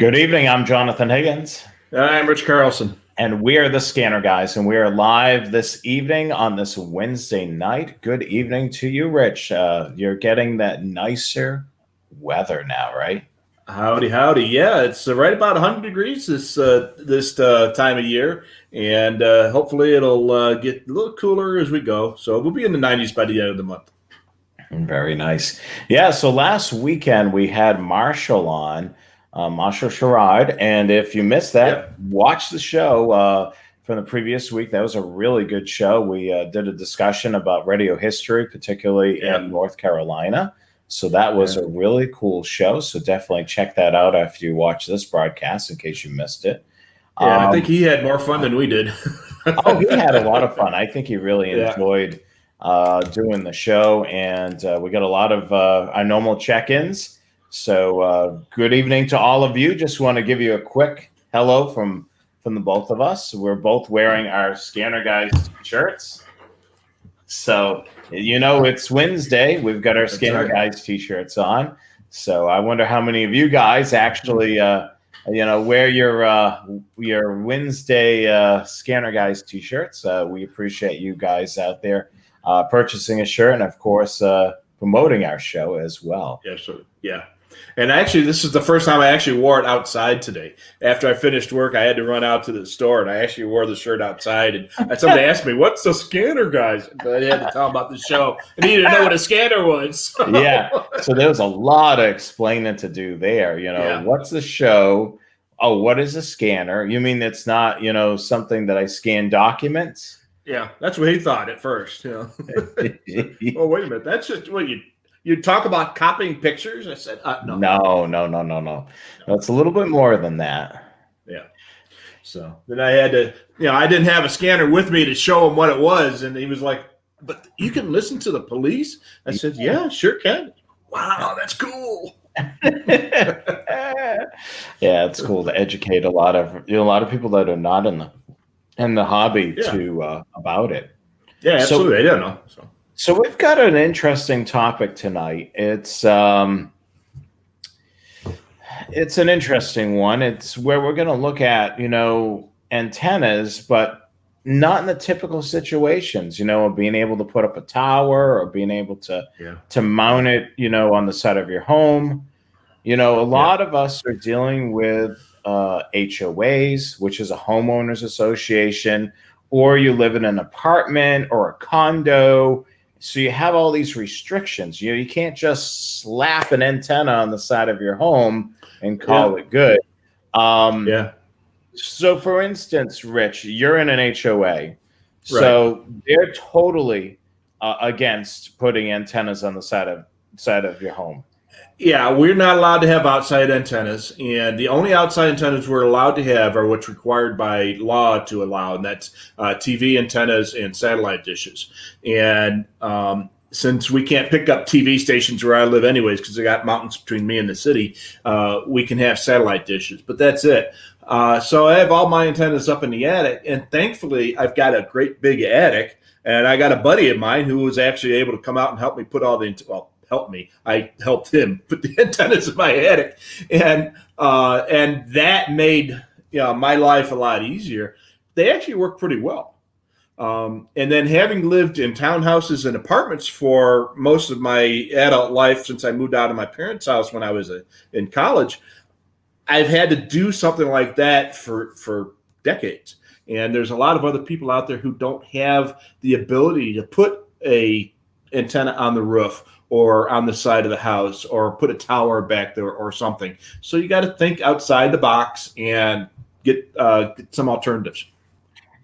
Good evening. I'm Jonathan Higgins. I'm Rich Carlson. And we are the Scanner Guys, and we are live this evening on this Wednesday night. Good evening to you, Rich. You're getting that nicer weather now, right? Howdy, howdy. Yeah, it's right about 100 degrees this time of year, and hopefully it'll get a little cooler as we go. So we'll be in the 90s by the end of the month. Very nice. Yeah, so last weekend we had Marshall on, Marshall Sherrod, and if you missed that, watch the show from the previous week. That was a really good show. We did a discussion about radio history, particularly in North Carolina. So that was a really cool show. So definitely check that out after you watch this broadcast in case you missed it. Yeah, I think he had more fun than we did. Oh, he had a lot of fun. I think he really enjoyed doing the show, and we got a lot of our normal check-ins. So good evening to all of you. Just want to give you a quick hello from the both of us. We're both wearing our Scanner Guys shirts. So, it's Wednesday. We've got our Scanner Guys t-shirts on. So I wonder how many of you guys actually, wear your Wednesday Scanner Guys t-shirts. We appreciate you guys out there purchasing a shirt and, of course, promoting our show as well. Yeah, sure. Yeah. And actually, this is the first time I actually wore it outside today. After I finished work, I had to run out to the store, and I actually wore the shirt outside. And somebody asked me, "What's the Scanner Guys?" And I had to tell them about the show, and he didn't know what a scanner was. Yeah, so there was a lot of explaining to do there. What's the show? Oh, what is a scanner? You mean it's not, something that I scan documents? Yeah, that's what he thought at first. Oh, wait a minute, that's just what you talk about copying pictures? I said, no. It's a little bit more than that. Yeah. So then I had to, I didn't have a scanner with me to show him what it was. And he was like, "But you can listen to the police?" I said, "Yeah, sure can." Wow, that's cool. Yeah, it's cool to educate a lot of people that are not in the hobby about it. Yeah, absolutely. I don't know. So we've got an interesting topic tonight. It's an interesting one. It's where we're going to look at, antennas, but not in the typical situations, being able to put up a tower or being able to mount it, on the side of your home. A lot of us are dealing with HOAs, which is a homeowners association, or you live in an apartment or a condo. So you have all these restrictions. You can't just slap an antenna on the side of your home and call it good. So, for instance, Rich, you're in an HOA. So they're totally against putting antennas on the side of your home. Yeah, we're not allowed to have outside antennas, and the only outside antennas we're allowed to have are what's required by law to allow, and that's TV antennas and satellite dishes. And since we can't pick up TV stations where I live anyways, because I got mountains between me and the city, we can have satellite dishes, but that's it. So I have all my antennas up in the attic, and thankfully I've got a great big attic, and I got a buddy of mine who was actually able to come out and help me put all the I helped him put the antennas in my attic, and that made my life a lot easier. They actually work pretty well. And then having lived in townhouses and apartments for most of my adult life since I moved out of my parents' house when I was in college, I've had to do something like that for decades. And there's a lot of other people out there who don't have the ability to put a antenna on the roof or on the side of the house or put a tower back there or something. So you got to think outside the box and get some alternatives.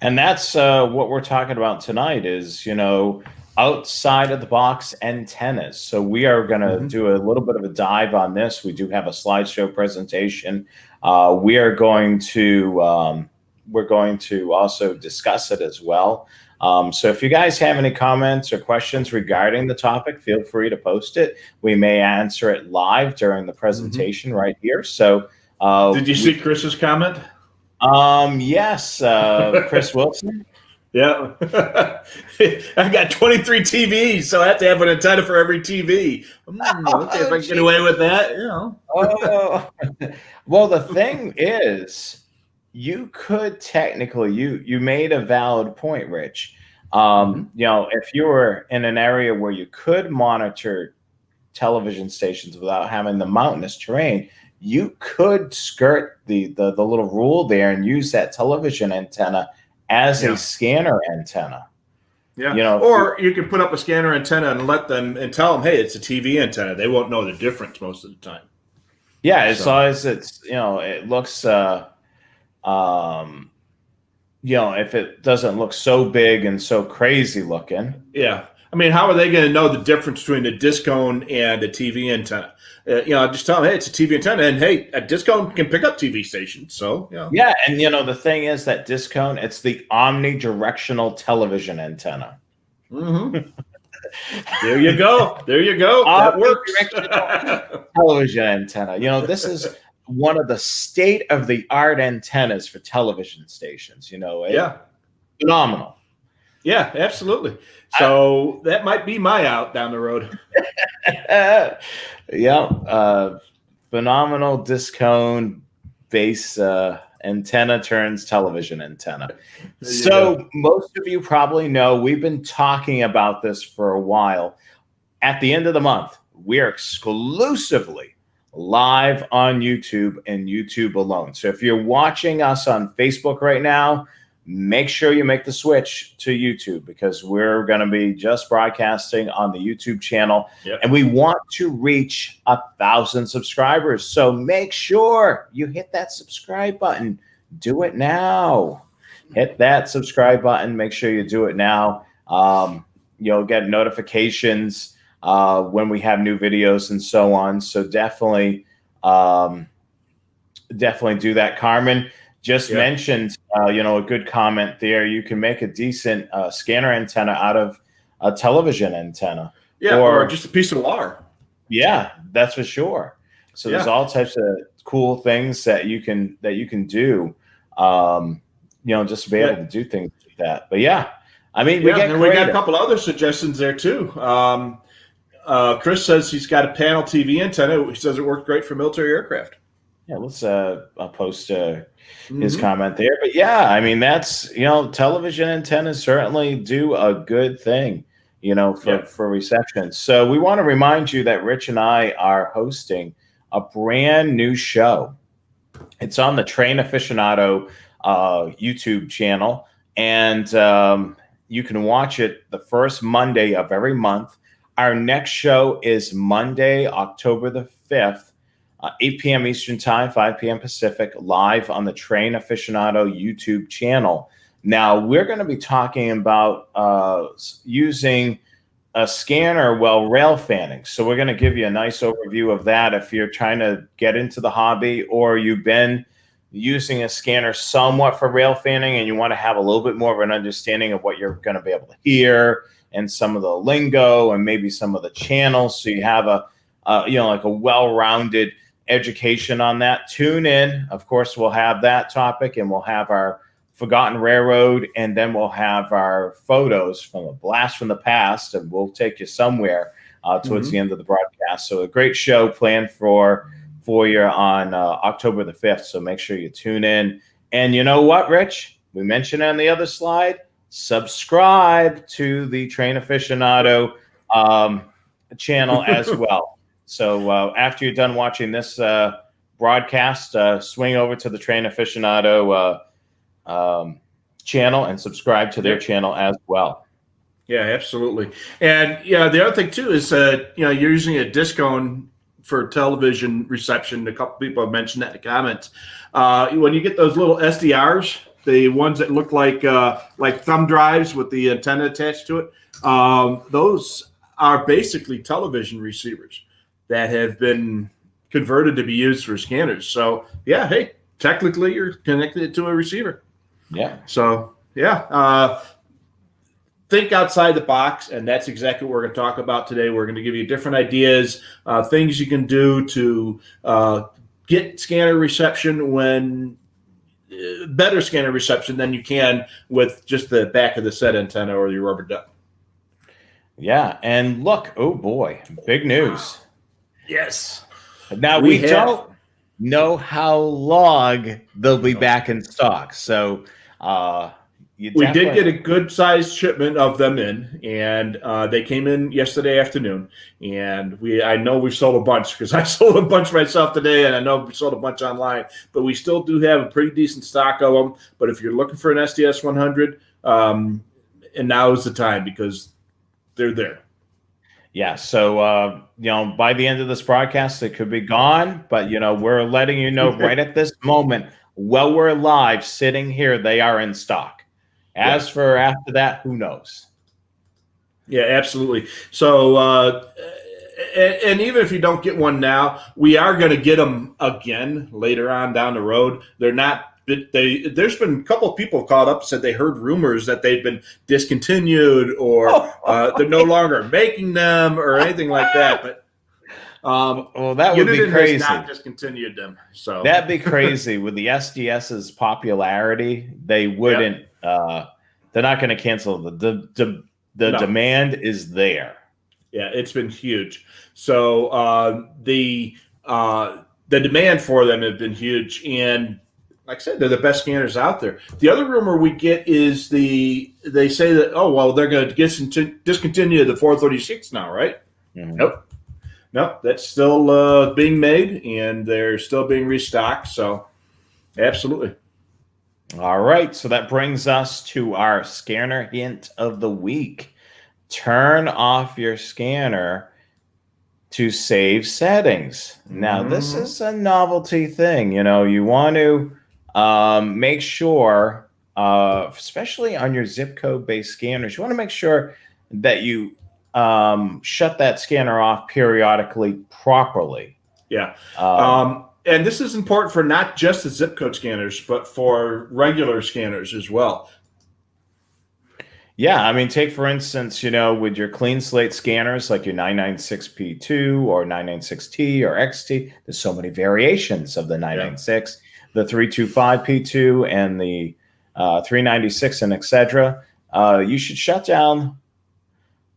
And that's what we're talking about tonight is, outside of the box antennas. So we are going to do a little bit of a dive on this. We do have a slideshow presentation. We're going to also discuss it as well. So if you guys have any comments or questions regarding the topic, feel free to post it. We may answer it live during the presentation right here. So did you see Chris's comment? Yes, Chris Wilson. Yeah. I got 23 TVs, so I have to have an antenna for every TV. Okay, if I can get away with that, Oh, well, the thing is, you could technically, you made a valid point, Rich. If you were in an area where you could monitor television stations without having the mountainous terrain, you could skirt the little rule there and use that television antenna as a scanner antenna. Yeah. Or you can put up a scanner antenna and tell them, hey, it's a TV antenna. They won't know the difference most of the time. Yeah, as long as it's, it looks, if it doesn't look so big and so crazy looking. Yeah. I mean, how are they going to know the difference between a disc cone and a TV antenna? Just tell them, hey, it's a TV antenna, and hey, a disc cone can pick up TV stations. So, yeah, and the thing is that disc cone, it's the omnidirectional television antenna. Mm-hmm. There you go. That works. Television antenna. This is one of the state-of-the-art antennas for television stations. Phenomenal. Yeah, absolutely. So that might be my out down the road. Phenomenal disc cone base antenna turns television antenna. So most of you probably know we've been talking about this for a while. At the end of the month, we're exclusively live on YouTube and YouTube alone. So if you're watching us on Facebook right now, make sure you make the switch to YouTube, because we're going to be just broadcasting on the YouTube channel. And we want to reach 1,000 subscribers. So make sure you hit that subscribe button. Do it now. Hit that subscribe button. Make sure you do it now. You'll get notifications when we have new videos and so on. So definitely do that. Carmen just mentioned, a good comment there. You can make a decent scanner antenna out of a television antenna. Yeah, or just a piece of wire. Yeah, that's for sure. So there's all types of cool things that you can do, just to be able to do things like that. But I mean, we got a couple other suggestions there too. Chris says he's got a panel TV antenna. He says it worked great for military aircraft. Yeah, let's I'll post his comment there. But I mean, that's, television antennas certainly do a good thing, for reception. So we want to remind you that Rich and I are hosting a brand new show. It's on the Train Aficionado YouTube channel, and you can watch it the first Monday of every month. Our next show is Monday, October the 5th. 8 p.m. Eastern Time, 5 p.m. Pacific, live on the Train Aficionado YouTube channel. Now, we're going to be talking about using a scanner while railfanning. So we're going to give you a nice overview of that if you're trying to get into the hobby, or you've been using a scanner somewhat for railfanning and you want to have a little bit more of an understanding of what you're going to be able to hear and some of the lingo and maybe some of the channels. So you have a well-rounded education on that. Tune in. Of course, we'll have that topic, and we'll have our Forgotten Railroad, and then we'll have our photos from a blast from the past, and we'll take you somewhere towards the end of the broadcast. So a great show planned for you on October the 5th. So make sure you tune in. And you know what, Rich? We mentioned on the other slide, subscribe to the Train Aficionado channel as well. So after you're done watching this broadcast, swing over to the Train Aficionado channel and subscribe to their channel as well. Yeah, absolutely. And the other thing too is you're using a disc cone for television reception. A couple people have mentioned that in the comments. When you get those little SDRs, the ones that look like thumb drives with the antenna attached to it, those are basically television receivers that have been converted to be used for scanners. So hey, technically you're connected to a receiver. Yeah. So think outside the box, and that's exactly what we're going to talk about today. We're going to give you different ideas, things you can do to get scanner reception when better scanner reception than you can with just the back of the set antenna or your rubber duck. Yeah, and look, oh boy, big news. Yes. Now we don't know how long they'll be back in stock. So we did get a good sized shipment of them in, and they came in yesterday afternoon. And I know we've sold a bunch because I sold a bunch myself today, and I know we sold a bunch online. But we still do have a pretty decent stock of them. But if you're looking for an SDS 100, and now is the time because they're there. Yeah, so by the end of this broadcast, it could be gone, but we're letting you know right at this moment, while we're live sitting here, they are in stock. As for after that, who knows? Yeah, absolutely. So, and even if you don't get one now, we are going to get them again later on down the road. They're not. There's been a couple of people called up and said they heard rumors that they've been discontinued or they're no longer making them or anything like that. But well, that would be crazy. Has not discontinued them, so that'd be crazy. With the SDS's popularity, they wouldn't. They're not going to cancel the demand is there. Yeah, it's been huge. So the demand for them has been huge, and like I said, they're the best scanners out there. The other rumor we get is they say that, they're going to discontinue the 436 now, right? Mm-hmm. Nope, that's still being made, and they're still being restocked. So, absolutely. All right, so that brings us to our scanner hint of the week. Turn off your scanner to save settings. Now, this is a novelty thing. You want to make sure, especially on your zip code based scanners, you want to make sure that you shut that scanner off periodically properly. Yeah. And this is important for not just the zip code scanners, but for regular scanners as well. Yeah, I mean, take for instance, with your clean slate scanners like your 996P2 or 996T or XT, there's so many variations of the 996. The 325P2 and the 396 and etc. You should shut down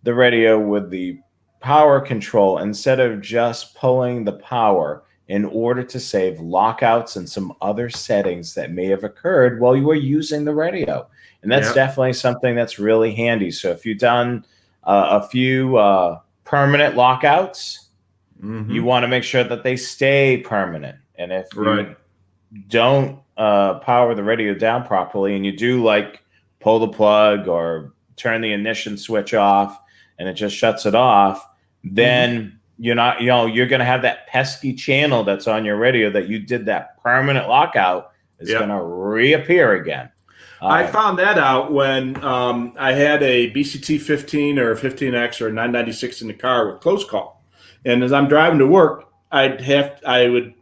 the radio with the power control instead of just pulling the power in order to save lockouts and some other settings that may have occurred while you were using the radio. And that's definitely something that's really handy. So if you've done a few permanent lockouts, you want to make sure that they stay permanent. And if you don't power the radio down properly and you do pull the plug or turn the ignition switch off and it just shuts it off, then you're not, you're going to have that pesky channel that's on your radio that you did that permanent lockout is going to reappear again. I found that out when I had a BCT 15 or a 15X or a 996 in the car with close call. And as I'm driving to work, I would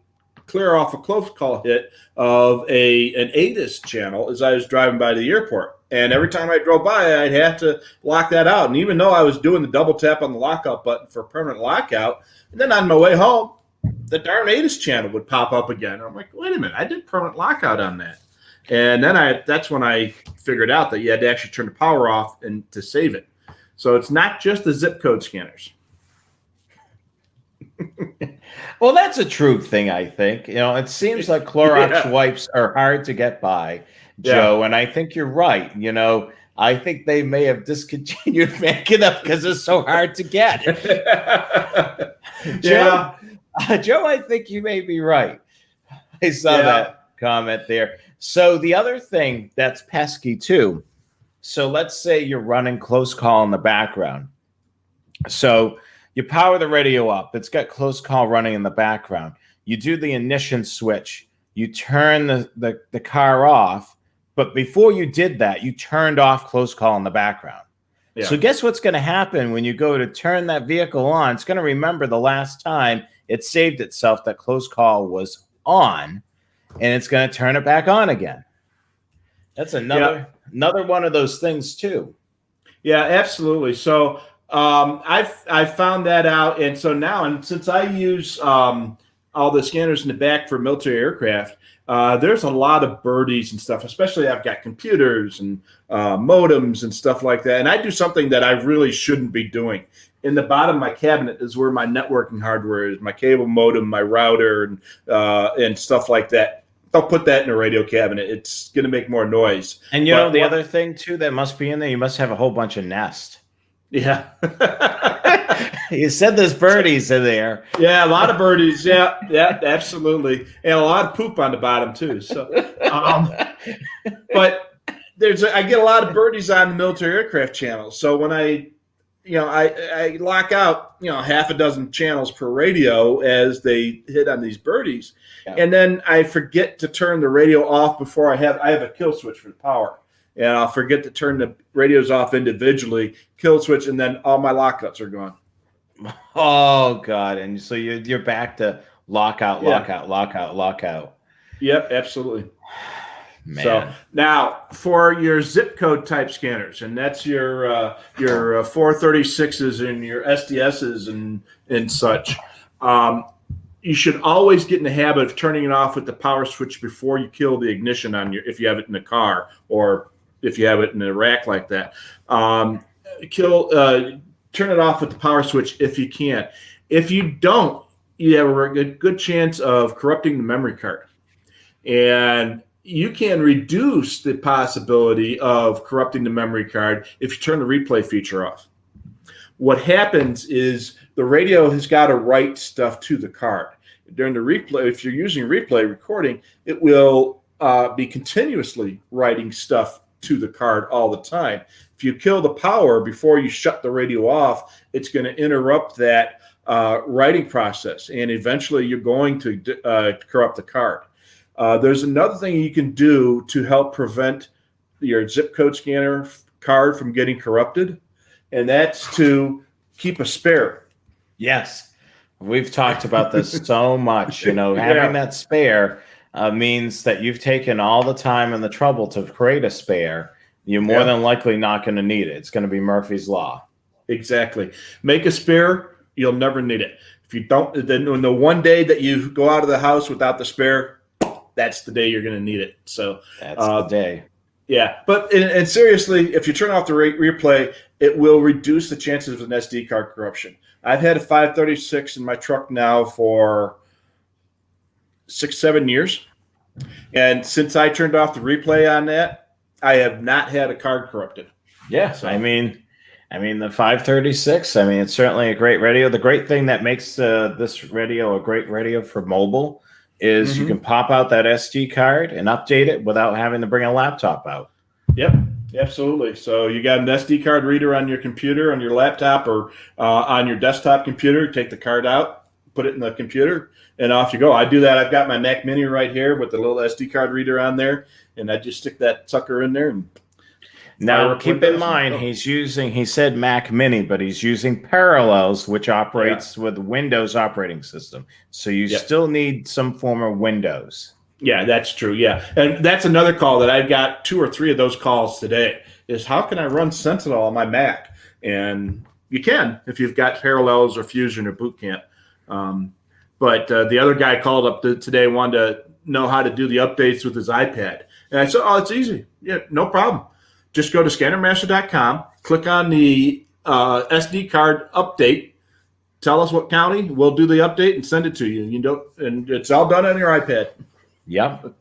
clear off a close call hit of an ATIS channel as I was driving by the airport. And every time I drove by, I'd have to lock that out. And even though I was doing the double tap on the lockout button for permanent lockout, and then on my way home, the darn ATIS channel would pop up again. I'm like, wait a minute, I did permanent lockout on that. And then that's when I figured out that you had to actually turn the power off and to save it. So it's not just the zip code scanners. Well, that's a true thing, I think. It seems like Clorox wipes are hard to get by, Joe, and I think you're right. I think they may have discontinued making them because it's so hard to get. Joe, I think you may be right. I saw that comment there. So the other thing that's pesky too, so let's say you're running close call in the background. So you power the radio up. It's got close call running in the background. You do the ignition switch. You turn the car off. But before you did that, you turned off close call in the background. Yeah. So guess what's going to happen when you go to turn that vehicle on? It's going to remember the last time it saved itself that close call was on. And it's going to turn it back on again. That's another one of those things too. Yeah, absolutely. So I found that out, and so now, and since I use all the scanners in the back for military aircraft, there's a lot of birdies and stuff, especially I've got computers and modems and stuff like that. And I do something that I really shouldn't be doing. In the bottom of my cabinet is where my networking hardware is, my cable modem, my router, and stuff like that. Don't put that in a radio cabinet. It's going to make more noise. And you know, the other thing, too, that must be in there, you must have a whole bunch of Nest. Yeah. You said there's birdies in there. Yeah, a lot of birdies. Yeah, absolutely. And a lot of poop on the bottom, too. So, but I get a lot of birdies on the military aircraft channels. So when I lock out, half a dozen channels per radio as they hit on these birdies. Yeah. And then I forget to turn the radio off before I have a kill switch for the power. And I'll forget to turn the radios off individually, kill switch, and then all my lockouts are gone. Oh, God. And so you're back to lockout. Yep, absolutely. Man. So now for your zip code type scanners, and that's your 436s and your SDSs and such, you should always get in the habit of turning it off with the power switch before you kill the ignition if you have it in the car or if you have it in a rack like that. Turn it off with the power switch if you can. If you don't, you have a good chance of corrupting the memory card. And you can reduce the possibility of corrupting the memory card if you turn the replay feature off. What happens is the radio has got to write stuff to the card. During the replay, if you're using replay recording, it will be continuously writing stuff to the card all the time. If you kill the power before you shut the radio off, it's going to interrupt that writing process, and eventually you're going to corrupt the card. There's another thing you can do to help prevent your zip code scanner card from getting corrupted, and that's to keep a spare. Yes. We've talked about this so much. Having that spare means that you've taken all the time and the trouble to create a spare. You're more than likely not going to need it. It's going to be Murphy's Law. Exactly. Make a spare. You'll never need it. If you don't, then the one day that you go out of the house without the spare, that's the day you're going to need it. So that's the day. Yeah. But and seriously, if you turn off the replay, it will reduce the chances of an SD card corruption. I've had a 536 in my truck now for 6-7 years. And since I turned off the replay on that, I have not had a card corrupted. Yeah. So. I mean, the 536, it's certainly a great radio. The great thing that makes this radio a great radio for mobile is you can pop out that SD card and update it without having to bring a laptop out. Yep, absolutely. So you got an SD card reader on your computer, on your laptop, or on your desktop computer. Take the card out, put it in the computer, and off you go. I do that. I've got my Mac Mini right here with the little SD card reader on there, and I just stick that sucker in there. And now, keep in mind, he said Mac Mini, but he's using Parallels, which operates with Windows operating system. So you still need some form of Windows. Yeah, that's true. Yeah. And that's another call that I've got 2 or 3 of those calls today is how can I run Sentinel on my Mac? And you can if you've got Parallels or Fusion or Boot Camp. But the other guy called up today, wanted to know how to do the updates with his iPad. And I said, oh, it's easy. Yeah, no problem. Just go to scannermaster.com, click on the SD card update, tell us what county, we'll do the update and send it to you. And it's all done on your iPad. Yep.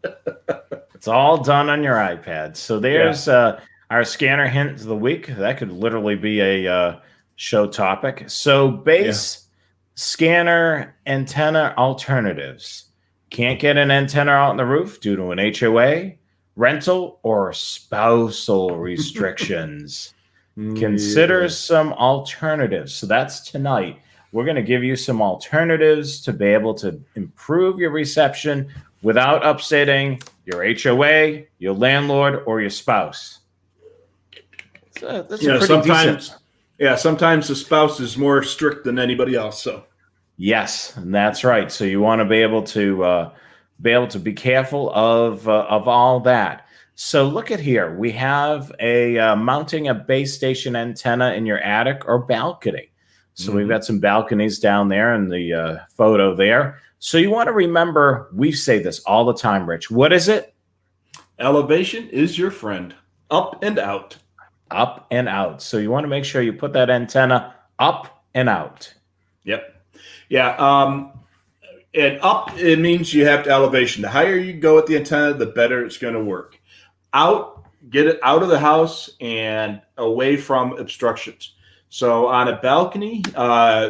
It's all done on your iPad. So there's our scanner hint of the week. That could literally be a show topic. So base scanner antenna alternatives. Can't get an antenna out on the roof due to an HOA, rental, or spousal restrictions. Consider some alternatives. So that's tonight. We're going to give you some alternatives to be able to improve your reception without upsetting your HOA, your landlord, or your spouse. That's sometimes the spouse is more strict than anybody else. So yes, and that's right. So you want to be able to be careful of all that. So look at here. We have mounting a base station antenna in your attic or balcony. So we've got some balconies down there in the photo there. So you want to remember, we say this all the time, Rich. What is it? Elevation is your friend. Up and out. Up and out. So you want to make sure you put that antenna up and out. Yep. Yeah. And up, it means you have to elevation. The higher you go with the antenna, the better it's going to work. Out, get it out of the house and away from obstructions. So on a balcony,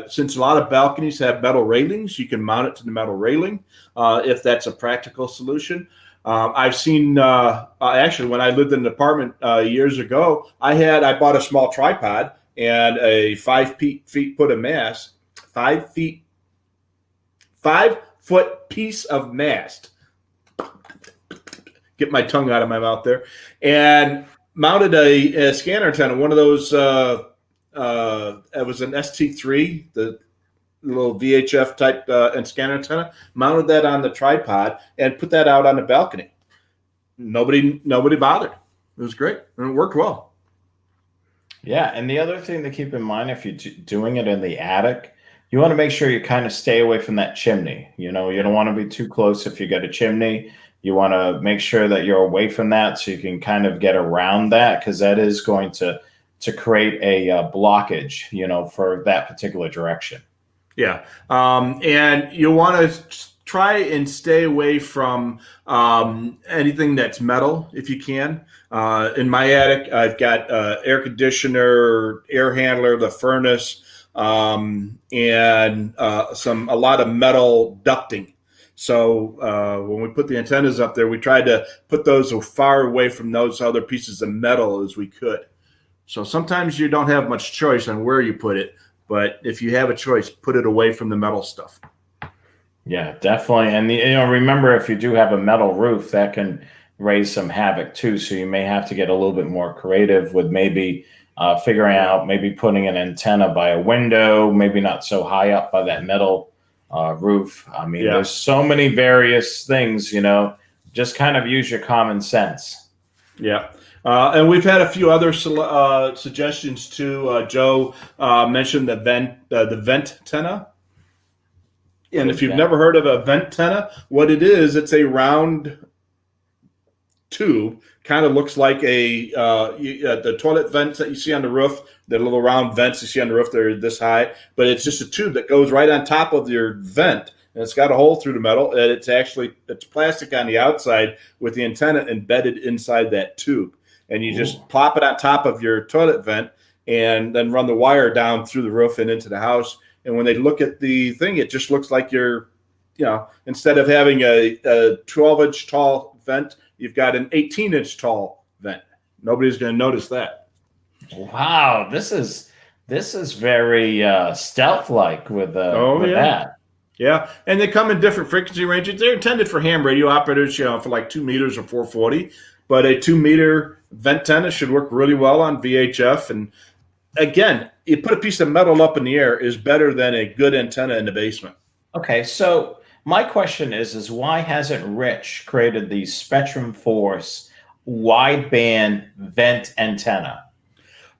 since a lot of balconies have metal railings, you can mount it to the metal railing if that's a practical solution. I've seen actually when I lived in an apartment years ago, I bought a small tripod and a 5 feet foot of mast, 5-foot piece of mast. Get my tongue out of my mouth there, and mounted a scanner antenna. One of those. It was an ST3, the little VHF type and scanner antenna. Mounted that on the tripod and put that out on the balcony. Nobody bothered. It was great and it worked well. Yeah, and the other thing to keep in mind, if you're doing it in the attic, you want to make sure you kind of stay away from that chimney. You don't want to be too close if you got a chimney. You want to make sure that you're away from that so you can kind of get around that, because that is going to create a blockage, for that particular direction. Yeah. And you want to try and stay away from anything that's metal if you can. In my attic, I've got air conditioner, air handler, the furnace, and a lot of metal ducting. So when we put the antennas up there, we tried to put those as far away from those other pieces of metal as we could. So sometimes you don't have much choice on where you put it, but if you have a choice, put it away from the metal stuff. Yeah, definitely. And remember, if you do have a metal roof, that can raise some havoc too. So you may have to get a little bit more creative with maybe figuring out, maybe putting an antenna by a window, maybe not so high up by that metal roof. I mean, There's so many various things, just kind of use your common sense. Yeah. And we've had a few other suggestions too. Joe mentioned the vent-tenna. And if you've never heard of a vent-tenna, what it is, it's a round tube. Kind of looks like the toilet vents that you see on the roof. The little round vents you see on the roof, they're this high. But it's just a tube that goes right on top of your vent. And it's got a hole through the metal. And it's plastic on the outside with the antenna embedded inside that tube. And you just plop it on top of your toilet vent and then run the wire down through the roof and into the house. And when they look at the thing, it just looks like you're, instead of having a 12-inch tall vent, you've got an 18-inch tall vent. Nobody's going to notice that. Wow, this is very stealth-like with that. Yeah, and they come in different frequency ranges. They're intended for ham radio operators, for like 2 meters or 440. But a 2-meter vent-tenna should work really well on VHF. And again, you put a piece of metal up in the air is better than a good antenna in the basement. Okay, so my question is why hasn't Rich created the Spectrum Force wideband vent antenna?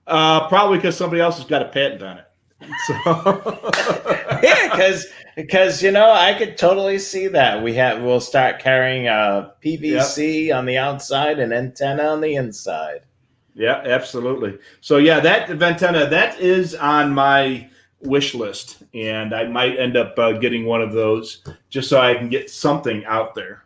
Probably because somebody else has got a patent on it. So yeah, because I could totally see that we'll start carrying PVC on the outside and antenna on the inside. Yeah, absolutely. So yeah, that vent-tenna, that is on my wish list, and I might end up getting one of those just so I can get something out there.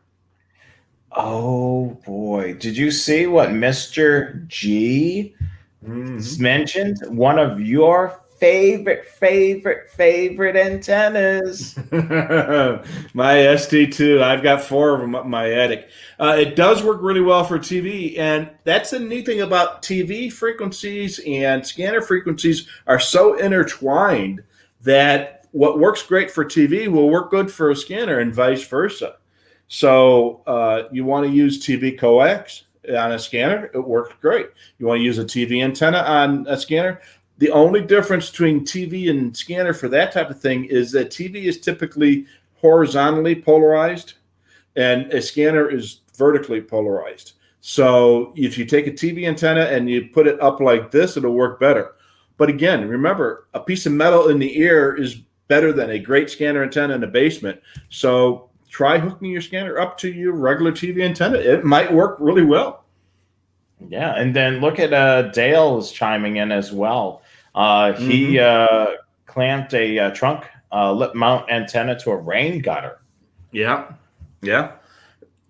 Oh boy, did you see what Mr. G mentioned? One of your favorite antennas. My ST2. I've got 4 of them up in my attic. It does work really well for TV, and that's the neat thing about TV frequencies and scanner frequencies are so intertwined that what works great for TV will work good for a scanner and vice versa. So you want to use TV coax on a scanner, it works great. You want to use a TV antenna on a scanner. The only difference between TV and scanner for that type of thing is that TV is typically horizontally polarized and a scanner is vertically polarized. So if you take a TV antenna and you put it up like this, it'll work better. But again, remember, a piece of metal in the air is better than a great scanner antenna in the basement. So try hooking your scanner up to your regular TV antenna. It might work really well. Yeah, and then look at Dale is chiming in as well. He clamped a trunk lip mount antenna to a rain gutter. Yeah, yeah.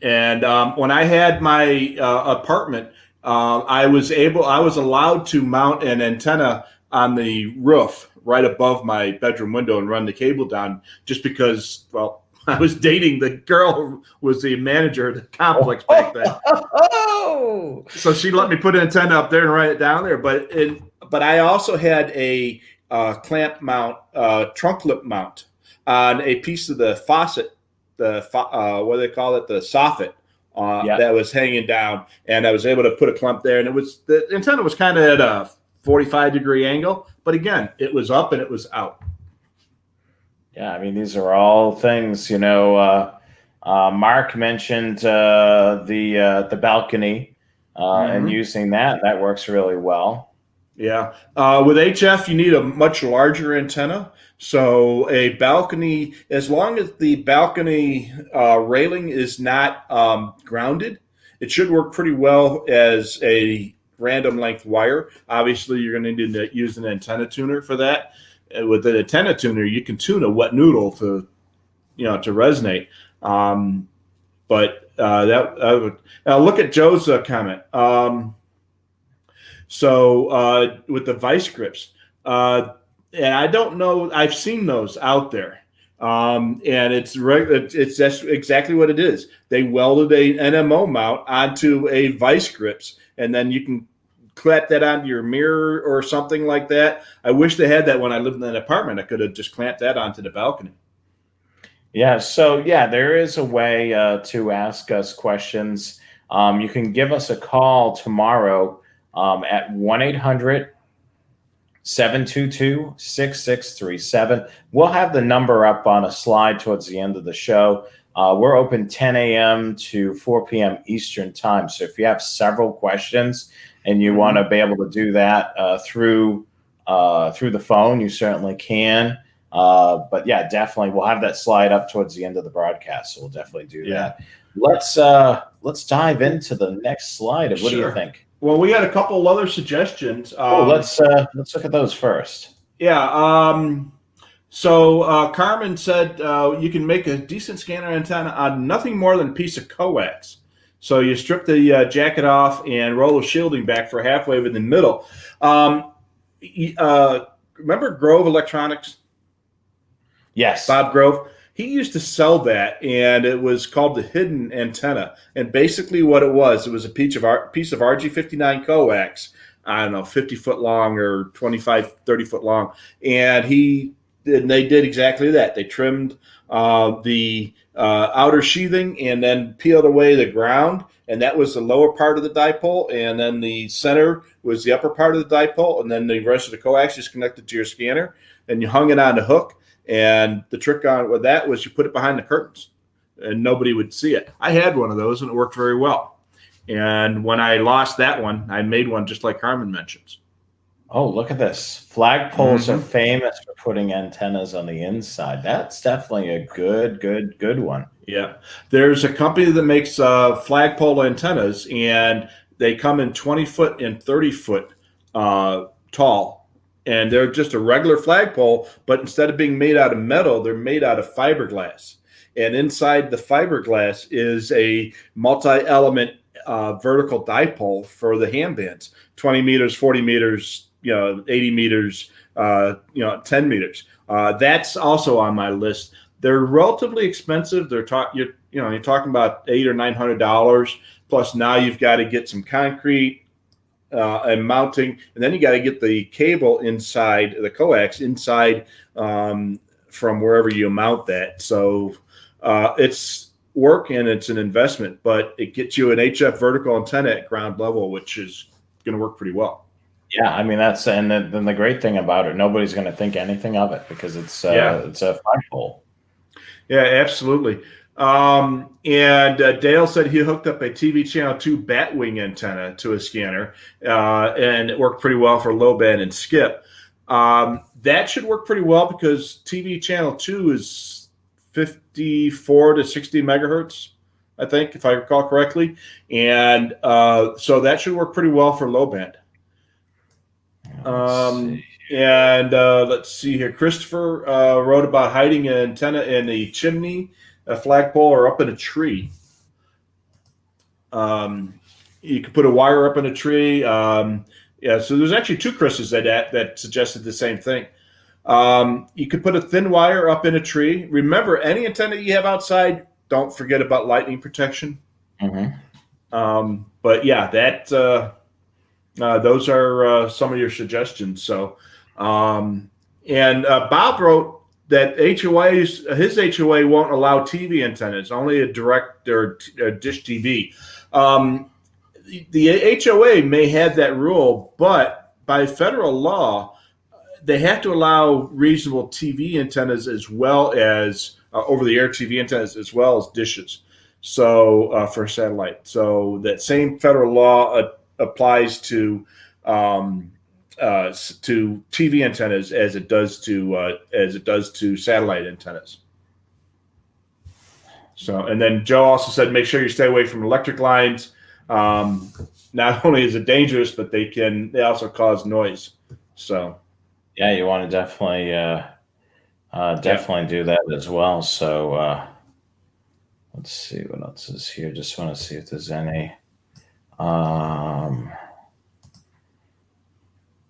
And when I had my apartment, I was allowed to mount an antenna on the roof right above my bedroom window and run the cable down, just because, well, I was dating the girl who was the manager of the complex back then. So she let me put an antenna up there and run it down there. But I also had a clamp mount, trunk lip mount on a piece of the faucet, what do they call it, the soffit that was hanging down, and I was able to put a clump there, and the antenna was kind of at a 45-degree angle, but again, it was up and it was out. Yeah, I mean, these are all things, Mark mentioned the balcony and using that works really well. Yeah. With HF, you need a much larger antenna. So a balcony, as long as the balcony railing is not grounded, it should work pretty well as a random length wire. Obviously, you're going to need to use an antenna tuner for that. With an antenna tuner, you can tune a wet noodle to resonate. But look at Joe's comment. So with the vice grips, and I don't know, I've seen those out there, and it's just exactly what it is. They welded a NMO mount onto a vice grips, and then you can clamp that onto your mirror or something like that. I wish they had that when I lived in an apartment. I could have just clamped that onto the balcony. Yeah, so there is a way to ask us questions. You can give us a call tomorrow at 1-800-722-6637. We'll have the number up on a slide towards the end of the show. We're open 10 a.m. to 4 p.m. Eastern time. So if you have several questions and you want to be able to do that through the phone, you certainly can. But yeah, definitely we'll have that slide up towards the end of the broadcast. So we'll definitely do that. Let's dive into the next slide. What do you think? Well, we had a couple other suggestions. Let's look at those first. Yeah. So Carmen said you can make a decent scanner antenna on nothing more than a piece of coax. So you strip the jacket off and roll the shielding back for halfway in the middle. Remember Grove Electronics? Yes. Bob Grove. He used to sell that, and it was called the hidden antenna. And basically what it was a piece of RG59 coax, I don't know, 50 foot long or 25, 30 foot long. And they did exactly that. They trimmed the outer sheathing and then peeled away the ground. And that was the lower part of the dipole. And then the center was the upper part of the dipole. And then the rest of the coax is connected to your scanner. And you hung it on the hook. And the trick on with that was you put it behind the curtains and nobody would see it. I had one of those and it worked very well. And when I lost that one, I made one just like Carmen mentions. Oh, look at this. Flagpoles are famous for putting antennas on the inside. That's definitely a good one. Yeah. There's a company that makes flagpole antennas, and they come in 20 foot and 30 foot tall. And they're just a regular flagpole, but instead of being made out of metal, they're made out of fiberglass. And inside the fiberglass is a multi-element vertical dipole for the hand bands, 20 meters, 40 meters, 80 meters, 10 meters. That's also on my list. They're relatively expensive. You're talking about $800 or $900. Plus now you've got to get some concrete and mounting, and then you got to get the cable inside the coax inside from wherever you mount that. So it's work and it's an investment, but it gets you an HF vertical antenna at ground level, which is going to work pretty well. Yeah, I mean then the great thing about it, nobody's going to think anything of it because it's a flagpole. Yeah, absolutely. And Dale said he hooked up a TV channel 2 batwing antenna to a scanner, and it worked pretty well for low band and skip. That should work pretty well because TV channel 2 is 54 to 60 megahertz, I think, if I recall correctly. And so that should work pretty well for low band. Let's see here. Christopher wrote about hiding an antenna in a chimney, a flagpole, or up in a tree. You could put a wire up in a tree. So there's actually 2 Chris's that suggested the same thing. You could put a thin wire up in a tree. Remember, any antenna you have outside, don't forget about lightning protection. But yeah, those are some of your suggestions. So, Bob wrote that his HOA won't allow TV antennas, only a direct or dish TV. The HOA may have that rule, but by federal law, they have to allow reasonable TV antennas as well as over-the-air TV antennas as well as dishes. So for satellite, so that same federal law applies to TV antennas as it does to satellite antennas. So, and then Joe also said, make sure you stay away from electric lines. Not only is it dangerous, but they also cause noise. So, yeah, you want to definitely do that as well. So, let's see what else is here. Just want to see if there's any.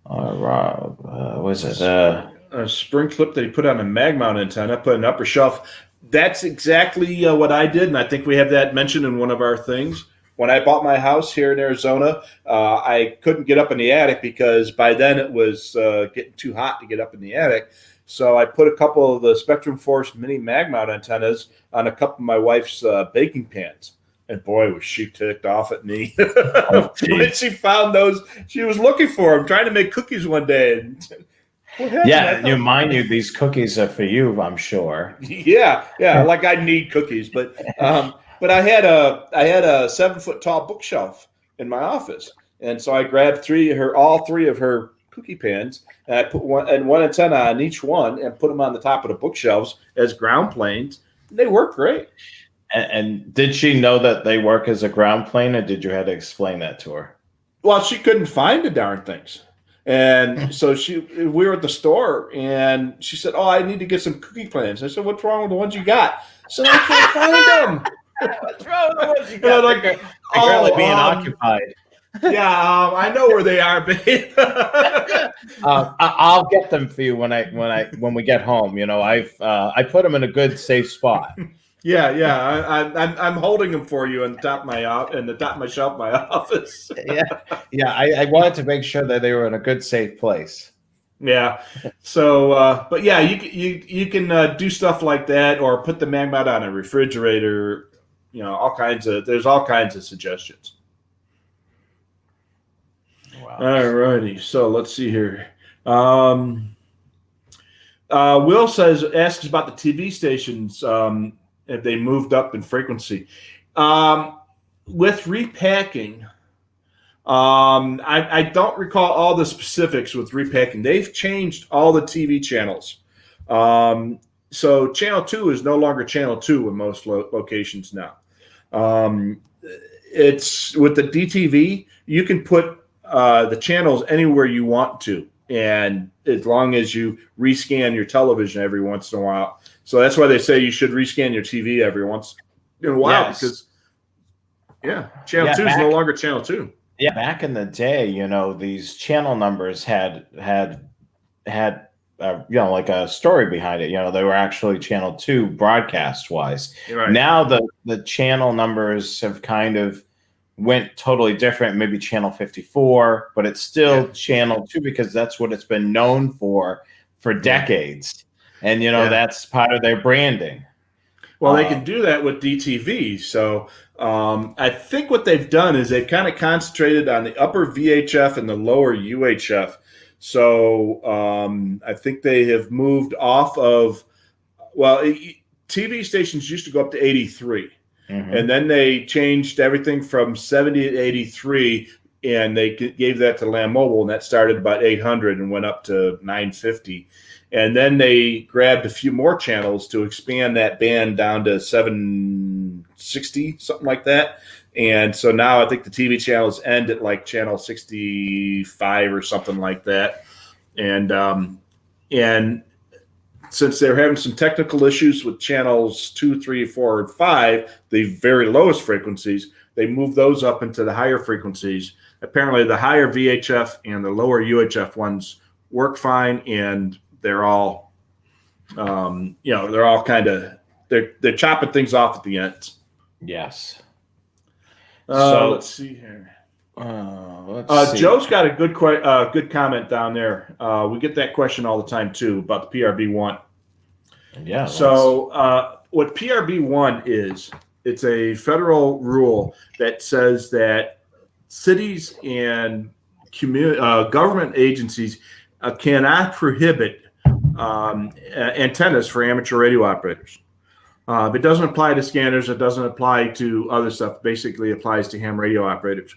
Rob, was it a spring clip that he put on a mag mount antenna, put an upper shelf? That's exactly what I did, and I think we have that mentioned in one of our things. When I bought my house here in Arizona, I couldn't get up in the attic because by then it was getting too hot to get up in the attic. So I put a couple of the Spectrum Force mini mag mount antennas on a couple of my wife's baking pans. And boy, was she ticked off at me. When she found those, she was looking for them, trying to make cookies one day. And mind you, these cookies are for you, I'm sure. Yeah, like I need cookies, but I had a 7-foot tall bookshelf in my office, and so I grabbed all three of her cookie pans, and I put one antenna on each one, and put them on the top of the bookshelves as ground planes. They work great. And did she know that they work as a ground plane, or did you have to explain that to her? Well, she couldn't find the darn things. And so we were at the store, and she said, "Oh, I need to get some cookie plans." I said, "What's wrong with the ones you got?" So I can't find them. What's wrong with the ones you got? They're currently being occupied. Yeah, I know where they are, babe. I'll get them for you when we get home. You know, I put them in a good safe spot. Yeah. I'm holding them for you on the top of my shelf in my office. Yeah. I wanted to make sure that they were in a good, safe place. Yeah. So, but yeah, you can do stuff like that, or put the mag mount on a refrigerator. You know, there's all kinds of suggestions. Wow. All righty. So let's see here. Will asks about the TV stations. If they moved up in frequency. With repacking, I don't recall all the specifics with repacking. They've changed all the TV channels. So channel 2 is no longer channel 2 in most locations now. It's with the DTV, you can put the channels anywhere you want to, and as long as you rescan your television every once in a while. So that's why they say you should rescan your TV every once in a while, because channel 2 is no longer channel 2. Yeah, back in the day, you know, these channel numbers had like a story behind it. You know, they were actually channel 2 broadcast wise. Right. Now the channel numbers have kind of went totally different, maybe channel 54, but it's still channel 2 because that's what it's been known for decades. And, you know, that's part of their branding. Well, they can do that with DTV. So I think what they've done is they've kind of concentrated on the upper VHF and the lower UHF. So I think they have moved off of, TV stations used to go up to 83. Mm-hmm. And then they changed everything from 70 to 83 and they gave that to Land Mobile, and that started about 800 and went up to 950. And then they grabbed a few more channels to expand that band down to 760, something like that. And so now I think the TV channels end at like channel 65 or something like that. And since they're having some technical issues with channels 2, 3, 4, and 5, the very lowest frequencies, they moved those up into the higher frequencies. Apparently, the higher VHF and the lower UHF ones work fine, and they're all, they're all kind of they're chopping things off at the ends. Yes. So let's see here. Joe's got a good comment down there. We get that question all the time too about the PRB1. Yeah. So what PRB1 is, it's a federal rule that says that cities and government agencies cannot prohibit antennas for amateur radio operators. It doesn't apply to scanners. It doesn't apply to other stuff. Basically applies to ham radio operators.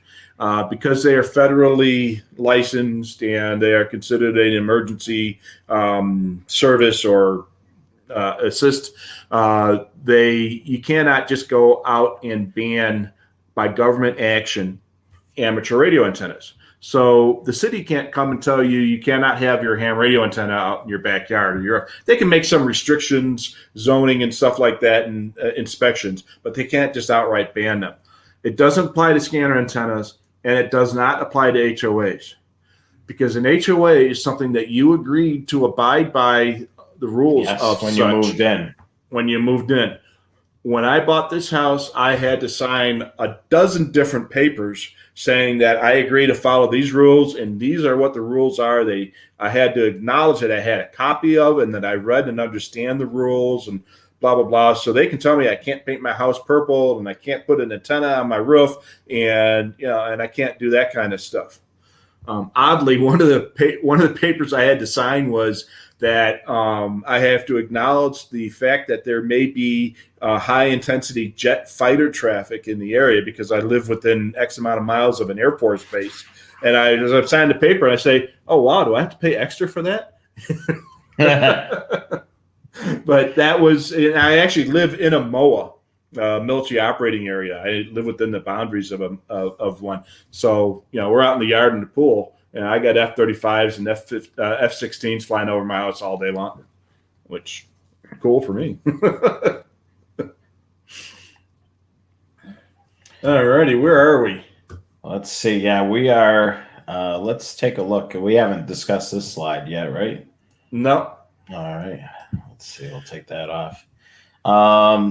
Because they are federally licensed and they are considered an emergency service or assist, you cannot just go out and ban by government action amateur radio antennas. So the city can't come and tell you cannot have your ham radio antenna out in your backyard. They can make some restrictions, zoning and stuff like that, and inspections, but they can't just outright ban them. It doesn't apply to scanner antennas, and it does not apply to HOAs, because an HOA is something that you agreed to abide by the rules of when you moved in. When you moved in. When I bought this house, I had to sign a dozen different papers saying that I agree to follow these rules, and these are what the rules are. I had to acknowledge that I had a copy of it and that I read and understand the rules and blah, blah, blah. So they can tell me I can't paint my house purple and I can't put an antenna on my roof and I can't do that kind of stuff. Oddly, one of the papers I had to sign was that I have to acknowledge the fact that there may be high-intensity jet fighter traffic in the area because I live within X amount of miles of an Air Force base. And as I sign the paper, I say, oh, wow, do I have to pay extra for that? But that was – I actually live in a MOA, military operating area. I live within the boundaries of one. So, we're out in the yard in the pool. And I got F-35s and F-16s flying over my house all day long, which is cool for me. All righty, where are we? Let's see. Yeah, we are. Let's take a look. We haven't discussed this slide yet, right? No. All right. Let's see. We'll take that off.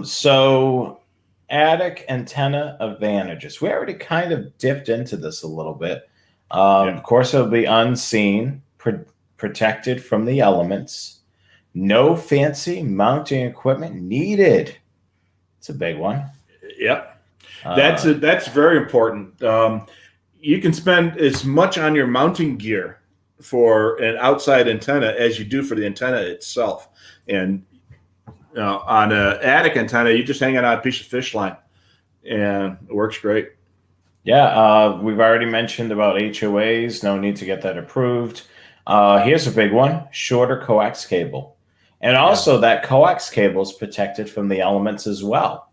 So attic antenna advantages. We already kind of dipped into this a little bit. Of course, it'll be unseen, protected from the elements. No fancy mounting equipment needed. It's a big one. Yep. That's very important. You can spend as much on your mounting gear for an outside antenna as you do for the antenna itself. And on an attic antenna, you just hang it on a piece of fish line, and it works great. Yeah, we've already mentioned about HOAs. No need to get that approved. Here's a big one, shorter coax cable. And also that coax cable is protected from the elements as well.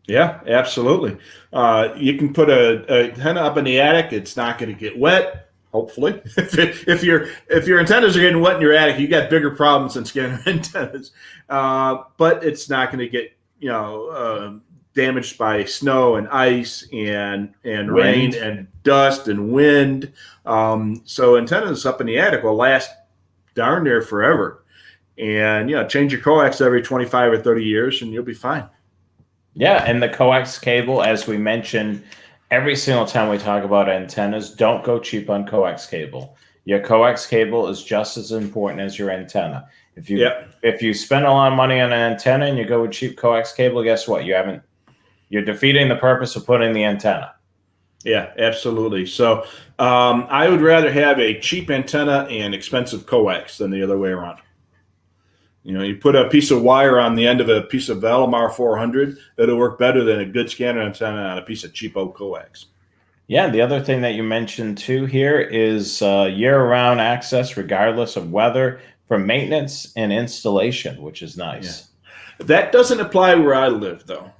Yeah, absolutely. You can put a antenna up in the attic. It's not going to get wet, hopefully. if your antennas are getting wet in your attic, you got bigger problems than scanner antennas. But it's not going to get, damaged by snow and ice and rain and dust and wind. So antennas up in the attic will last darn near forever. And, change your coax every 25 or 30 years and you'll be fine. Yeah, and the coax cable, as we mentioned, every single time we talk about antennas, don't go cheap on coax cable. Your coax cable is just as important as your antenna. If you spend a lot of money on an antenna and you go with cheap coax cable, guess what? You're defeating the purpose of putting the antenna. Yeah, absolutely. So I would rather have a cheap antenna and expensive coax than the other way around. You put a piece of wire on the end of a piece of LMR 400, it'll work better than a good scanner antenna on a piece of cheapo coax. Yeah, the other thing that you mentioned too here is year-round access, regardless of weather, for maintenance and installation, which is Yeah. nice. That doesn't apply where I live, though.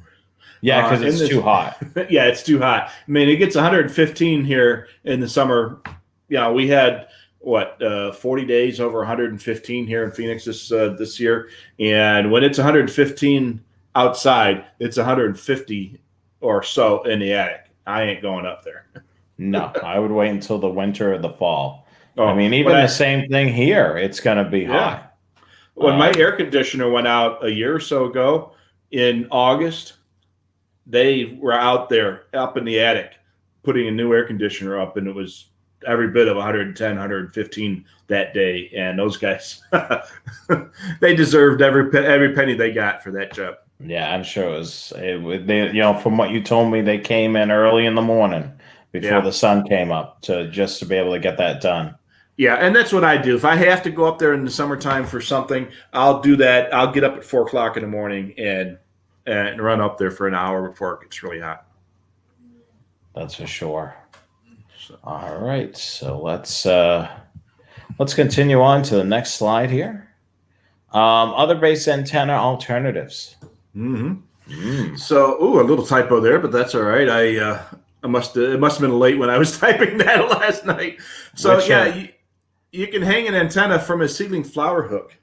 Yeah, because In it's this, too hot. yeah, it's too hot. I mean, it gets 115 here in the summer. Yeah, we had 40 days over 115 here in Phoenix this year, and when it's 115 outside, it's 150 or so in the attic. I ain't going up there. No, I would wait until the winter or the fall. I Oh, mean, when even the I same thing here. It's going to be yeah, hot. when my air conditioner went out a year or so ago in August, they were out there up in the attic putting a new air conditioner up, and it was every bit of 110, 115 that day. And those guys, they deserved every penny they got for that job. Yeah, I'm sure from what you told me, they came in early in the morning before Yeah. the sun came up to be able to get that done. Yeah, and that's what I do. If I have to go up there in the summertime for something, I'll do that. I'll get up at 4 o'clock in the morning and run up there for an hour before it gets really hot. That's for sure. So. All right, so let's continue on to the next slide here. Other base antenna alternatives. Mm-hmm. So, a little typo there, but that's all right. It must have been late when I was typing that last night. So you can hang an antenna from a ceiling flower hook.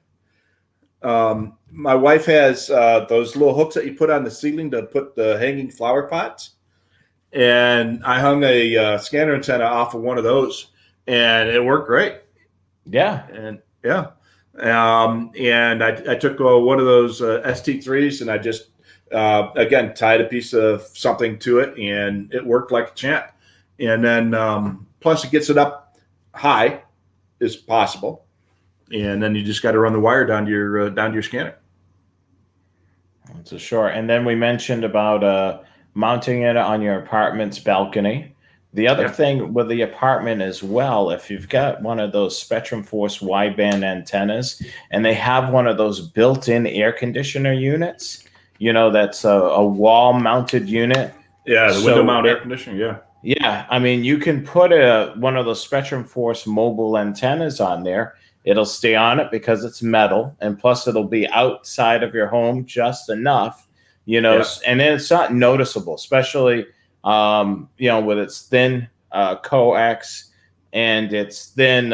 My wife has those little hooks that you put on the ceiling to put the hanging flower pots, and I hung a scanner antenna off of one of those, and it worked great. Yeah, and I took one of those ST3s, and I just again tied a piece of something to it, and it worked like a champ. And then plus it gets it up high as possible, and then you just got to run the wire down to your scanner. That's a sure. And then we mentioned about mounting it on your apartment's balcony. The other thing with the apartment as well, if you've got one of those Spectrum Force wideband antennas and they have one of those built-in air conditioner units, that's a wall-mounted unit. Yeah, the window mount air conditioner, yeah. Yeah, I mean, you can put one of those Spectrum Force mobile antennas on there. It'll stay on it because it's metal, and plus it'll be outside of your home just enough, and then it's not noticeable, especially with its thin coax and its thin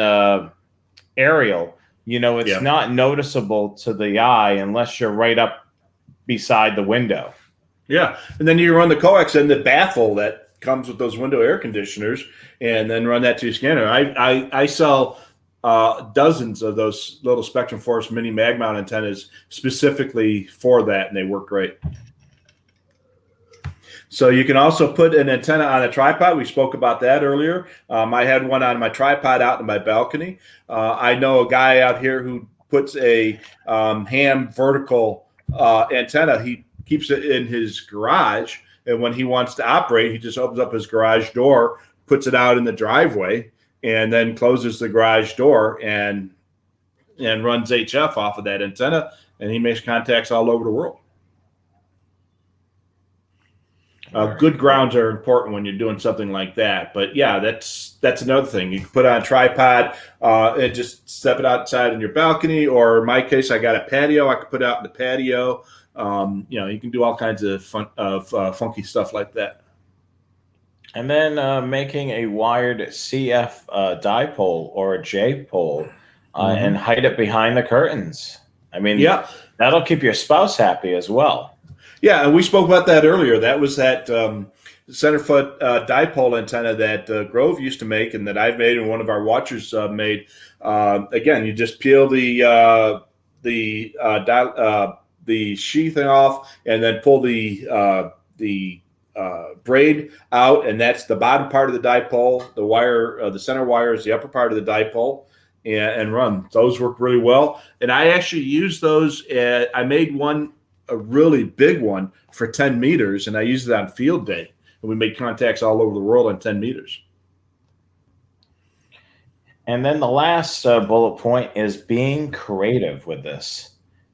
aerial. It's not noticeable to the eye unless you're right up beside the window. Yeah, and then you run the coax and the baffle that comes with those window air conditioners, and then run that to your scanner. I sell dozens of those little Spectrum Force mini mag mount antennas specifically for that, and they work great. So you can also put an antenna on a tripod. We spoke about that earlier. I had one on my tripod out in my balcony. I know a guy out here who puts a ham vertical antenna. He keeps it in his garage, and when he wants to operate, he just opens up his garage door, puts it out in the driveway, and then closes the garage door and runs HF off of that antenna, and he makes contacts all over the world. Good grounds are important when you're doing something like that. But yeah, that's another thing. You can put on a tripod and just step it outside in your balcony, or in my case, I got a patio. I could put it out in the patio. You can do all kinds of funky stuff like that. And then making a wired CF dipole or a J pole and hide it behind the curtains. I mean, that'll keep your spouse happy as well. Yeah, and we spoke about that earlier. That was that center foot dipole antenna that Grove used to make, and that I've made, and one of our watchers made. Again, you just peel the sheath off, and then pull the braid out, and that's the bottom part of the dipole. The wire, the center wire, is the upper part of the dipole, and run. Those work really well, and I actually use those. I made a really big one for 10 meters, and I used it on field day, and we made contacts all over the world on 10 meters. And then the last bullet point is being creative with this.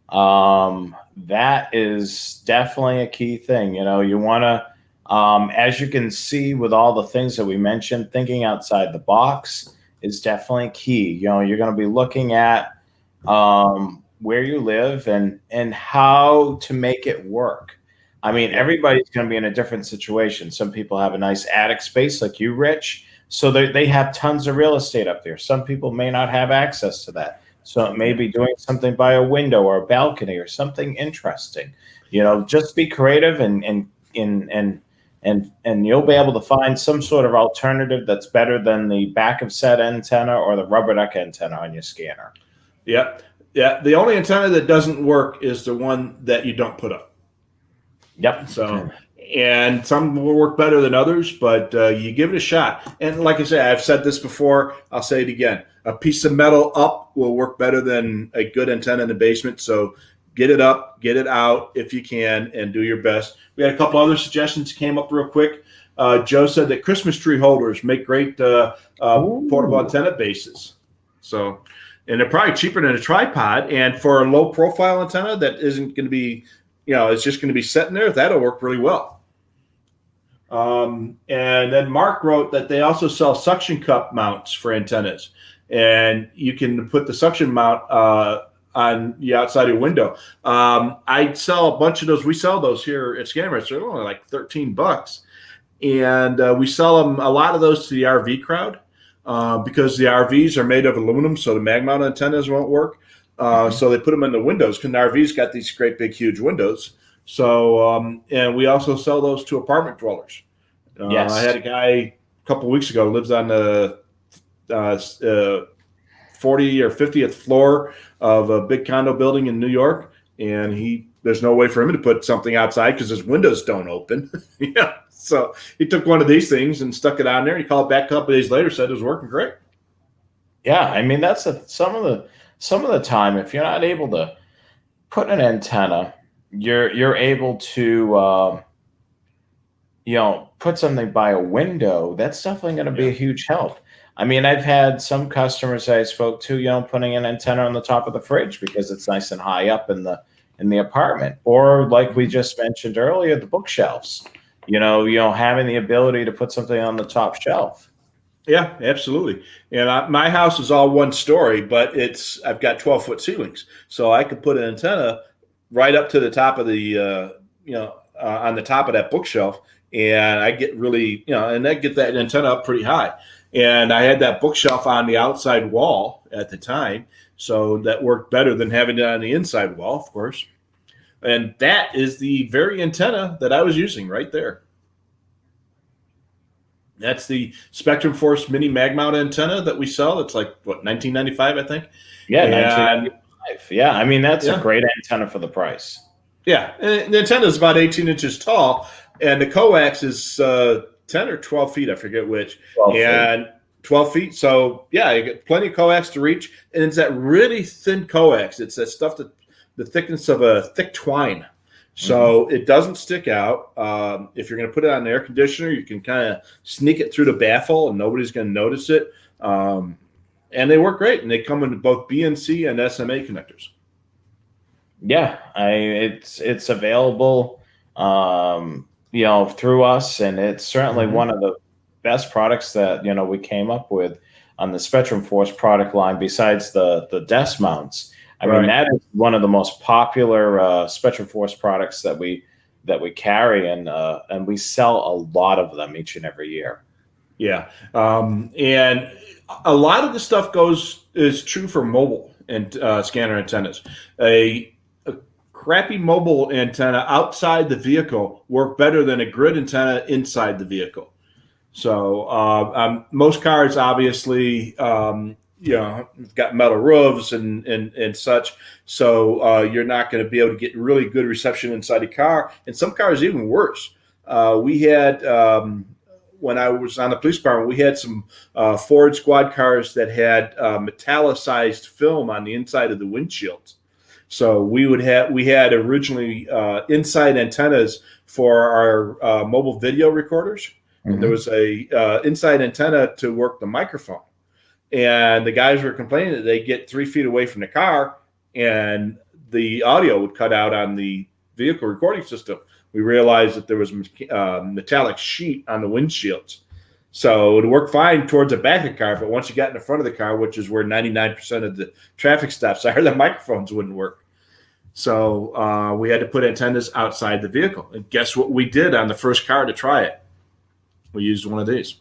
That is definitely a key thing. You want to As you can see with all the things that we mentioned, thinking outside the box is definitely key. You're going to be looking at where you live and how to make it work. I mean, everybody's going to be in a different situation. Some people have a nice attic space like you, Rich, so they have tons of real estate up there. Some people may not have access to that. So it may be doing something by a window or a balcony or something interesting. Just be creative and you'll be able to find some sort of alternative that's better than the back of set antenna or the rubber duck antenna on your scanner. Yeah. The only antenna that doesn't work is the one that you don't put up. Yep. So, and some will work better than others, but you give it a shot. And like I said, I've said this before, I'll say it again. A piece of metal up will work better than a good antenna in the basement. So get it up, get it out if you can, and do your best. We had a couple other suggestions that came up real quick. Joe said that Christmas tree holders make great portable antenna bases. So, and they're probably cheaper than a tripod. And for a low profile antenna that isn't going to be, it's just going to be sitting there, that'll work really well. And then Mark wrote that they also sell suction cup mounts for antennas. And you can put the suction mount on the outside of your window. I sell a bunch of those. We sell those here at Scanner. They're only like $13. And we sell them, a lot of those to the RV crowd because the RVs are made of aluminum, so the mag mount antennas won't work. So they put them in the windows because the RV's got these great big huge windows. So and we also sell those to apartment dwellers. Yes. I had a guy a couple of weeks ago lives on the 40 or 50th floor of a big condo building in New York, and there's no way for him to put something outside because his windows don't open. Yeah, so he took one of these things and stuck it on there. He called back a couple of days later, said it was working great. Yeah, I mean that's some of the time if you're not able to put an antenna, you're able to put something by a window. That's definitely going to be a huge help. I mean, I've had some customers I spoke to, putting an antenna on the top of the fridge because it's nice and high up in the apartment, or like we just mentioned earlier, the bookshelves. Having the ability to put something on the top shelf. Yeah, absolutely. And my house is all one story, but I've got 12-foot ceilings, so I could put an antenna right up to the top of the on the top of that bookshelf, and I get really and I get that antenna up pretty high. And I had that bookshelf on the outside wall at the time, so that worked better than having it on the inside wall, of course. And that is the very antenna that I was using right there. That's the Spectrum Force Mini Mag Mount antenna that we sell. It's like, what, $19.95, I think? Yeah, $19.95. Yeah, I mean, that's a great antenna for the price. Yeah, and the antenna is about 18 inches tall, and the coax is 10 or 12 feet, I forget which. 12 feet. So, yeah, you get plenty of coax to reach. And it's that really thin coax. It's that stuff that the thickness of a thick twine. So it doesn't stick out. If you're going to put it on an air conditioner, you can kind of sneak it through the baffle and nobody's going to notice it. And they work great. And they come in both BNC and SMA connectors. Yeah, it's available, through us, and it's certainly one of the best products that we came up with on the Spectrum Force product line. Besides the desk mounts, I mean that is one of the most popular Spectrum Force products that we carry, and we sell a lot of them each and every year. Yeah, and a lot of the stuff is true for mobile and scanner antennas. A crappy mobile antenna outside the vehicle work better than a grid antenna inside the vehicle. So most cars obviously got metal roofs and such, so you're not going to be able to get really good reception inside the car. And some cars even worse. We had when I was on the police department, we had some Ford squad cars that had metallicized film on the inside of the windshields. So we had originally inside antennas for our mobile video recorders. And there was a inside antenna to work the microphone. And the guys were complaining that they get 3 feet away from the car and the audio would cut out on the vehicle recording system. we realized that there was metallic sheet on the windshields. So it would work fine towards the back of the car, but once you got in the front of the car, which is where 99% of the traffic stops are, the microphones wouldn't work. So we had to put antennas outside the vehicle. And guess what we did on the first car to try it? We used one of these.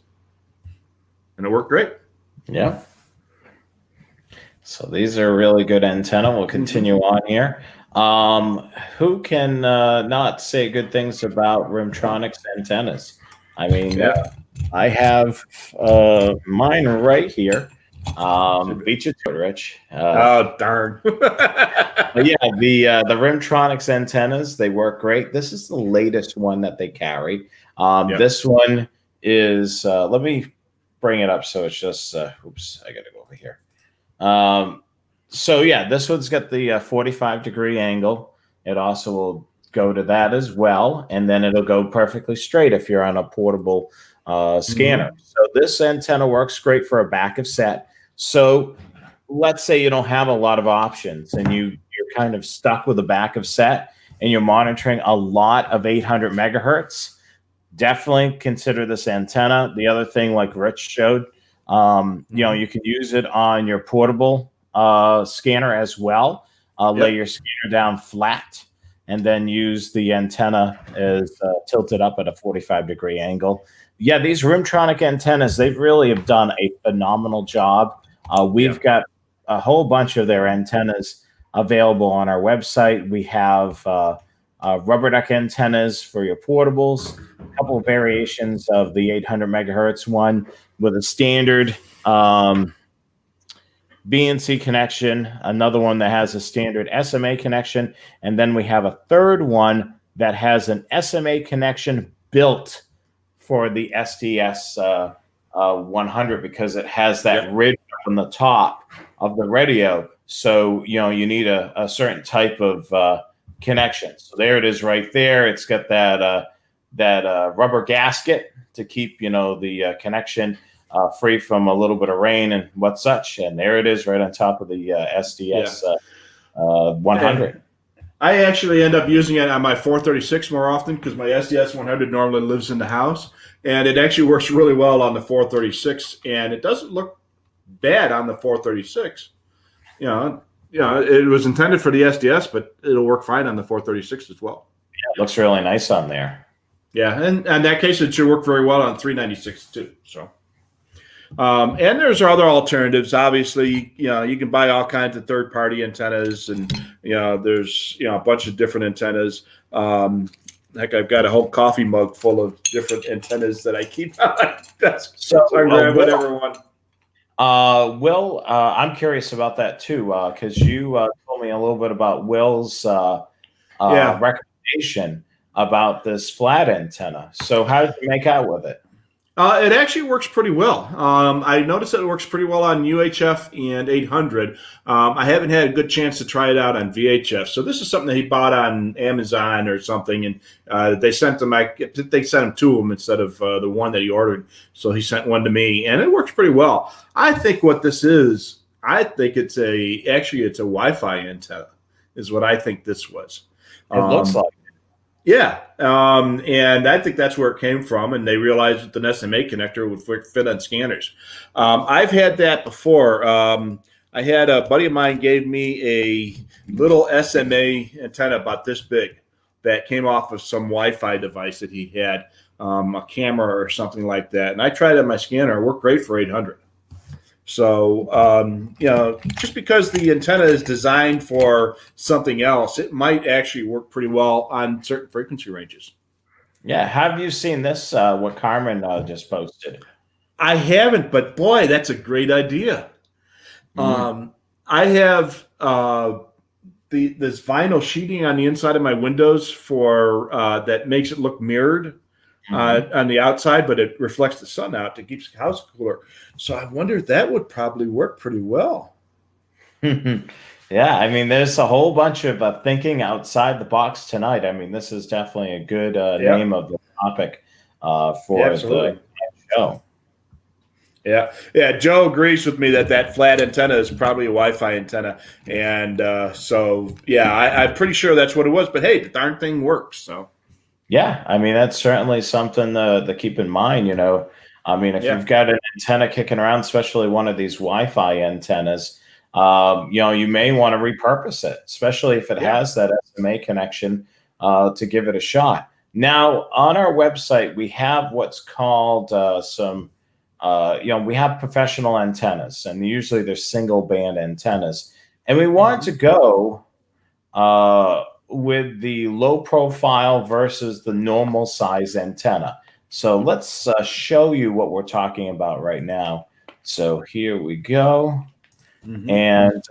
And it worked great. Yeah. So these are really good antenna. We'll continue on here. Who can not say good things about Rimtronics antennas? I mean, I have mine right here. Beat you to it, Rich. Oh, darn. But yeah, the Rimtronics antennas, they work great. This is the latest one that they carry. This one is, let me bring it up so it's just, oops, I got to go over here. So yeah, this one's got the 45-degree angle. It also will go to that as well, and then it'll go perfectly straight if you're on a portable scanner. So this antenna works great for a backup set. So let's say you don't have a lot of options and you're kind of stuck with a backup set and you're monitoring a lot of 800 megahertz. Definitely consider this antenna. The other thing, like Rich showed, you can use it on your portable scanner as well. Lay your scanner down flat and then use the antenna as tilted up at a 45-degree angle. Yeah, these Rimtronic antennas, they really have done a phenomenal job. We've got a whole bunch of their antennas available on our website. We have rubber duck antennas for your portables, a couple of variations of the 800 megahertz one with a standard BNC connection, another one that has a standard SMA connection, and then we have a third one that has an SMA connection built for the SDS 100 because it has that ridge on the top of the radio. So, you need a certain type of connection. So there it is right there. It's got that rubber gasket to keep, the connection free from a little bit of rain and what such. And there it is right on top of the SDS 100. And I actually end up using it on my 436 more often because my SDS 100 normally lives in the house. And it actually works really well on the 436. And it doesn't look bad on the 436. It was intended for the SDS, but it'll work fine on the 436 as well. Yeah, it looks really nice on there. Yeah, and in that case, it should work very well on 396 too. So, and there's other alternatives. Obviously, you can buy all kinds of third-party antennas, and there's a bunch of different antennas. Heck, I've got a whole coffee mug full of different antennas that I keep on my desk. So I grab whatever one. Will, I'm curious about that too, because you told me a little bit about Will's recommendation about this flat antenna. So how did you make out with it? It actually works pretty well. I noticed that it works pretty well on UHF and 800. I haven't had a good chance to try it out on VHF. So this is something that he bought on Amazon or something, and they sent him. They sent him two of them instead of the one that he ordered. So he sent one to me, and it works pretty well. I think what this is, it's a Wi-Fi antenna, is what I think this was. It looks like. Yeah, and I think that's where it came from, and they realized that the SMA connector would fit on scanners. I've had that before. I had a buddy of mine gave me a little SMA antenna about this big that came off of some Wi-Fi device that he had, a camera or something like that, and I tried it on my scanner. It worked great for 800. So, just because the antenna is designed for something else, it might actually work pretty well on certain frequency ranges. Yeah. Have you seen this, what Carmen just posted? I haven't, but boy, that's a great idea. I have this vinyl sheeting on the inside of my windows for that makes it look mirrored on the outside, but it reflects the sun out to keep the house cooler. So I wonder if that would probably work pretty well. Yeah, I mean, there's a whole bunch of thinking outside the box tonight. I mean, this is definitely a good name of the topic for the show. Yeah. Joe agrees with me that flat antenna is probably a Wi-Fi antenna, and I'm pretty sure that's what it was. But hey, the darn thing works. So. Yeah, I mean, that's certainly something to keep in mind, you know. I mean, if you've got an antenna kicking around, especially one of these Wi-Fi antennas, you know, you may want to repurpose it, especially if it has that SMA connection, to give it a shot. Now, on our website, we have what's called you know, we have professional antennas, and usually they're single band antennas. And we wanted to go with the low profile versus the normal size antenna. So let's show you what we're talking about right now. So here we go. And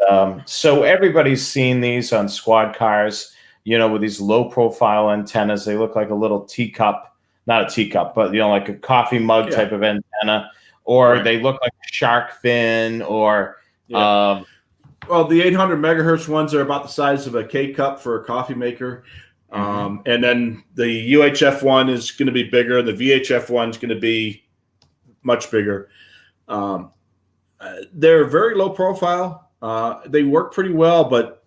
so everybody's seen these on squad cars, you know, with these low profile antennas. They look like a little teacup, not a teacup, but, you know, like a coffee mug type of antenna, or they look like a shark fin, or well, the 800 megahertz ones are about the size of a K cup for a coffee maker. And then the UHF one is going to be bigger. The VHF one is going to be much bigger. They're very low profile. They work pretty well, but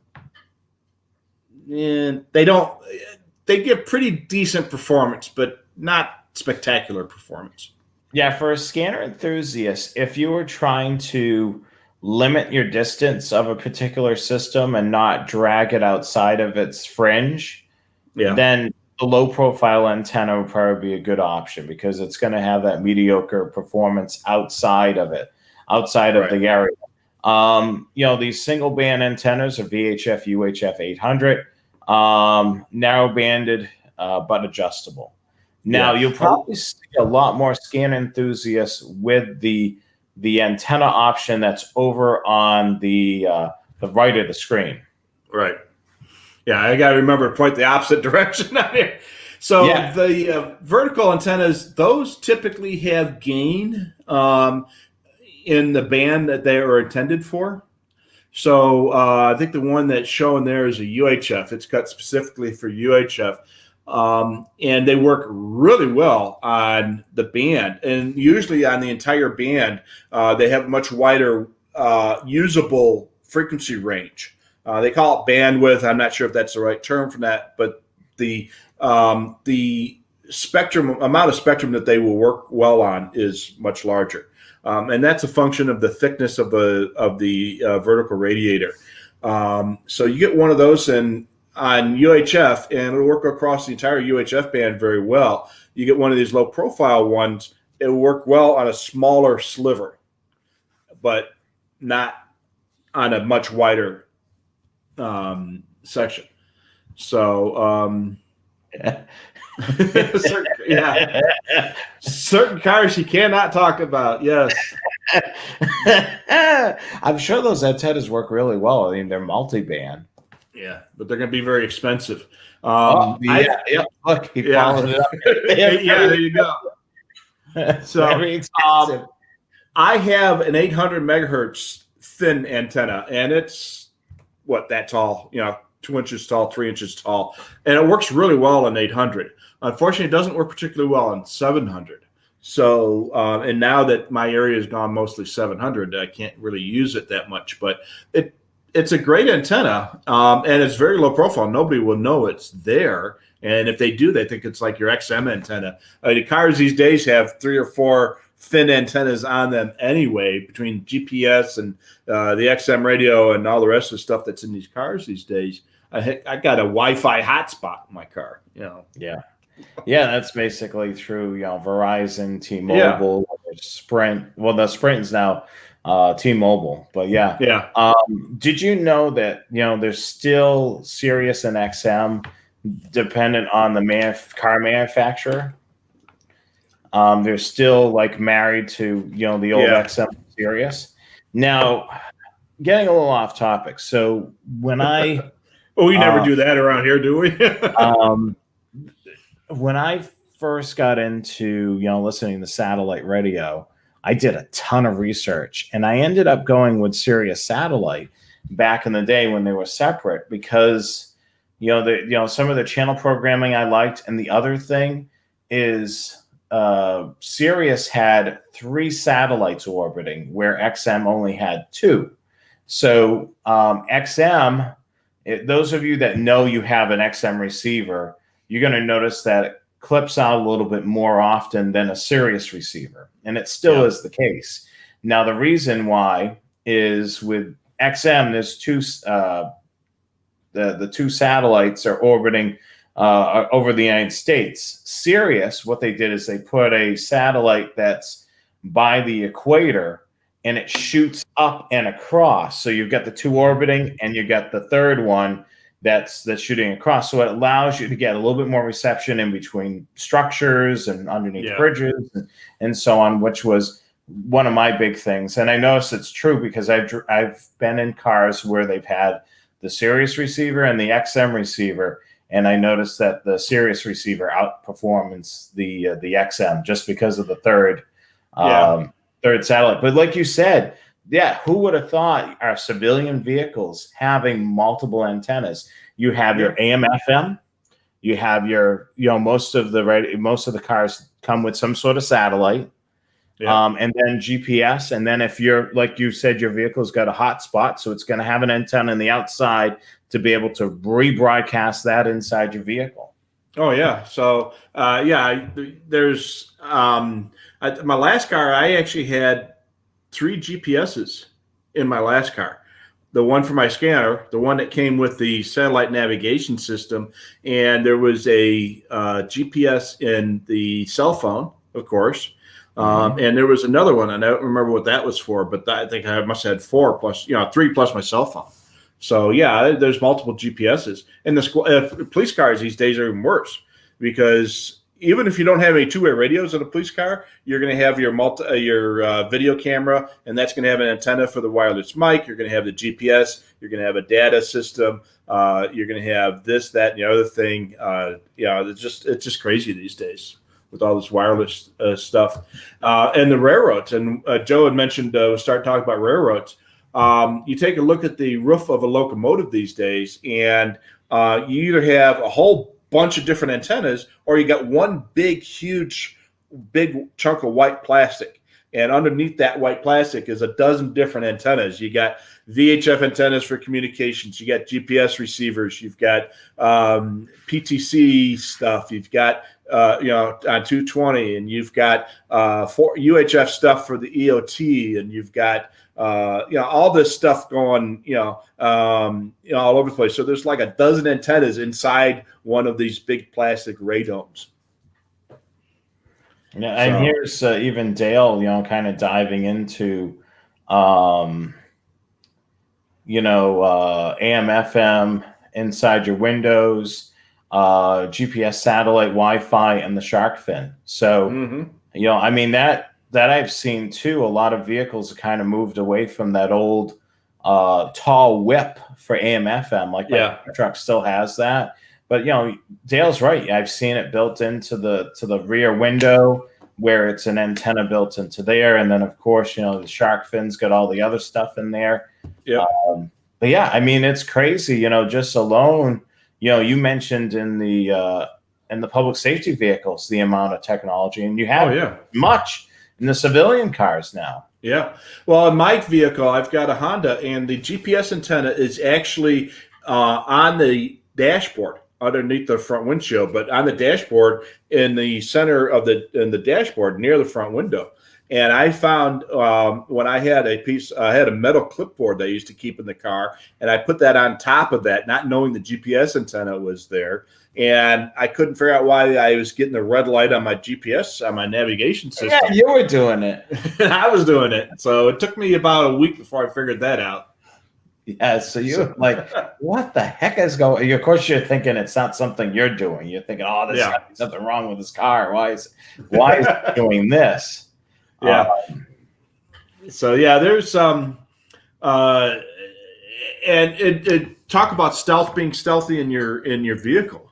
they don't. They give pretty decent performance, but not spectacular performance. Yeah, for a scanner enthusiast, if you were trying to limit your distance of a particular system and not drag it outside of its fringe, then the low profile antenna would probably be a good option, because it's going to have that mediocre performance outside of it, outside of the area. You know, these single band antennas are VHF, UHF 800, narrow banded, but adjustable. Now, you'll probably see a lot more scan enthusiasts with the antenna option that's over on the right of the screen. Right. Yeah, I got to remember to point the opposite direction on here. So the vertical antennas, those typically have gain in the band that they are intended for. So I think the one that's shown there is a UHF. It's cut specifically for UHF. And they work really well on the band, and usually on the entire band, they have a much wider usable frequency range. They call it bandwidth. I'm not sure if that's the right term for that, but the spectrum amount of spectrum that they will work well on is much larger, and that's a function of the thickness of the vertical radiator. So you get one of those on UHF, and it'll work across the entire UHF band very well. You get one of these low profile ones, it will work well on a smaller sliver, but not on a much wider section. So certain cars you cannot talk about. Yes. I'm sure those antennas work really well. I mean, they're multi-band. Yeah, but they're going to be very expensive. Look, he followed it up. There you go. So very expensive. I have an 800 megahertz thin antenna, and it's that tall, 2 inches tall, 3 inches tall, and it works really well on 800. Unfortunately, it doesn't work particularly well on 700. So, and now that my area has gone mostly 700, I can't really use it that much, but it's a great antenna, and it's very low profile. Nobody will know it's there. And if they do, they think it's like your XM antenna. The cars these days have 3 or 4 thin antennas on them anyway, between GPS and the XM radio and all the rest of the stuff that's in these cars these days. I got a Wi-Fi hotspot in my car, Yeah, that's basically through, Verizon, T-Mobile, Sprint. Well, the Sprint's now T-Mobile, but did you know that there's still Sirius and XM dependent on the car manufacturer? They're still like married to the old XM Sirius. Now, getting a little off topic. So when I we never do that around here, do we? When I first got into listening to satellite radio, I did a ton of research, and I ended up going with Sirius Satellite back in the day when they were separate, because some of the channel programming I liked, and the other thing is Sirius had 3 satellites orbiting where XM only had 2. So XM, those of you that know you have an XM receiver, you're going to notice that clips out a little bit more often than a Sirius receiver, and it still is the case. Now, the reason why is with XM, there's the two satellites are orbiting over the United States. Sirius, what they did is they put a satellite that's by the equator, and it shoots up and across. So you've got the two orbiting, and you've got the third one that's shooting across. So it allows you to get a little bit more reception in between structures and underneath bridges and so on, which was one of my big things. And I noticed it's true because I've been in cars where they've had the Sirius receiver and the XM receiver, and I noticed that the Sirius receiver outperforms the XM just because of the third satellite. But like you said, who would have thought our civilian vehicles having multiple antennas? You have your AM/FM, you have your, most of the cars come with some sort of satellite. And then GPS, and then if you're, like you said, your vehicle's got a hotspot, so it's going to have an antenna on the outside to be able to rebroadcast that inside your vehicle. Oh yeah, so there's my last car. I actually had 3 GPSs in my last car. The one for my scanner, the one that came with the satellite navigation system, and there was a GPS in the cell phone, of course. And there was another one, and I don't remember what that was for, but I think I must have had 4 plus, 3 plus my cell phone. So there's multiple GPSs, and the police cars these days are even worse, because even if you don't have any two-way radios in a police car, you're going to have your video camera, and that's going to have an antenna for the wireless mic. You're going to have the GPS. You're going to have a data system. You're going to have this, that, and the other thing. It's just crazy these days with all this wireless stuff. And the railroads, and Joe had mentioned, start talking about railroads. You take a look at the roof of a locomotive these days, and you either have a whole bunch of different antennas, or you got one big chunk of white plastic. And underneath that white plastic is a dozen different antennas. You got VHF antennas for communications. You got GPS receivers. You've got PTC stuff. You've got on 220, and you've got for UHF stuff for the EOT, and you've got all this stuff going all over the place. So there's like a dozen antennas inside one of these big plastic radomes. Yeah, and here's even Dale, kind of diving into, AM/FM inside your windows, GPS, satellite, Wi-Fi, and the shark fin. So, that I've seen too. A lot of vehicles have kind of moved away from that old tall whip for AM/FM. Like my truck still has that. But Dale's right. I've seen it built into the rear window, where it's an antenna built into there, and then of course the shark fin's got all the other stuff in there. Yeah. But it's crazy. Just alone. You mentioned in the public safety vehicles the amount of technology, and you have much in the civilian cars now. Yeah. Well, in my vehicle, I've got a Honda, and the GPS antenna is actually on the dashboard, underneath the front windshield, but on the dashboard in the center of the dashboard near the front window. And I found when I had a metal clipboard that I used to keep in the car, and I put that on top of that, not knowing the GPS antenna was there. And I couldn't figure out why I was getting the red light on my GPS, on my navigation system. Yeah, you were doing it. I was doing it. So it took me about a week before I figured that out. Yeah, so you're like, what the heck is going? Of course, you're thinking it's not something you're doing. You're thinking, there's something wrong with this car. Why is it doing this? Yeah. So there's and it talk about being stealthy in your vehicle.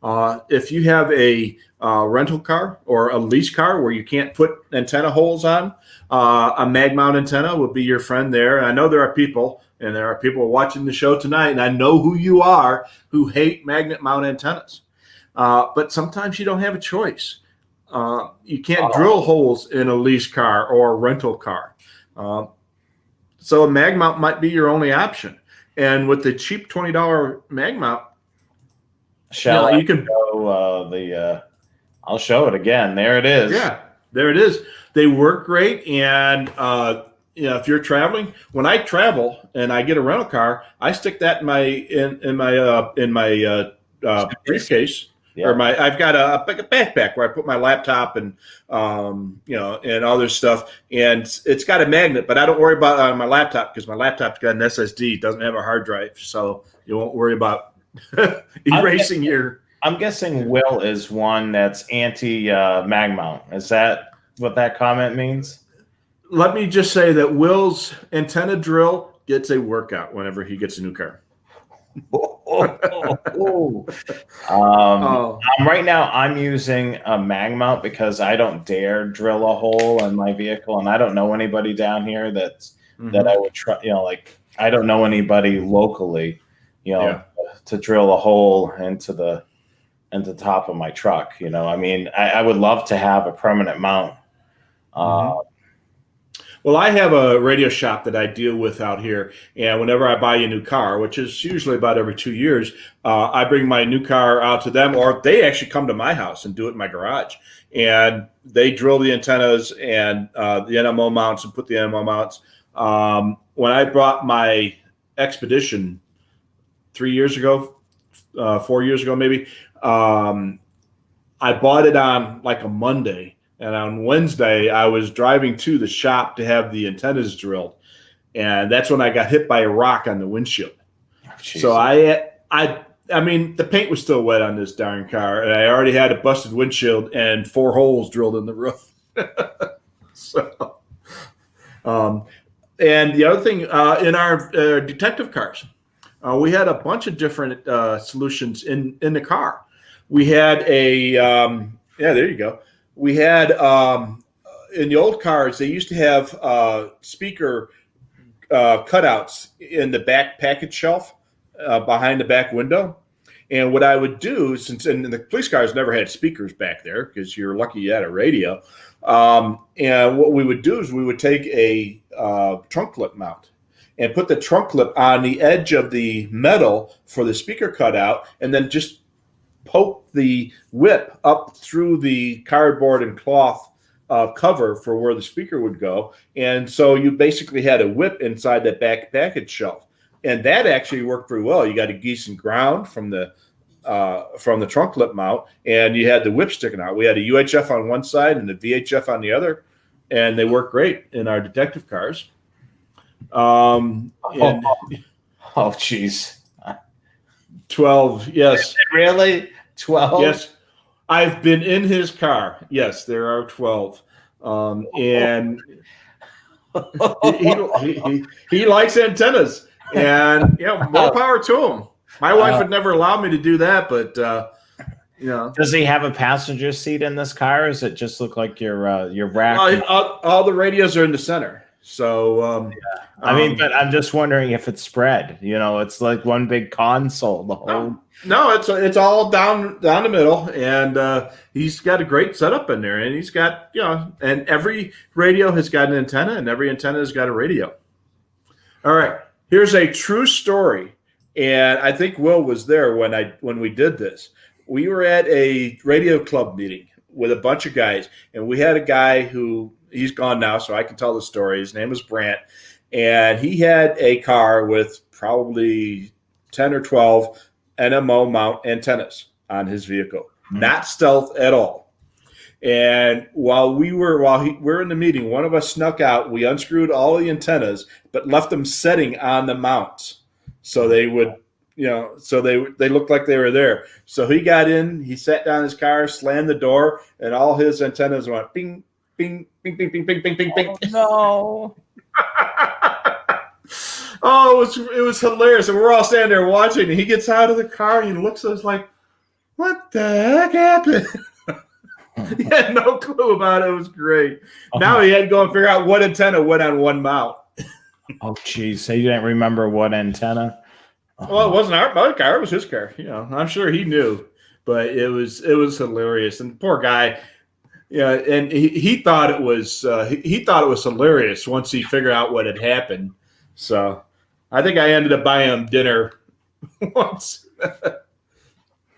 If you have a rental car or a lease car where you can't put antenna holes on, a mag mount antenna will be your friend there. And I know there are people watching the show tonight, and I know who you are, who hate magnet mount antennas. But sometimes you don't have a choice. You can't drill holes in a lease car or a rental car. So a mag mount might be your only option. And with the cheap $20 mag mount, you can go I'll show it again. There it is. Yeah, there it is. They work great, and if you're traveling, when I travel and I get a rental car, I stick that in my briefcase. Yeah. Or I've got a backpack where I put my laptop and and other stuff, and it's got a magnet, but I don't worry about it on my laptop because my laptop's got an SSD, it doesn't have a hard drive, so you won't worry about erasing your. I'm guessing Will is one that's anti mag mount. Is that what that comment means? Let me just say that Will's antenna drill gets a workout whenever he gets a new car. Right now, I'm using a mag mount because I don't dare drill a hole in my vehicle, and I don't know anybody down here that I would try. Like I don't know anybody locally, to drill a hole into the top of my truck. I mean, I would love to have a permanent mount. Well, I have a radio shop that I deal with out here, and whenever I buy a new car, which is usually about every 2 years, I bring my new car out to them, or they actually come to my house and do it in my garage, and they drill the antennas and the NMO mounts and put the NMO mounts. When I brought my Expedition 3 years ago, 4 years ago maybe, I bought it on like a Monday. And on Wednesday, I was driving to the shop to have the antennas drilled, and that's when I got hit by a rock on the windshield. So I mean, the paint was still wet on this darn car, and I already had a busted windshield and 4 holes drilled in the roof. So, and the other thing in our detective cars, we had a bunch of different solutions in the car. We had there you go. We had in the old cars, they used to have speaker cutouts in the back package shelf behind the back window. And what I would do, and the police cars never had speakers back there because you're lucky you had a radio. And what we would do is we would take a trunk clip mount and put the trunk clip on the edge of the metal for the speaker cutout, and then just poke the whip up through the cardboard and cloth cover for where the speaker would go. And so you basically had a whip inside that back package shelf. And that actually worked pretty well. You got a geese and ground from the trunk clip mount, and you had the whip sticking out. We had a UHF on one side and a VHF on the other, and they work great in our detective cars. Geez. 12, yes. Really? 12? Yes. I've been in his car. Yes, there are 12. And he likes antennas. And, more power to him. My wife would never allow me to do that, but, Does he have a passenger seat in this car, or does it just look like your rack? All the radios are in the center. So, I mean, but I'm just wondering if it's spread. It's like one big console. The whole. No, it's all down the middle, and he's got a great setup in there, and he's got and every radio has got an antenna, and every antenna has got a radio. All right, here's a true story, and I think Will was there when we did this. We were at a radio club meeting with a bunch of guys, and we had a guy who. He's gone now, so I can tell the story. His name was Brant, and he had a car with probably 10 or 12 NMO mount antennas on his vehicle, not stealth at all. And while we were in the meeting, one of us snuck out. We unscrewed all the antennas, but left them setting on the mounts, so they would, so they looked like they were there. So he got in, he sat down in his car, slammed the door, and all his antennas went bing. Bing, bing, bing, bing, bing, bing, bing, bing. Oh, no. It was hilarious. And we're all standing there watching, and he gets out of the car and he looks at us like, what the heck happened? He had no clue about it. It was great. Now he had to go and figure out what antenna went on one mount. Oh, geez. So you didn't remember what antenna? Well, it wasn't my car. It was his car. I'm sure he knew. But it was hilarious. And the poor guy... Yeah, and he thought it was hilarious once he figured out what had happened. So I think I ended up buying him dinner once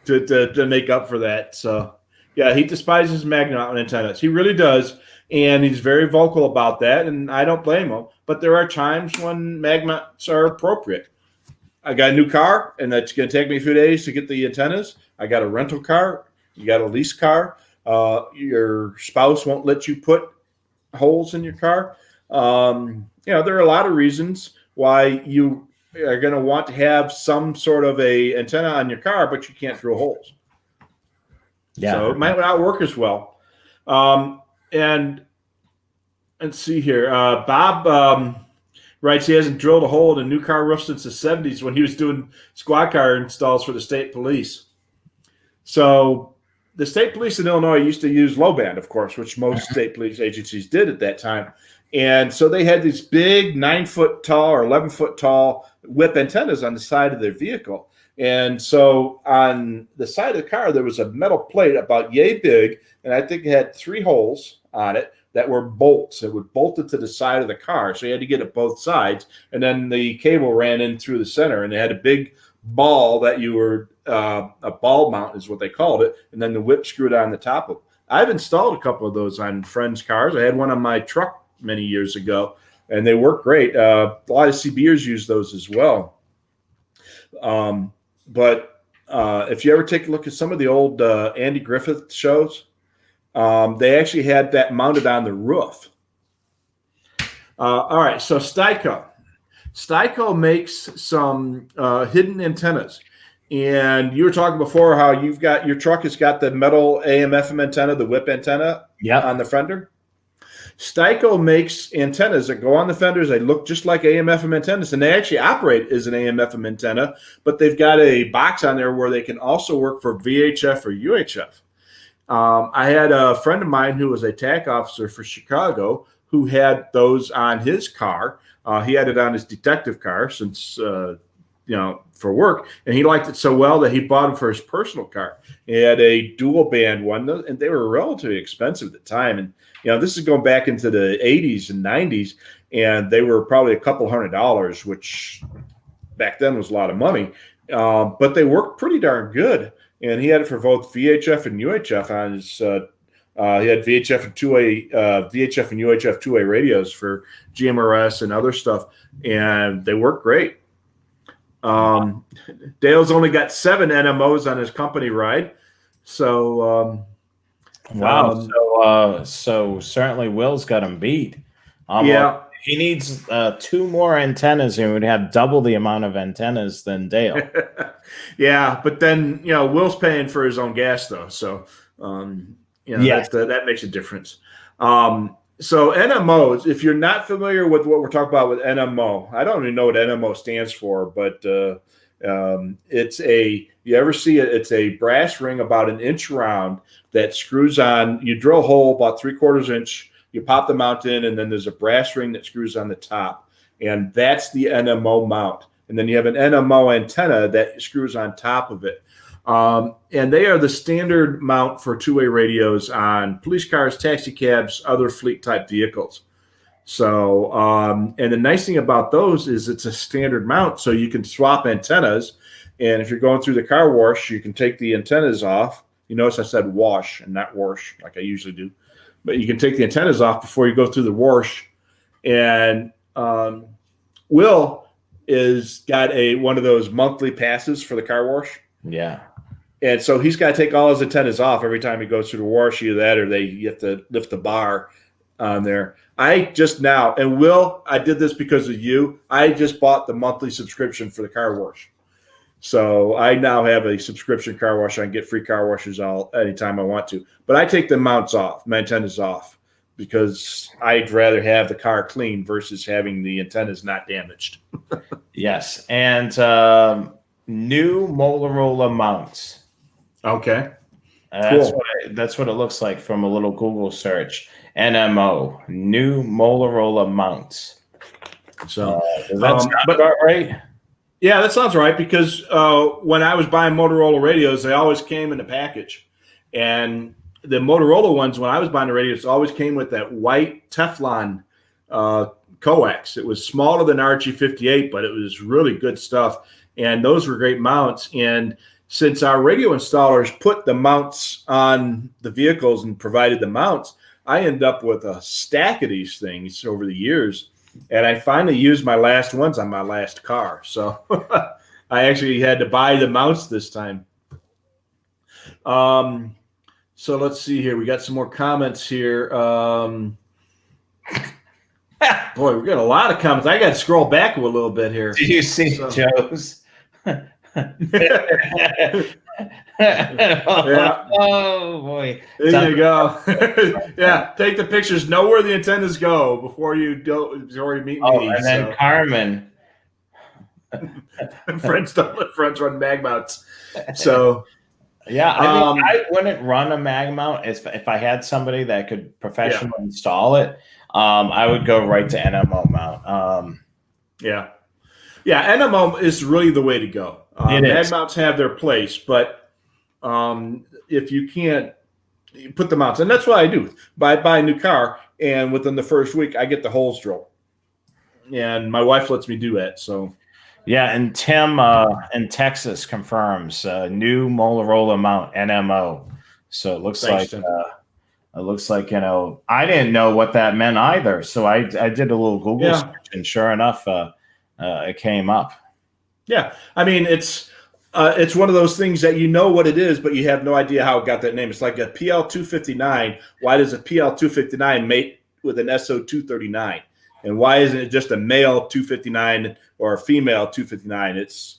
to make up for that. So Yeah, he despises magnet mount antennas. He really does. And he's very vocal about that, and I don't blame him. But there are times when magnets are appropriate. I got a new car, and it's going to take me a few days to get the antennas. I got a rental car. You got a lease car. Your spouse won't let you put holes in your car. There are a lot of reasons why you are going to want to have some sort of a antenna on your car, but you can't drill holes. Yeah. So it might not work as well. And let's see here. Bob writes he hasn't drilled a hole in a new car roof since the 70s when he was doing squad car installs for the state police. So the state police in Illinois used to use low band, of course, which most state police agencies did at that time. And so they had these big 9-foot tall or 11-foot tall whip antennas on the side of their vehicle. And so on the side of the car, there was a metal plate about yay big, and I think it had 3 holes on it that were bolts. It would bolt it to the side of the car. So you had to get it both sides. And then the cable ran in through the center, and they had a big ball that you were a ball mount is what they called it. And then the whip screwed on the top of it. I've installed a couple of those on friends' cars. I had one on my truck many years ago, and they work great. A lot of CBers use those as well. But if you ever take a look at some of the old Andy Griffith shows, they actually had that mounted on the roof. All right, so Styco. Styco makes some hidden antennas. And you were talking before how you've got your truck has got the metal AM/FM antenna, the whip antenna on the fender. Styco makes antennas that go on the fenders. They look just like AM/FM antennas, and they actually operate as an AM/FM antenna, but they've got a box on there where they can also work for VHF or UHF. I had a friend of mine who was a TAC officer for Chicago who had those on his car. He had it on his detective car since, for work, and he liked it so well that he bought them for his personal car. He had a dual band one, and they were relatively expensive at the time. And this is going back into the 80s and 90s, and they were probably a couple $100, which back then was a lot of money. But they worked pretty darn good. And he had it for both VHF and UHF on his. He had VHF and UHF two-way radios for GMRS and other stuff, and they work great. Dale's only got 7 NMOs on his company ride, so wow. So certainly Will's got him beat. He needs 2 more antennas, and would have double the amount of antennas than Dale. Yeah, but then Will's paying for his own gas though, so that makes a difference. So NMOs, if you're not familiar with what we're talking about with NMO, I don't even know what NMO stands for, but it's you ever see it? It's a brass ring about 1 inch round that screws on. You drill a hole about 3/4 inch. You pop the mount in, and then there's a brass ring that screws on the top, and that's the NMO mount. And then you have an NMO antenna that screws on top of it. And they are the standard mount for two-way radios on police cars, taxi cabs, other fleet-type vehicles. So, and the nice thing about those is it's a standard mount, so you can swap antennas. And if you're going through the car wash, you can take the antennas off. You notice I said wash and not wash like I usually do. But you can take the antennas off before you go through the wash. And Will is got one of those monthly passes for the car wash. Yeah. And so he's got to take all his antennas off every time he goes through the wash. Either that or you have to lift the bar on there. I just now, and Will, I did this because of you. I just bought the monthly subscription for the car wash. So I now have a subscription car wash. I can get free car washes anytime I want to. But I take the mounts off, my antennas off, because I'd rather have the car clean versus having the antennas not damaged. Yes. And new Motorola mounts. Okay. Cool. That's what it looks like from a little Google search. NMO, new Motorola mounts. So does that sound about right? Yeah, that sounds right, because when I was buying Motorola radios, they always came in a package. And the Motorola ones, when I was buying the radios, always came with that white Teflon coax. It was smaller than RG58, but it was really good stuff. And those were great mounts. And since our radio installers put the mounts on the vehicles and provided the mounts, I end up with a stack of these things over the years. And I finally used my last ones on my last car. So I actually had to buy the mounts this time. So let's see here. We got some more comments here. Boy, we got a lot of comments. I got to scroll back a little bit here. Do you see Joe's? Yeah. Oh boy. There you go. Yeah, take the pictures. Know where the antennas go before you meet me. And then Carmen. Friends don't let friends run mag mounts. So yeah, I wouldn't run a mag mount if I had somebody that could professionally install it. I would go right to NMO mount. Yeah, NMO is really the way to go. Mag mounts have their place, but if you can't put the mounts, and that's what I do. Buy a new car, and within the first week, I get the holes drilled, and my wife lets me do that. So, yeah, and Tim in Texas confirms new Motorola mount NMO. So it looks like I didn't know what that meant either. So I did a little Google search, and sure enough, it came up. Yeah, I mean it's one of those things that you know what it is, but you have no idea how it got that name. It's like a PL259. Why does a PL259 mate with an SO239? And why isn't it just a male 259 or a female 259? It's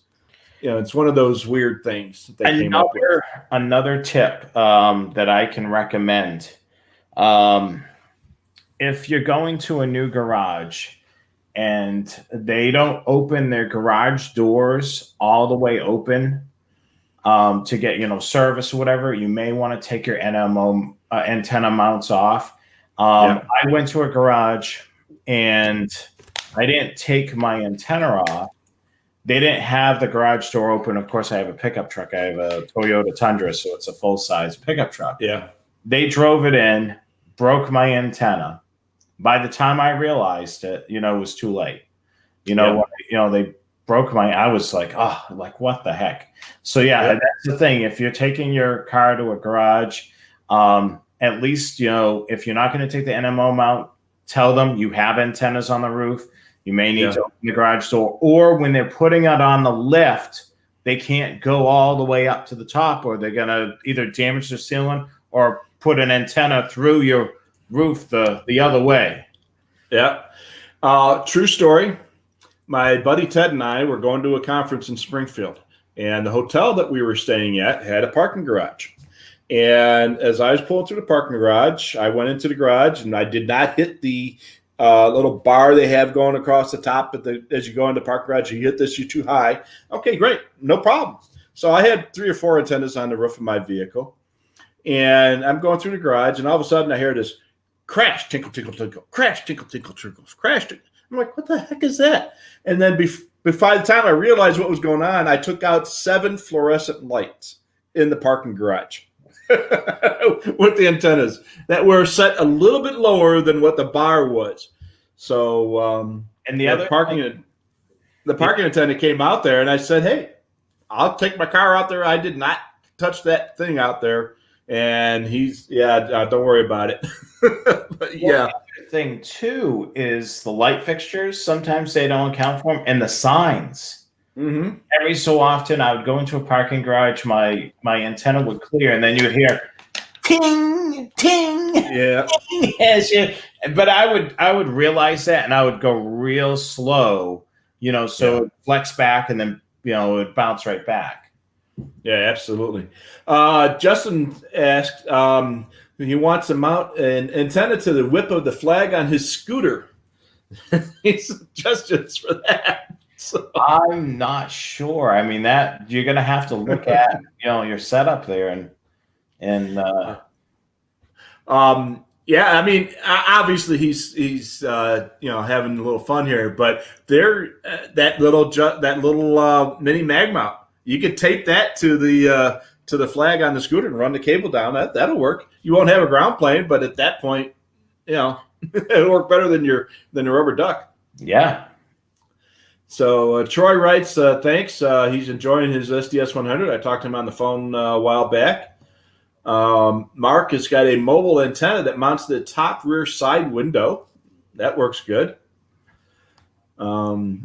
it's one of those weird things that they came up with. Another tip that I can recommend. If you're going to a new garage and they don't open their garage doors all the way open to get service or whatever, you may want to take your NMO antenna mounts off. I went to a garage and I didn't take my antenna off. They didn't have the garage door open. Of course, I have a pickup truck. I have a Toyota Tundra, so it's a full-size pickup truck. Yeah. They drove it in, broke my antenna. By the time I realized it, it was too late. They broke I was like, what the heck? So that's the thing. If you're taking your car to a garage, at least, if you're not going to take the NMO mount, tell them you have antennas on the roof. You may need to open the garage door, or when they're putting it on the lift, they can't go all the way up to the top, or they're going to either damage the ceiling or put an antenna through your roof the other way. Yeah. True story. My buddy Ted and I were going to a conference in Springfield, and the hotel that we were staying at had a parking garage. And as I was pulling through the parking garage, I went into the garage, and I did not hit the little bar they have going across the top. As you go into the parking garage, you hit this, you're too high. Okay, great. No problem. So I had 3 or 4 antennas on the roof of my vehicle, and I'm going through the garage, and all of a sudden I hear this crash, tinkle, tinkle, tinkle, crash, tinkle, tinkle, tinkle, crash. I'm like, what the heck is that? And then by the time I realized what was going on, I took out 7 fluorescent lights in the parking garage with the antennas that were set a little bit lower than what the bar was. So, and the parking attendant came out there, and I said, "Hey, I'll take my car out there. I did not touch that thing out there." And he's, don't worry about it. But yeah. The thing too is the light fixtures. Sometimes they don't account for them, and the signs. Mm-hmm. Every so often, I would go into a parking garage. My antenna would clear, and then you would hear ting, ting. Yeah. Ting, but I would realize that, and I would go real slow. So it would flex back, and then it would bounce right back. Yeah, absolutely. Justin asked, he wants to mount an antenna to the whip of the flag on his scooter. Any suggestions for that? So. I'm not sure. I mean, that you're going to have to look at, your setup there yeah, I mean, obviously he's having a little fun here, but that little mini mag mount. You could tape that to the flag on the scooter and run the cable down. That'll work. You won't have a ground plane, but at that point, it'll work better than your rubber duck. Yeah. So Troy writes, thanks. He's enjoying his SDS 100. I talked to him on the phone a while back. Mark has got a mobile antenna that mounts the top rear side window. That works good. So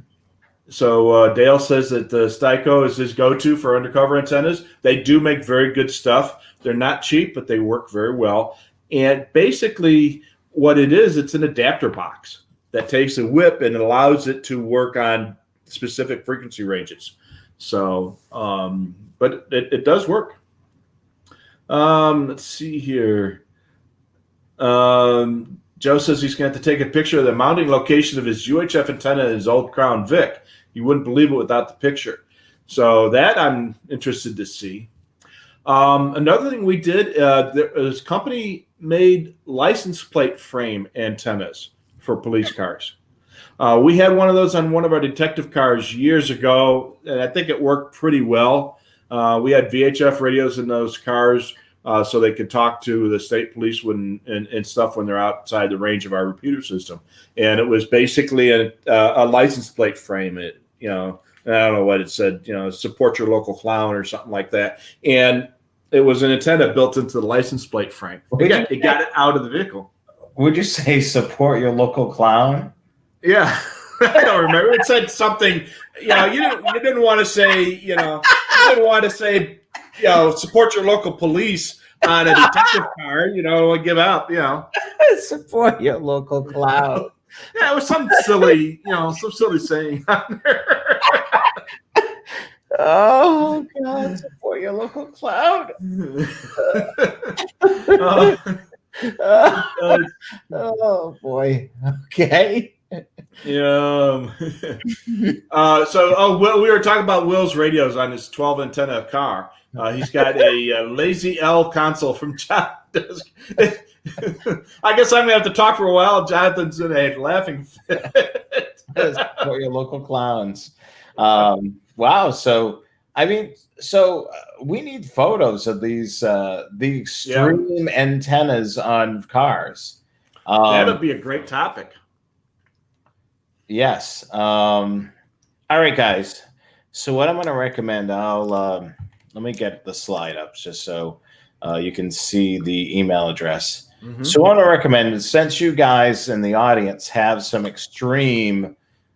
Dale says that the Styco is his go-to for undercover antennas. They do make very good stuff. They're not cheap, but they work very well. And basically what it is, it's an adapter box that takes a whip and allows it to work on specific frequency ranges. So, but it does work. Let's see here. Joe says he's going to have to take a picture of the mounting location of his UHF antenna in his old Crown Vic. You wouldn't believe it without the picture. So that I'm interested to see. Another thing we did, this company made license plate frame antennas for police cars. We had one of those on one of our detective cars years ago, and I think it worked pretty well. We had VHF radios in those cars so they could talk to the state police and stuff when they're outside the range of our repeater system. And it was basically a license plate frame. I don't know what it said, support your local clown or something like that. And it was an antenna built into the license plate frame. It got it out of the vehicle. Would you say support your local clown? Yeah. I don't remember. It said something, you didn't want to say, you didn't want to say, support your local police on a detective car, give up, Support your local clown. Yeah, it was some silly, some silly saying on there. Oh, God, support your local clown. Oh, boy. Okay. Yeah. Will, we were talking about Will's radios on his 12 antenna car. He's got a Lazy L console from John. I guess I'm gonna have to talk for a while. Jonathan's in a laughing fit. For your local clowns. Wow. So we need photos of these the extreme antennas on cars. That would be a great topic. Yes. All right, guys. So what I'm going to recommend, let me get the slide up just so you can see the email address. Mm-hmm. So I want to recommend, since you guys in the audience have some extreme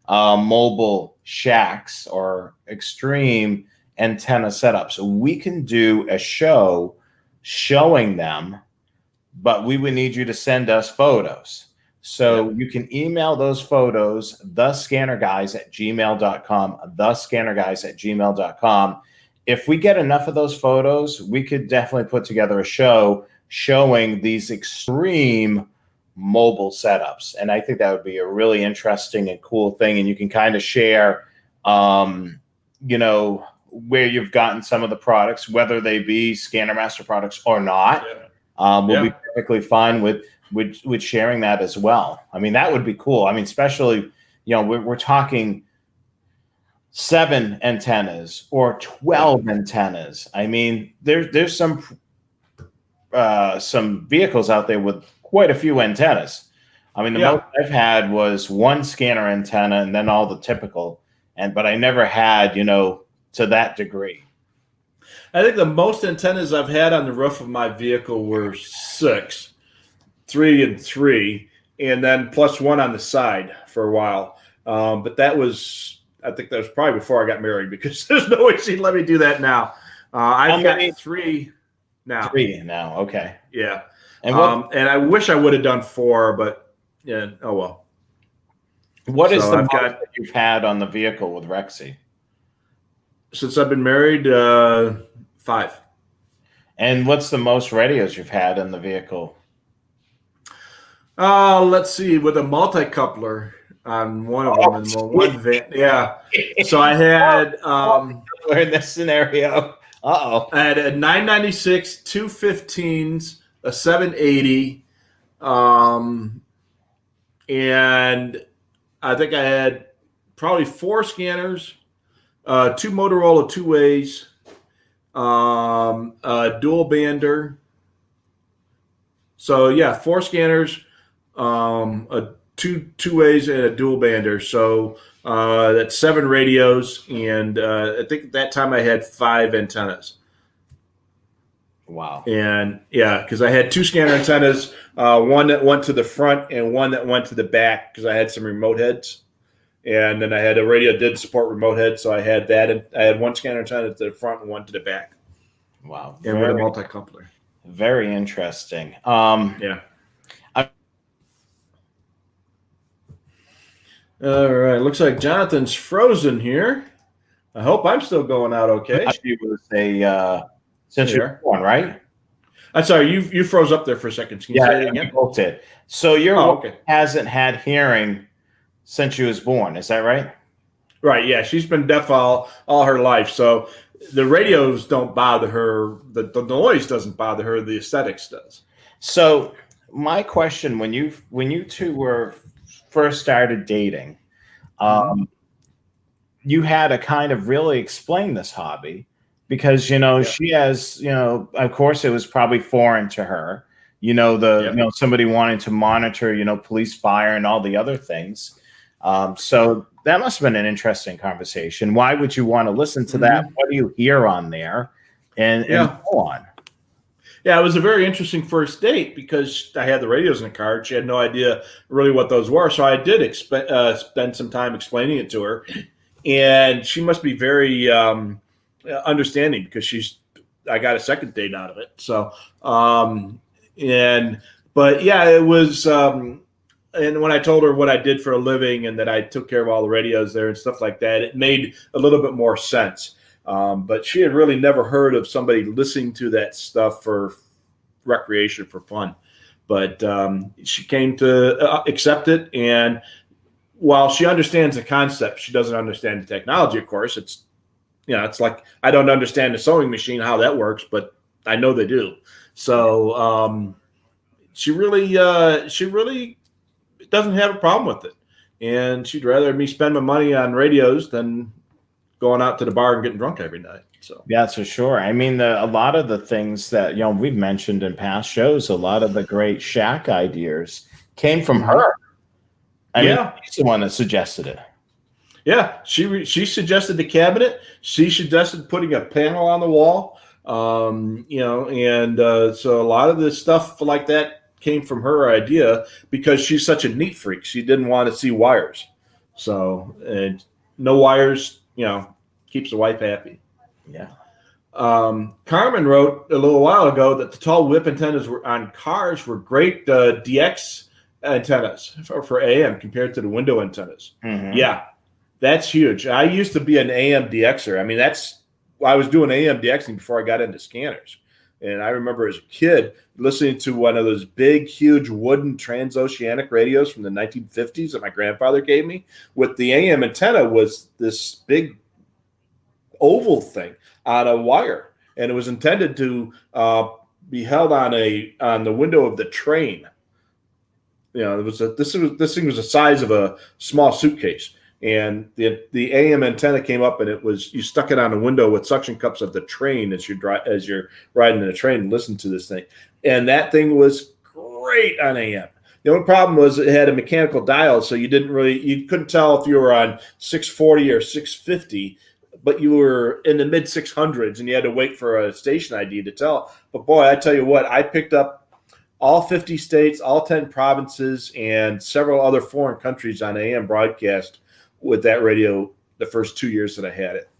mobile shacks or extreme antenna setups, we can do a show showing them, but we would need you to send us photos. So you can email those photos, thescannerguys@gmail.com, thescannerguys@gmail.com. If we get enough of those photos, we could definitely put together a show showing these extreme mobile setups. And I think that would be a really interesting and cool thing. And you can kind of share, where you've gotten some of the products, whether they be Scanner Master products or not. We'll be perfectly fine with sharing that as well. I mean, that would be cool. I mean, especially, we're talking 7 antennas or 12 antennas. I mean, there's some vehicles out there with quite a few antennas. I mean, the most I've had was 1 scanner antenna and then all the typical, but I never had, to that degree. I think the most antennas I've had on the roof of my vehicle were 6. 3 and 3, and then plus 1 on the side for a while. But I think that was probably before I got married, because there's no way she'd let me do that now. I've got 3 now. 3 now, okay. Yeah. And I wish I would have done 4, but yeah, oh well. What is the most that you've had on the vehicle with Rexy? Since I've been married, 5. And what's the most radios you've had in the vehicle? Let's see, with a multi-coupler on one of them, and one vent. Yeah. So I had in this scenario. I had a 996, 2 15s, a 780, and I think I had probably 4 scanners, 2 Motorola 2-ways, a dual bander. So yeah, 4 scanners, a two ways and a dual bander. So that's 7 radios, and I think at that time I had 5 antennas. Wow. And yeah, because I had 2 scanner antennas, one that went to the front and one that went to the back because I had some remote heads. And then I had a radio that did support remote heads, so I had that. And I had 1 scanner antenna to the front and 1 to the back. Wow. And with a multi-coupler. Very interesting. Yeah. All right. Looks like Jonathan's frozen here. I hope I'm still going out okay. She was since you were born, right? I'm sorry, you froze up there for a second. Can you say it again? We both did. So your wife hasn't had hearing since she was born. Is that right? Right. Yeah, she's been deaf all her life. So the radios don't bother her. The noise doesn't bother her. The aesthetics does. So my question, when you two were first started dating, you had to kind of really explain this hobby because she has of course it was probably foreign to her. Somebody wanting to monitor police, fire, and all the other things. So that must have been an interesting conversation. Why would you want to listen to that? What do you hear on there? And go on. Yeah, it was a very interesting first date because I had the radios in the car. She had no idea really what those were. So I did spend some time explaining it to her. And she must be very understanding because I got a second date out of it. So, but yeah, it was, and when I told her what I did for a living and that I took care of all the radios there and stuff like that, it made a little bit more sense. But she had really never heard of somebody listening to that stuff for recreation, for fun. But she came to accept it. And while she understands the concept, she doesn't understand the technology, of course. It's like I don't understand the sewing machine, how that works, but I know they do. So she really doesn't have a problem with it. And she'd rather me spend my money on radios than going out to the bar and getting drunk every night. So yeah, that's for sure. I mean, a lot of the things that we've mentioned in past shows, a lot of the great shack ideas came from her. I mean, she's the one that suggested it. Yeah, she suggested the cabinet. She suggested putting a panel on the wall. So a lot of this stuff like that came from her idea because she's such a neat freak. She didn't want to see wires. So, and no wires, keeps the wife happy. Yeah. Carmen wrote a little while ago that the tall whip antennas on cars were great DX antennas for AM compared to the window antennas. Mm-hmm. Yeah, that's huge. I used to be an AM DXer. I mean, I was doing AM DXing before I got into scanners. And I remember as a kid listening to one of those big, huge wooden transoceanic radios from the 1950s that my grandfather gave me. With the AM antenna was this big oval thing on a wire, and it was intended to be held on the window of the train. This thing was the size of a small suitcase. And the AM antenna came up, and you stuck it on a window with suction cups of the train as you're riding in a train and listen to this thing. And that thing was great on AM. The only problem was it had a mechanical dial, so you couldn't tell if you were on 640 or 650, but you were in the mid 600s, and you had to wait for a station ID to tell. But boy, I tell you what, I picked up all 50 states, all 10 provinces, and several other foreign countries on AM broadcast with that radio the first 2 years that I had it.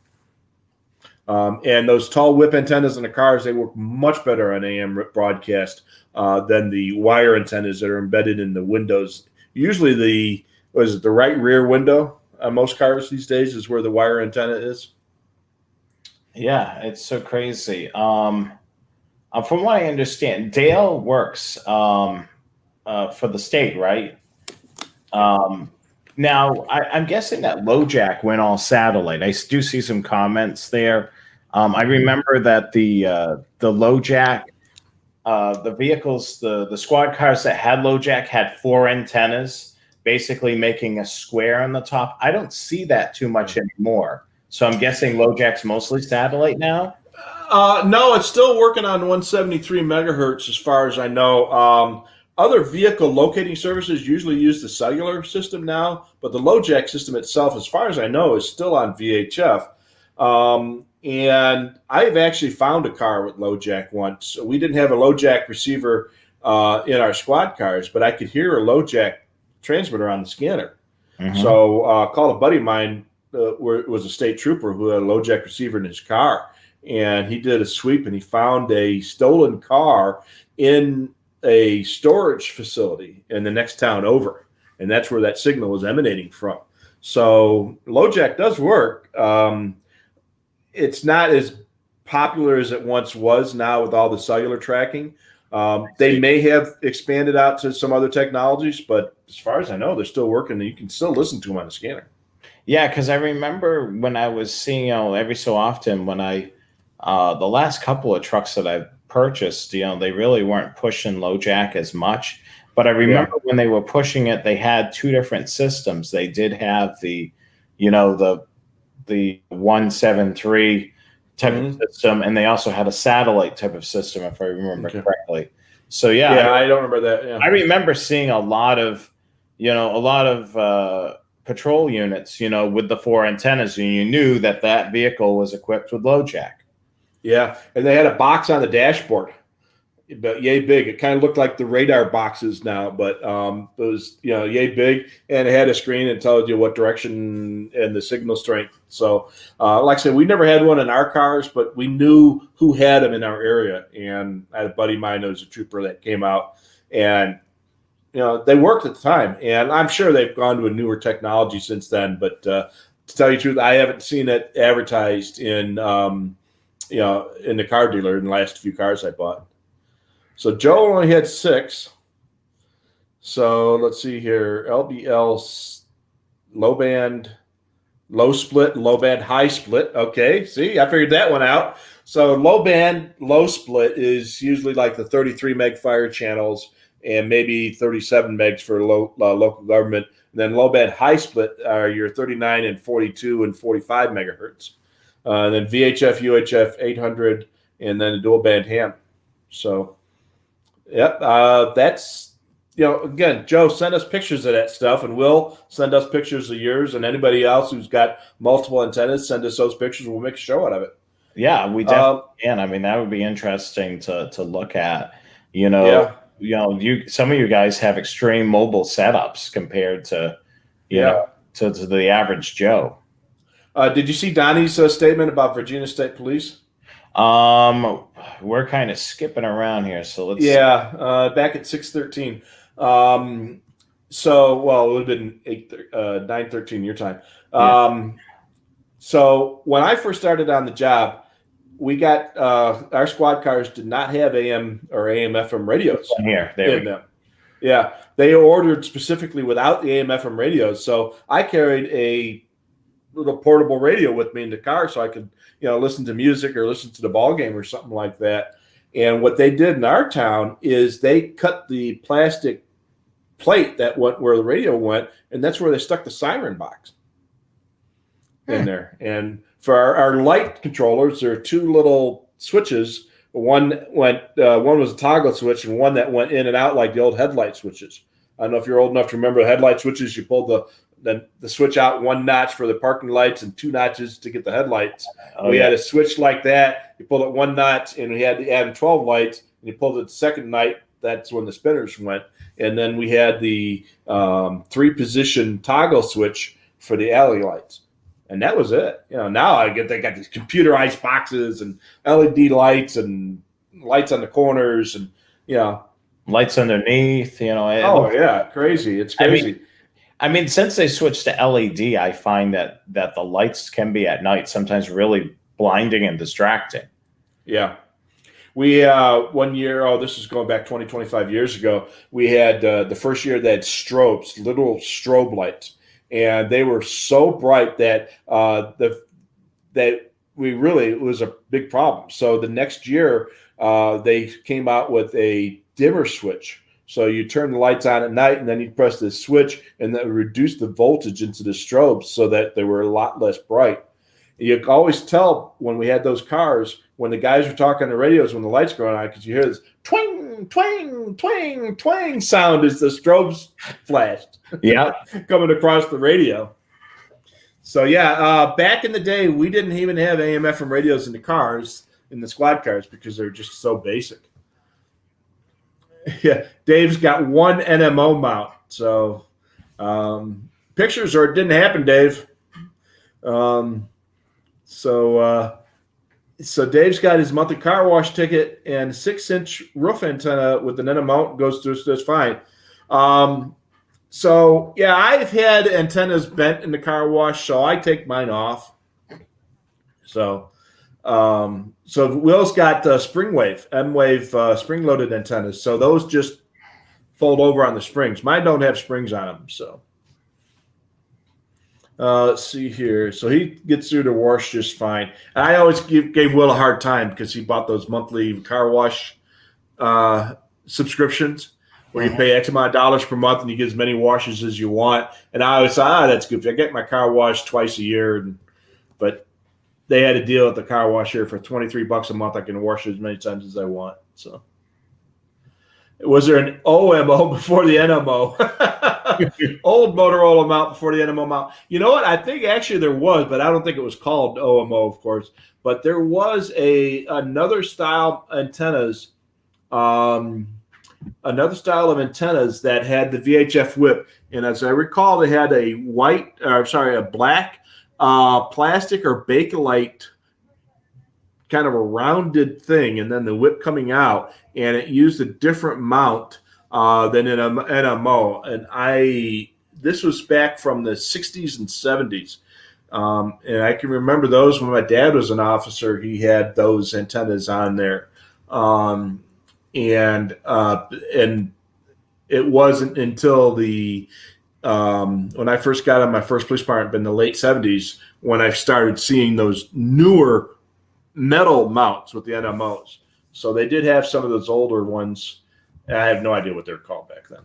And those tall whip antennas in the cars, they work much better on AM broadcast than the wire antennas that are embedded in the windows. Usually the right rear window on most cars these days is where the wire antenna is. Yeah, it's so crazy. From what I understand, Dale works for the state, right? Now, I'm guessing that Lojack went all satellite. I do see some comments there. I remember that the Lojack, the vehicles, the squad cars that had Lojack had 4 antennas, basically making a square on the top. I don't see that too much anymore. So I'm guessing Lojack's mostly satellite now? No, it's still working on 173 megahertz as far as I know. Other vehicle locating services usually use the cellular system now, but the Lojack system itself, as far as I know, is still on VHF. And I've actually found a car with Lojack once. We didn't have a Lojack receiver in our squad cars, but I could hear a Lojack transmitter on the scanner. Mm-hmm. So called a buddy of mine, was a state trooper who had a Lojack receiver in his car, and he did a sweep and he found a stolen car in a storage facility in the next town over, and that's where that signal was emanating from. So Lojack does work. It's not as popular as it once was now with all the cellular tracking. They may have expanded out to some other technologies, but as far as I know, they're still working, and you can still listen to them on the scanner. Yeah, because I remember when I was seeing, every so often when the last couple of trucks that I purchased, they really weren't pushing Lojack as much. But I remember when they were pushing it, they had two different systems. They did have the 173 type of system, and they also had a satellite type of system, if I remember correctly. So I don't remember that. Yeah. I remember seeing a lot of patrol units, with the 4 antennas, and you knew that vehicle was equipped with Lojack. Yeah, and they had a box on the dashboard, but yay big. It kind of looked like the radar boxes now, but it was yay big, and it had a screen that told you what direction and the signal strength. So, like I said, we never had one in our cars, but we knew who had them in our area. And I had a buddy of mine who was a trooper that came out, and they worked at the time, and I'm sure they've gone to a newer technology since then. But to tell you the truth, I haven't seen it advertised in the car dealer in the last few cars I bought. So Joe only had 6. So let's see here: LBL, low band, low split, low band, high split. Okay, see, I figured that one out. So low band, low split is usually like the 33 meg fire channels, and maybe 37 megs for local government. And then low band high split are your 39 and 42 and 45 megahertz. And then VHF, UHF, 800, and then a dual band ham. So, that's, again, Joe, send us pictures of that stuff, and we'll send us pictures of yours, and anybody else who's got multiple antennas, send us those pictures. We'll make a show out of it. Yeah, we definitely can. I mean, that would be interesting to look at. Some of you guys have extreme mobile setups compared to, to the average Joe. Did you see Donnie's statement about Virginia State Police? We're kind of skipping around here, so let's. Yeah, back at 6:13. So, well, it would have been 9:13 your time. So when I first started on the job, we got our squad cars did not have AM or AM/FM radios in them. Yeah, they ordered specifically without the AM/FM radios. So I carried a little portable radio with me in the car so I could, listen to music or listen to the ball game or something like that. And what they did in our town is they cut the plastic plate that went where the radio went, and that's where they stuck the siren box in there. And for our light controllers, there are 2 little switches. One was a toggle switch, and one that went in and out like the old headlight switches. I don't know if you're old enough to remember the headlight switches. You pulled the switch out 1 notch for the parking lights and 2 notches to get the headlights. We had a switch like that. You pulled it 1 notch, and we had to add 12 lights. And you pulled it the second night. That's when the spinners went. And then we had the 3-position toggle switch for the alley lights. And that was it. Now they got these computerized boxes and LED lights and lights on the corners and lights underneath. Crazy! It's crazy. I mean, since they switched to LED, I find that the lights can be at night sometimes really blinding and distracting. Yeah. We, one year, this is going back 20, 25 years ago, we had the first year they had strobes, little strobe lights. And they were so bright that it was a big problem. So the next year, they came out with a dimmer switch. So you turn the lights on at night, and then you press the switch, and that would reduce the voltage into the strobes so that they were a lot less bright. You could always tell when we had those cars when the guys were talking on the radios when the lights go on, because you hear this twing, twing, twing, twing sound as the strobes flashed. Yeah. Coming across the radio. So back in the day, we didn't even have AM/FM radios in the cars, in the squad cars, because they're just so basic. Yeah, Dave's got one NMO mount. So pictures, or it didn't happen, Dave. So Dave's got his monthly car wash ticket and 6-inch roof antenna with an NMO goes through, so that's fine. I've had antennas bent in the car wash, so I take mine off. So Will's got spring-wave, M-wave spring-loaded antennas, so those just fold over on the springs. Mine don't have springs on them, so. Let's see here. So he gets through the wash just fine. And I always gave Will a hard time because he bought those monthly car wash subscriptions where you pay X amount of dollars per month and you get as many washes as you want. And I always thought, that's goofy. I get my car washed twice a year, but they had a deal at the car wash here for $23 a month. I can wash it as many times as I want. So, was there an OMO before the NMO? Old Motorola mount before the NMO mount. You know what? I think actually there was, but I don't think it was called OMO, of course. But there was another style antennas. Another style of antennas that had the VHF whip, and as I recall, they had a black plastic or Bakelite kind of a rounded thing, and then the whip coming out, and it used a different mount than in an NMO. And this was back from the 60s and 70s, and I can remember those when my dad was an officer. He had those antennas on there. And it wasn't until when I first got on my first police department in the late 70s when I started seeing those newer metal mounts with the NMOs. So they did have some of those older ones. I have no idea what they're called back then.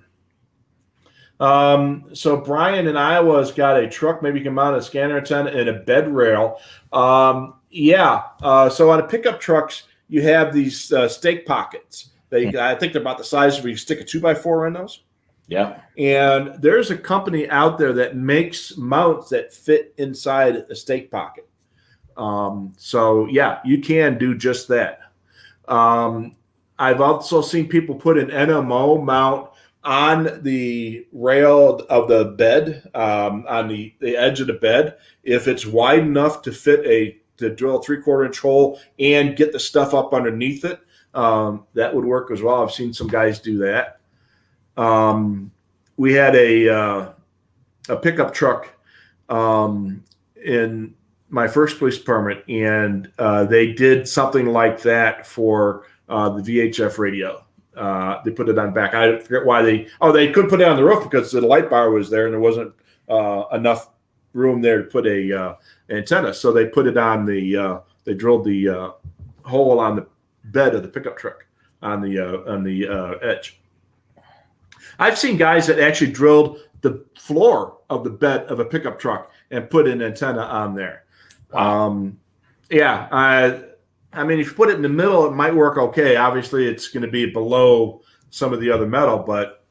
So Brian in Iowa's got a truck. Maybe you can mount a scanner antenna and a bed rail. So on the pickup trucks, you have these stake pockets. I think they're about the size of you stick a 2x4 in those. Yeah. And there's a company out there that makes mounts that fit inside a stake pocket. You can do just that. I've also seen people put an NMO mount on the rail of the bed, on the edge of the bed, if it's wide enough to to drill a 3/4 inch hole and get the stuff up underneath it. That would work as well. I've seen some guys do that. We had a pickup truck in my first police department, and they did something like that for the VHF radio. They put it on back. I forget why they couldn't put it on the roof because the light bar was there and there wasn't enough room there to put a antenna. So they put it on they drilled the hole on the bed of the pickup truck on the edge. I've seen guys that actually drilled the floor of the bed of a pickup truck and put an antenna on there. Wow. I mean, if you put it in the middle, it might work okay. Obviously, it's going to be below some of the other metal, but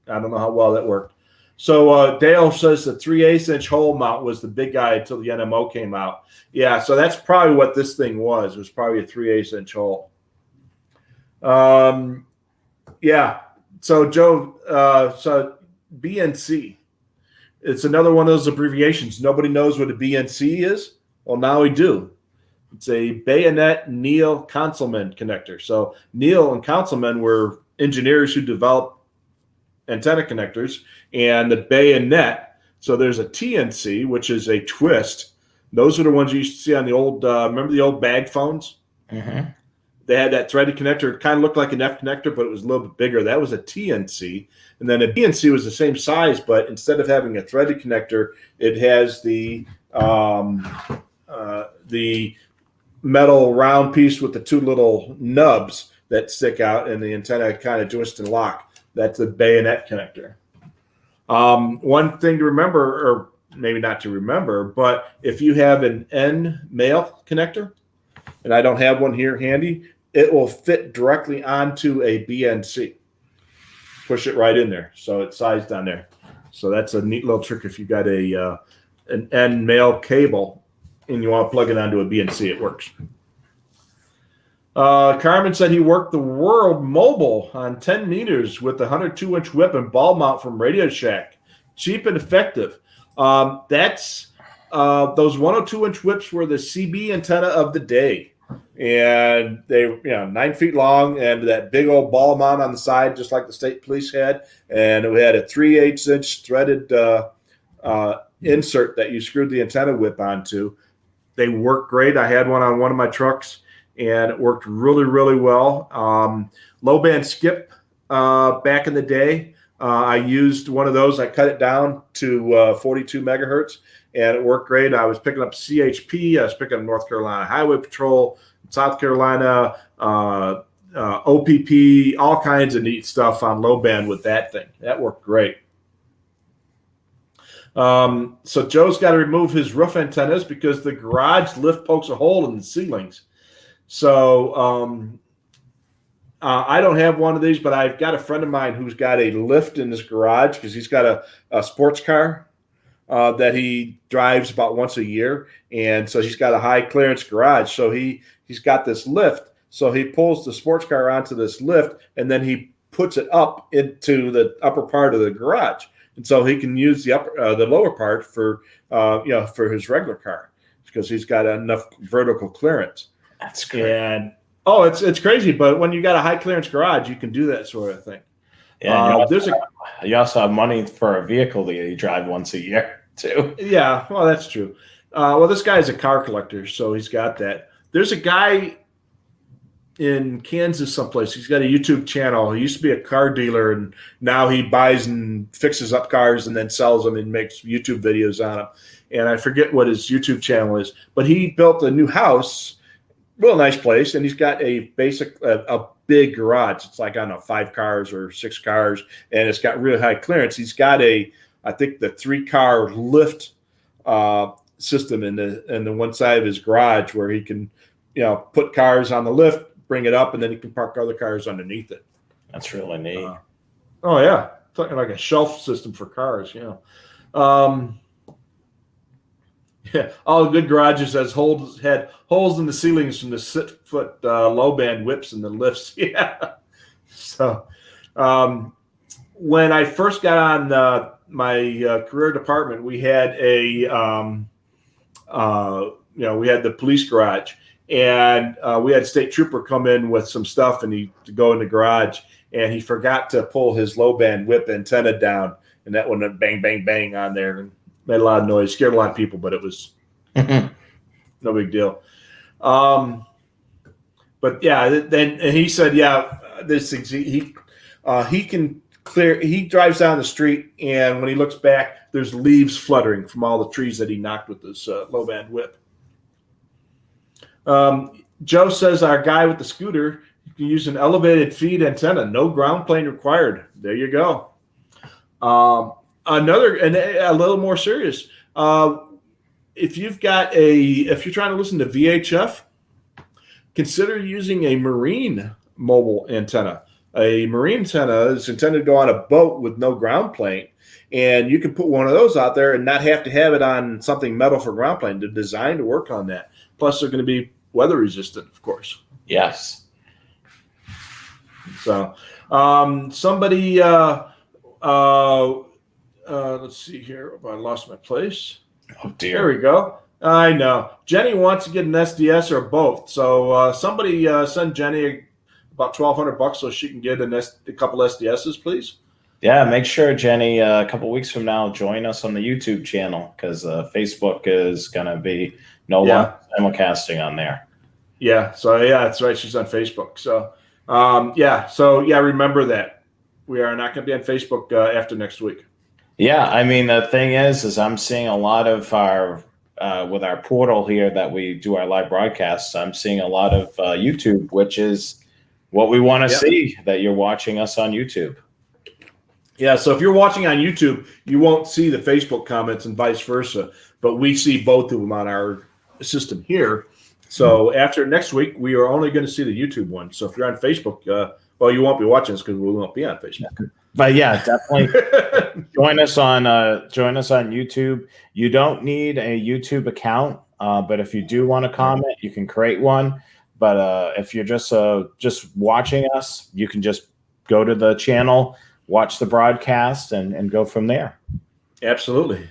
I don't know how well that worked. So Dale says the 3/8 inch hole mount was the big guy until the NMO came out. Yeah, so that's probably what this thing was. It was probably a 3/8 inch hole. So Joe, so BNC. It's another one of those abbreviations. Nobody knows what a BNC is. Well, now we do. It's a bayonet Neil Conselman connector. So Neil and Conselman were engineers who developed antenna connectors, and the bayonet. So there's a TNC, which is a twist. Those are the ones you used to see on the old, remember the old bag phones? Mm-hmm. They had that threaded connector. It kind of looked like an F connector, but it was a little bit bigger. That was a TNC. And then a BNC was the same size, but instead of having a threaded connector, it has the metal round piece with the two little nubs that stick out, and the antenna kind of twist and lock. That's a bayonet connector. One thing to remember, or maybe not to remember, but if you have an N male connector, and I don't have one here handy, it will fit directly onto a BNC. Push it right in there, so it's sized on there. So that's a neat little trick if you got an end male cable and you want to plug it onto a BNC, it works. Carmen said he worked the World Mobile on 10 meters with the 102-inch whip and ball mount from Radio Shack. Cheap and effective. That's those 102-inch whips were the CB antenna of the day. And they, 9 feet long and that big old ball mount on the side, just like the state police had. And it had a 3/8-inch threaded insert that you screwed the antenna whip onto. They work great. I had one on one of my trucks, and it worked really, really well. Low band skip back in the day, I used one of those. I cut it down to 42 megahertz, and it worked great. I was picking up CHP. I was picking up North Carolina Highway Patrol, South Carolina, OPP, all kinds of neat stuff on low band with that thing. That worked great. So Joe's got to remove his roof antennas because the garage lift pokes a hole in the ceilings. So I don't have one of these, but I've got a friend of mine who's got a lift in his garage because he's got a sports car that he drives about once a year. And so he's got a high clearance garage. So he's got this lift. So he pulls the sports car onto this lift, and then he puts it up into the upper part of the garage. And so he can use the lower part for his regular car because he's got enough vertical clearance. That's great. And it's crazy, but when you got a high clearance garage, you can do that sort of thing. Yeah, you also have money for a vehicle that you drive once a year too. Yeah, well, that's true. Well, this guy's a car collector, so he's got that. There's a guy in Kansas someplace. He's got a YouTube channel. He used to be a car dealer, and now he buys and fixes up cars and then sells them and makes YouTube videos on them. And I forget what his YouTube channel is, but he built a new house, real nice place, and he's got a big garage. It's like, I don't know, 5 cars or 6 cars, and it's got really high clearance. He's got I think the 3-car lift system in the one side of his garage where he can, put cars on the lift, bring it up, and then he can park other cars underneath it. That's really neat. Oh yeah, talking like a shelf system for cars. Yeah, all the good garages had holes in the ceilings from the 6-foot low band whips and the lifts. Yeah. So when I first got on my career department, we had we had the police garage. And we had a state trooper come in with some stuff to go in the garage, and he forgot to pull his low band whip antenna down, and that one went bang, bang, bang on there and made a lot of noise, scared a lot of people, but it was no big deal. But yeah, then and he said, this he can clear. He drives down the street, and when he looks back, there's leaves fluttering from all the trees that he knocked with this low band whip. Joe says our guy with the scooter, you can use an elevated feed antenna, no ground plane required. There you go. Another, and a little more serious. If you're trying to listen to VHF, consider using a marine mobile antenna. A marine antenna is intended to go on a boat with no ground plane. And you can put one of those out there and not have to have it on something metal for ground plane. They're designed to work on that. Plus, they're going to be weather resistant, of course. Yes. So, somebody, let's see here. I lost my place. Oh, dear. There we go. I know. Jenny wants to get an SDS or both. So, somebody send Jenny about $1,200 so she can get a couple SDSs, please. Yeah, make sure, Jenny, a couple weeks from now, join us on the YouTube channel because Facebook is going to be no longer simulcasting on there. Yeah, so that's right. She's on Facebook. So, remember that. We are not going to be on Facebook after next week. Yeah, I mean, the thing is I'm seeing a lot of our, with our portal here that we do our live broadcasts, I'm seeing a lot of YouTube, which is what we want to see, that you're watching us on YouTube. Yeah, so if you're watching on YouTube, you won't see the Facebook comments and vice versa, but we see both of them on our system here. So after next week, we are only going to see the YouTube one. So if you're on Facebook, well, you won't be watching this because we won't be on Facebook. But yeah, definitely join us on YouTube. You don't need a YouTube account, but if you do want to comment, you can create one. But if you're just watching us, you can just go to the channel, watch the broadcast, and go from there. Absolutely.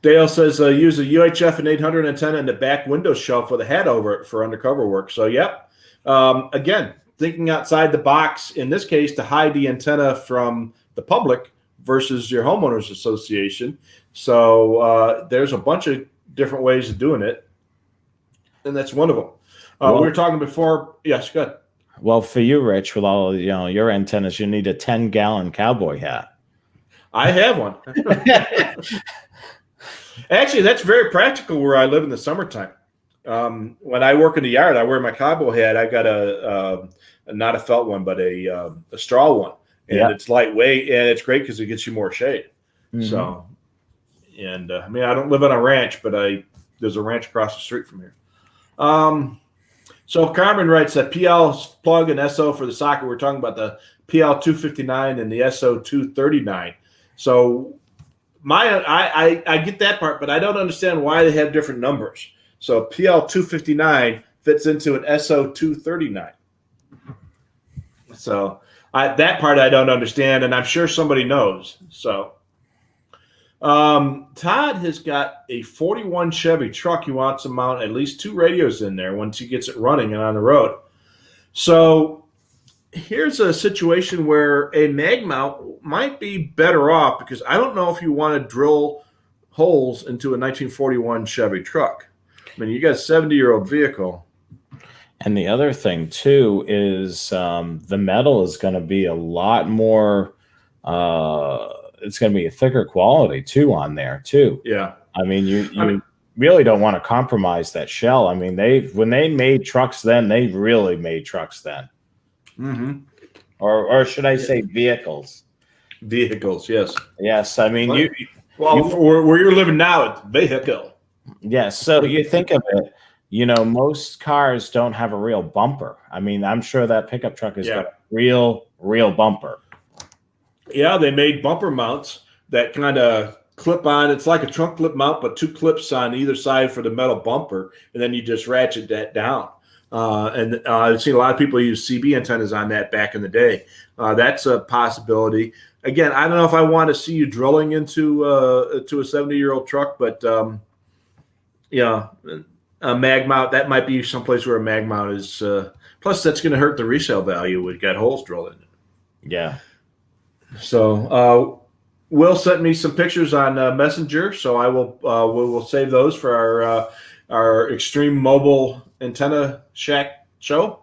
Dale says use a UHF and 800 antenna in the back window shelf with a hat over it for undercover work. So, yep. Again, thinking outside the box, in this case, to hide the antenna from the public versus your homeowners association. So there's a bunch of different ways of doing it, and that's one of them. We were talking before. Yes, good. Well, for you, Rich, with all your antennas, you need a 10-gallon cowboy hat. I have one. Actually, that's very practical where I live in the summertime. When I work in the yard, I wear my cowboy hat. I got a not a felt one, but a straw one, and it's lightweight, and it's great because it gets you more shade. Mm-hmm. So, and I mean, I don't live on a ranch, but there's a ranch across the street from here. So Carmen writes that PL plug and SO for the socket. We're talking about the PL 259 and the SO 239. So I get that part, but I don't understand why they have different numbers. So PL 259 fits into an SO 239. So that part I don't understand, and I'm sure somebody knows. So Todd has got a 41 Chevy truck. He wants to mount at least 2 radios in there once he gets it running and on the road. So here's a situation where a mag mount might be better off, because I don't know if you want to drill holes into a 1941 Chevy truck. I mean, you got a 70-year-old vehicle. And the other thing, too, is the metal is going to be a lot more it's going to be a thicker quality, too, on there, too. Yeah. I mean, you really don't want to compromise that shell. I mean, when they made trucks then, they really made trucks then. Mm-hmm. Or should I say vehicles? Vehicles, yes. Yes, I mean, where you're living now, it's vehicle. Yes, so you think of it, most cars don't have a real bumper. I mean, I'm sure that pickup truck has got a real bumper. Yeah, they made bumper mounts that kind of clip on. It's like a trunk clip mount, but 2 clips on either side for the metal bumper, and then you just ratchet that down. And I've seen a lot of people use CB antennas on that back in the day. That's a possibility. Again, I don't know if I want to see you drilling into a 70-year-old truck, but a mag mount, that might be someplace where a mag mount is. Plus, that's going to hurt the resale value. We've got holes drilled in it. Yeah. So Will sent me some pictures on Messenger, so I will save those for our Extreme Mobile Antenna Shack show.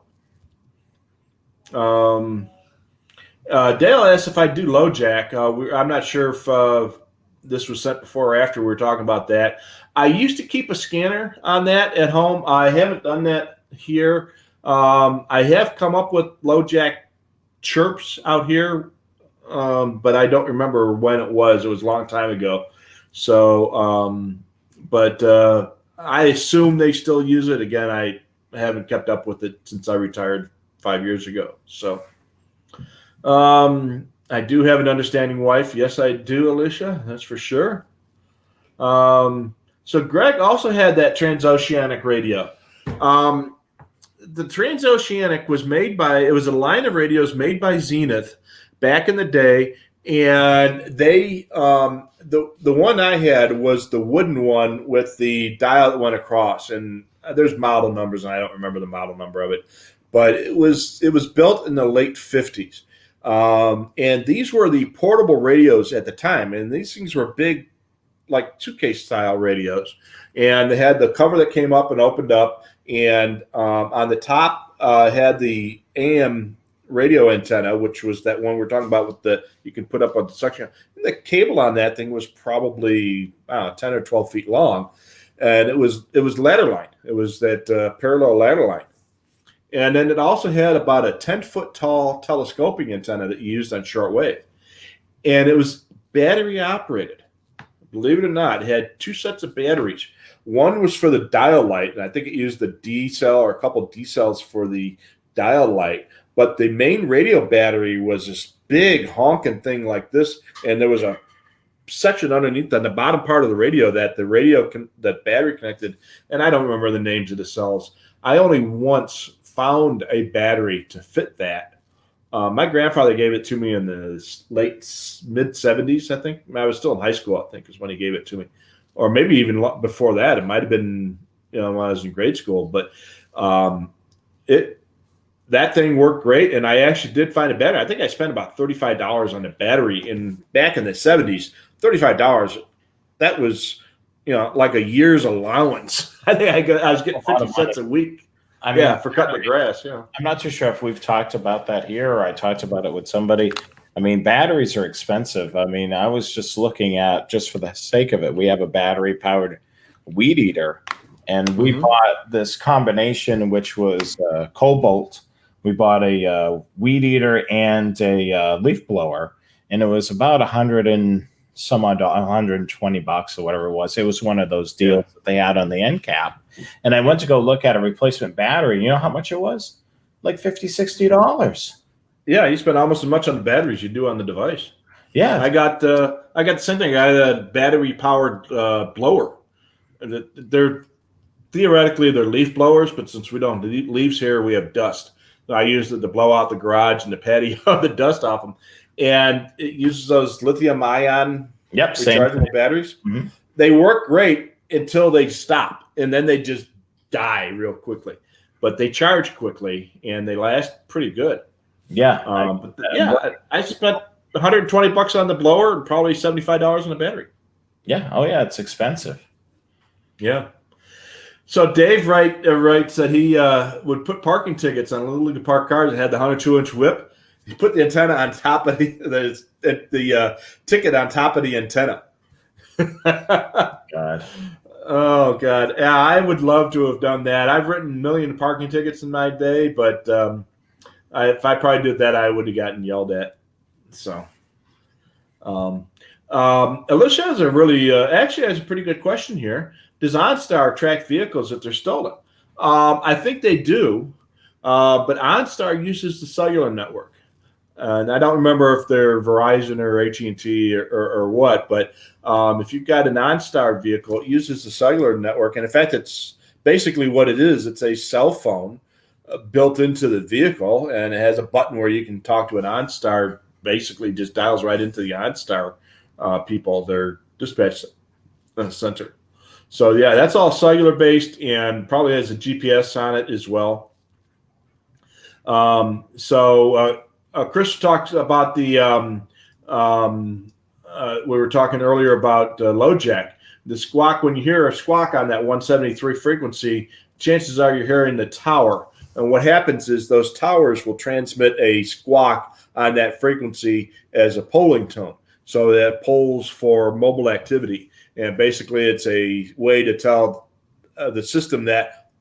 Dale asked if I do Lojack. I'm not sure if this was sent before or after we were talking about that. I used to keep a scanner on that at home. I haven't done that here. I have come up with Lojack chirps out here, but I don't remember when it was. It was a long time ago. So, but I assume they still use it. Again, I haven't kept up with it since I retired 5 years ago. So, I do have an understanding wife. Yes, I do, Alicia. That's for sure. So Greg also had that transoceanic radio. The transoceanic was it was a line of radios made by Zenith back in the day, and they the one I had was the wooden one with the dial that went across, and there's model numbers, and I don't remember the model number of it, but it was built in the late 50s, and these were the portable radios at the time, and these things were big, like 2K style radios, and they had the cover that came up and opened up, and on the top had the AM radio antenna, which was that one we're talking about with you can put up on the suction. And the cable on that thing was probably 10 or 12 feet long, and it was ladder line. It was that parallel ladder line, and then it also had about a 10-foot tall telescoping antenna that you used on shortwave, and it was battery operated. believe it or not, had 2 sets of batteries. One was for the dial light, and I think it used the D cell or a couple D cells for the dial light. But the main radio battery was this big honking thing like this, and there was a section underneath on the bottom part of the radio that that battery connected. And I don't remember the names of the cells. I only once found a battery to fit that. My grandfather gave it to me in the mid 70s, I think. I was still in high school, I think, is when he gave it to me. Or maybe even before that. It might have been, when I was in grade school. But that thing worked great, and I actually did find a battery. I think I spent about $35 on a battery back in the 70s. $35, that was, like a year's allowance. I think I was getting 50 cents a week. For cutting the grass. Yeah, I'm not too sure if we've talked about that here or I talked about it with somebody. I mean, batteries are expensive. I mean, I was just looking at, just for the sake of it, we have a battery-powered weed eater, and we bought this combination, which was Cobalt. We bought a weed eater and a leaf blower, and it was about $120 or whatever it was. It was one of those deals that they had on the end cap. And I went to go look at a replacement battery. You know how much it was? Like $50, $60. Yeah, you spend almost as much on the batteries you do on the device. Yeah. I got the same thing. I had a battery-powered blower. They're theoretically leaf blowers, but since we don't have leaves here, we have dust. So I used it to blow out the garage and the patio, the dust off them. And it uses those lithium-ion rechargeable batteries. Mm-hmm. They work great until they stop, and then they just die real quickly. But they charge quickly, and they last pretty good. Yeah. I spent $120 on the blower and probably $75 on the battery. Yeah. Oh, yeah. It's expensive. Yeah. So Dave writes that he would put parking tickets on little league park cars that had the 102-inch whip. He put the antenna on top of the ticket on top of the antenna. God. Oh, God. Yeah, I would love to have done that. I've written a million parking tickets in my day, but if I probably did that, I would have gotten yelled at. So, Alicia has actually has a pretty good question here. Does OnStar track vehicles if they're stolen? I think they do, but OnStar uses the cellular network. And I don't remember if they're Verizon or AT&T or what, but if you've got an OnStar vehicle, it uses the cellular network. And in fact, it's basically what it is. It's a cell phone built into the vehicle, and it has a button where you can talk to an OnStar. Basically, just dials right into the OnStar people, their dispatch center. So yeah, that's all cellular based, and probably has a GPS on it as well. Chris talks about the. We were talking earlier about Lojack. The squawk, when you hear a squawk on that 173 frequency, chances are you're hearing the tower. And what happens is those towers will transmit a squawk on that frequency as a polling tone. So that polls for mobile activity. And basically it's a way to tell the system that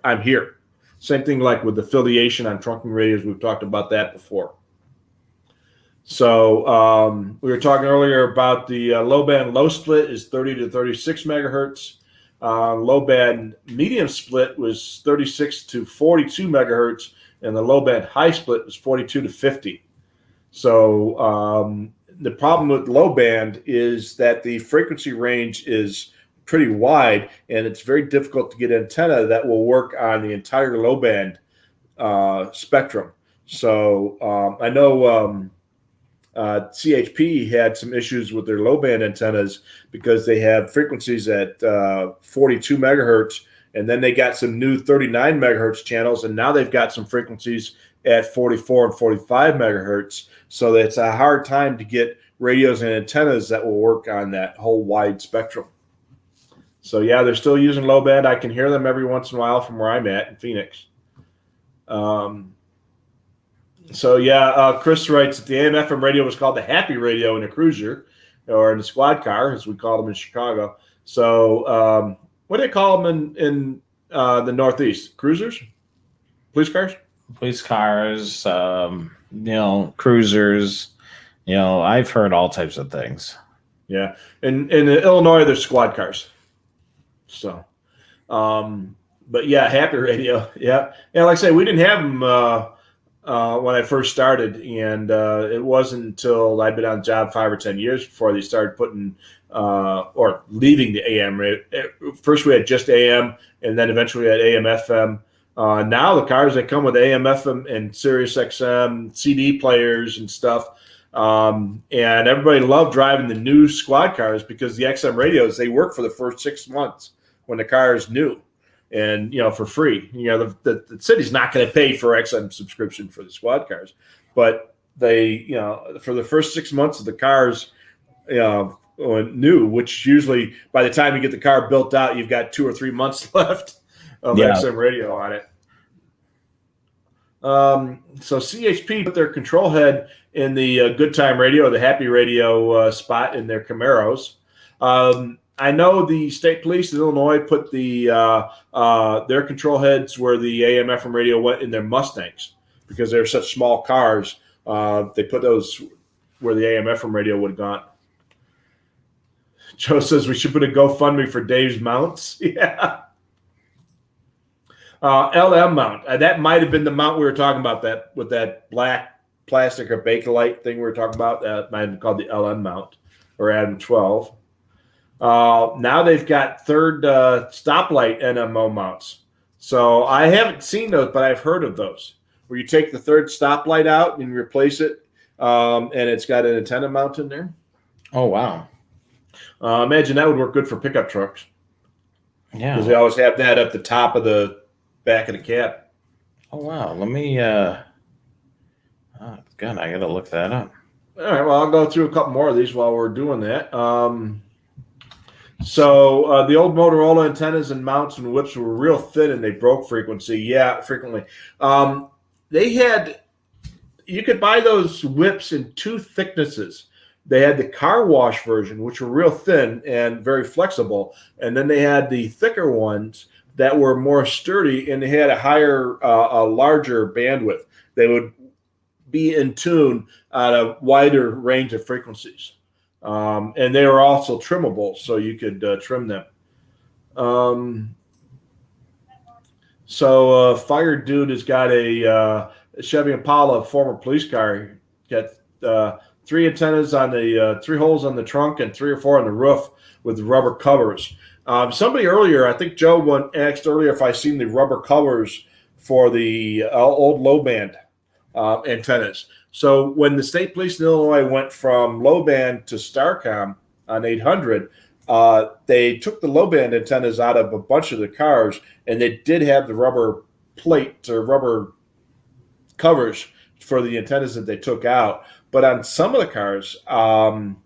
I'm here. Same thing like with affiliation on trunking radios. We've talked about that before. So we were talking earlier about the low band low split is 30 to 36 megahertz. Low band medium split was 36 to 42 megahertz, and the low band high split was 42 to 50. So the problem with low band is that the frequency range is pretty wide, and it's very difficult to get antenna that will work on the entire low band spectrum. So I know CHP had some issues with their low band antennas because they have frequencies at 42 megahertz, and then they got some new 39 megahertz channels, and now they've got some frequencies at 44 and 45 megahertz. So it's a hard time to get radios and antennas that will work on that whole wide spectrum. So yeah, they're still using low band. I can hear them every once in a while from where I'm at in Phoenix. Chris writes that the AM/FM radio was called the Happy Radio in a cruiser or in a squad car, as we call them in Chicago. So what do they call them in the Northeast? Cruisers? Police cars? Police cars, cruisers. I've heard all types of things. Yeah. In Illinois, there's squad cars. So, but yeah, Happy Radio. Yeah. And like I say, we didn't have them when I first started. And it wasn't until I'd been on the job 5 or 10 years before they started putting or leaving the AM. First, we had just AM, and then eventually we had AM FM. Now the cars that come with AM FM and Sirius XM CD players and stuff. And everybody loved driving the new squad cars because the XM radios, they work for the first 6 months when the car is new and, for free. The city's not going to pay for XM subscription for the squad cars, but they, for the first 6 months of the cars, new, which usually by the time you get the car built out, you've got 2 or 3 months left of XM radio on it. So CHP put their control head in the Good Time Radio, the Happy Radio spot in their Camaros. I know the state police in Illinois put their control heads where the AM FM radio went in their Mustangs because they're such small cars. They put those where the AM FM radio would have gone. Joe says we should put a GoFundMe for Dave's mounts. Yeah. LM mount. That might have been the mount we were talking about, that with that black plastic or Bakelite thing we were talking about. That might have been called the LM mount or Adam 12. Now they've got third stoplight NMO mounts. So I haven't seen those, but I've heard of those, where you take the third stoplight out and replace it, and it's got an antenna mount in there. Oh, wow. Imagine that would work good for pickup trucks. Yeah. Because they always have that at the top of the back of the cab. Oh, wow. Let me, God, I got to look that up. All right. Well, I'll go through a couple more of these while we're doing that. So the old Motorola antennas and mounts and whips were real thin and they broke frequently. Yeah, frequently. You could buy those whips in 2 thicknesses. They had the car wash version, which were real thin and very flexible. And then they had the thicker ones that were more sturdy and they had a larger bandwidth. They would be in tune at a wider range of frequencies. And they were also trimmable, so you could trim them. So Fire Dude has got a Chevy Impala, former police car. Got 3 antennas on the 3 holes on the trunk and 3 or 4 on the roof with rubber covers. Somebody earlier, I think Joe asked earlier if I seen the rubber covers for the old low band antennas. So when the state police in Illinois went from low band to Starcom on 800, they took the low band antennas out of a bunch of the cars, and they did have the rubber plate or rubber covers for the antennas that they took out. But on some of the cars, I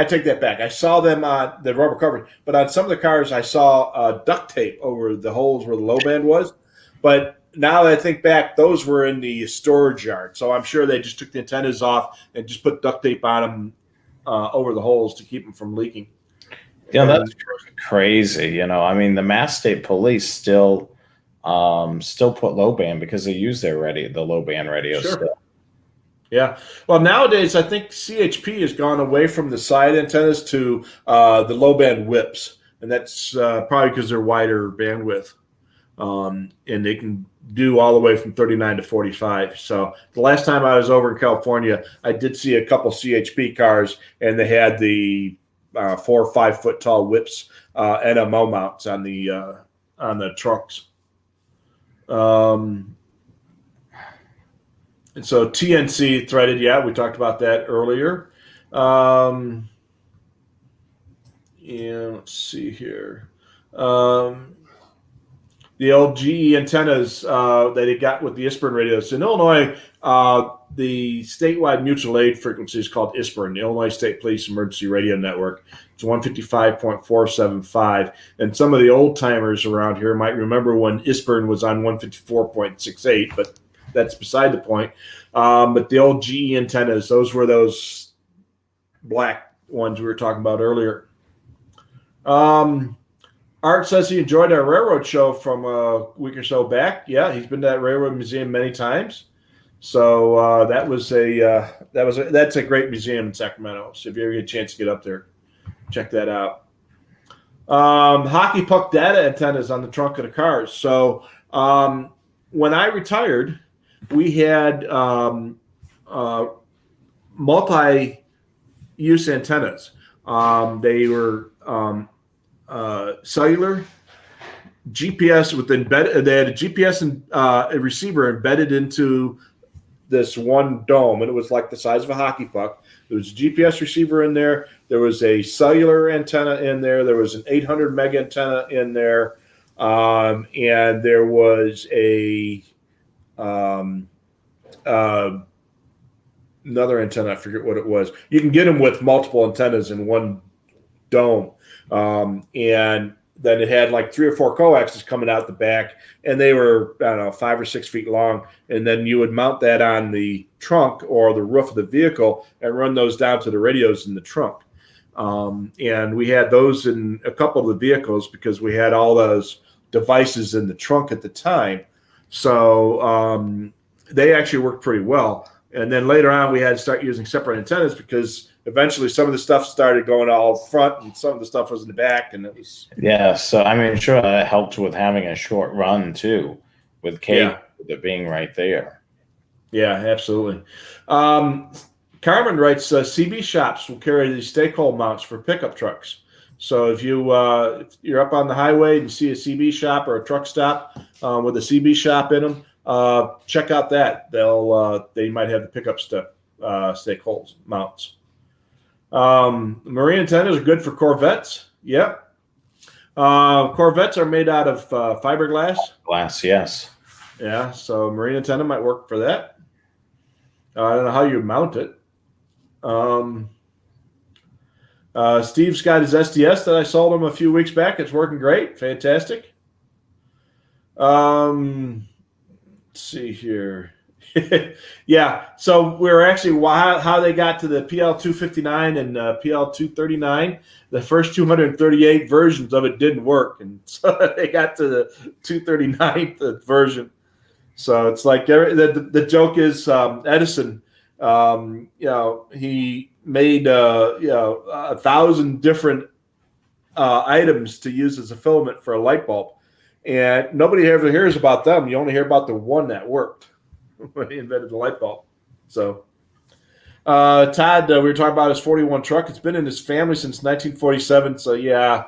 take that back. I saw them on the rubber covers, but on some of the cars, I saw duct tape over the holes where the low band was. But now that I think back, those were in the storage yard. So I'm sure they just took the antennas off and just put duct tape on them over the holes to keep them from leaking. Yeah, that's crazy. I mean, the Mass State Police still put low band because they use the low band radios. Sure. Still. Yeah. Well, nowadays, I think CHP has gone away from the side antennas to the low band whips. And that's probably because they're wider bandwidth. And they can do all the way from 39 to 45. So the last time I was over in California, I did see a couple CHP cars, and they had the 4 or 5 foot tall whips, NMO mounts on the trunks. And so TNC threaded, yeah, we talked about that earlier. Yeah, let's see here. The old GE antennas that they got with the ISPERN radios. In Illinois, the statewide mutual aid frequency is called ISPERN, the Illinois State Police Emergency Radio Network. It's 155.475. And some of the old timers around here might remember when ISPERN was on 154.68, but that's beside the point. But the old GE antennas, those were those black ones we were talking about earlier. Art says he enjoyed our railroad show from a week or so back. Yeah, he's been to that railroad museum many times. So that's a great museum in Sacramento. So if you ever get a chance to get up there, check that out. Hockey puck data antennas on the trunk of the cars. So when I retired, we had multi-use antennas. They were cellular, GPS with embedded. They had a GPS and a receiver embedded into this one dome, and it was like the size of a hockey puck. There was a GPS receiver in there. There was a cellular antenna in there. There was an 800 meg antenna in there, and there was another antenna. I forget what it was. You can get them with multiple antennas in one dome, and then it had like 3 or 4 coaxes coming out the back, and they were, I don't know, 5 or 6 feet long. And then you would mount that on the trunk or the roof of the vehicle and run those down to the radios in the trunk. And we had those in a couple of the vehicles because we had all those devices in the trunk at the time. So they actually worked pretty well. And then later on, we had to start using separate antennas because eventually some of the stuff started going all front and some of the stuff was in the back, and it was so I mean, sure, that helped with having a short run too, with cable with it being right there. Yeah, absolutely. Carmen writes, CB shops will carry these stake-hole mounts for pickup trucks. So if you're up on the highway and you see a CB shop or a truck stop with a CB shop in them, check out that. They might have the pickup stake-hole mounts. Marine antennas are good for Corvettes. Yep. Corvettes are made out of fiberglass. Glass, yes. Yeah, so marine antenna might work for that. I don't know how you mount it. Steve's got his SDS that I sold him a few weeks back. It's working great. Fantastic. Let's see here. Yeah, so we're actually how they got to the PL259 and PL239. The first 238 versions of it didn't work, and so they got to the 239th version. So it's like the joke is Edison. He made 1,000 different items to use as a filament for a light bulb, and nobody ever hears about them. You only hear about the one that worked when he invented the light bulb. So, Todd, we were talking about his 41 truck. It's been in his family since 1947. So, yeah,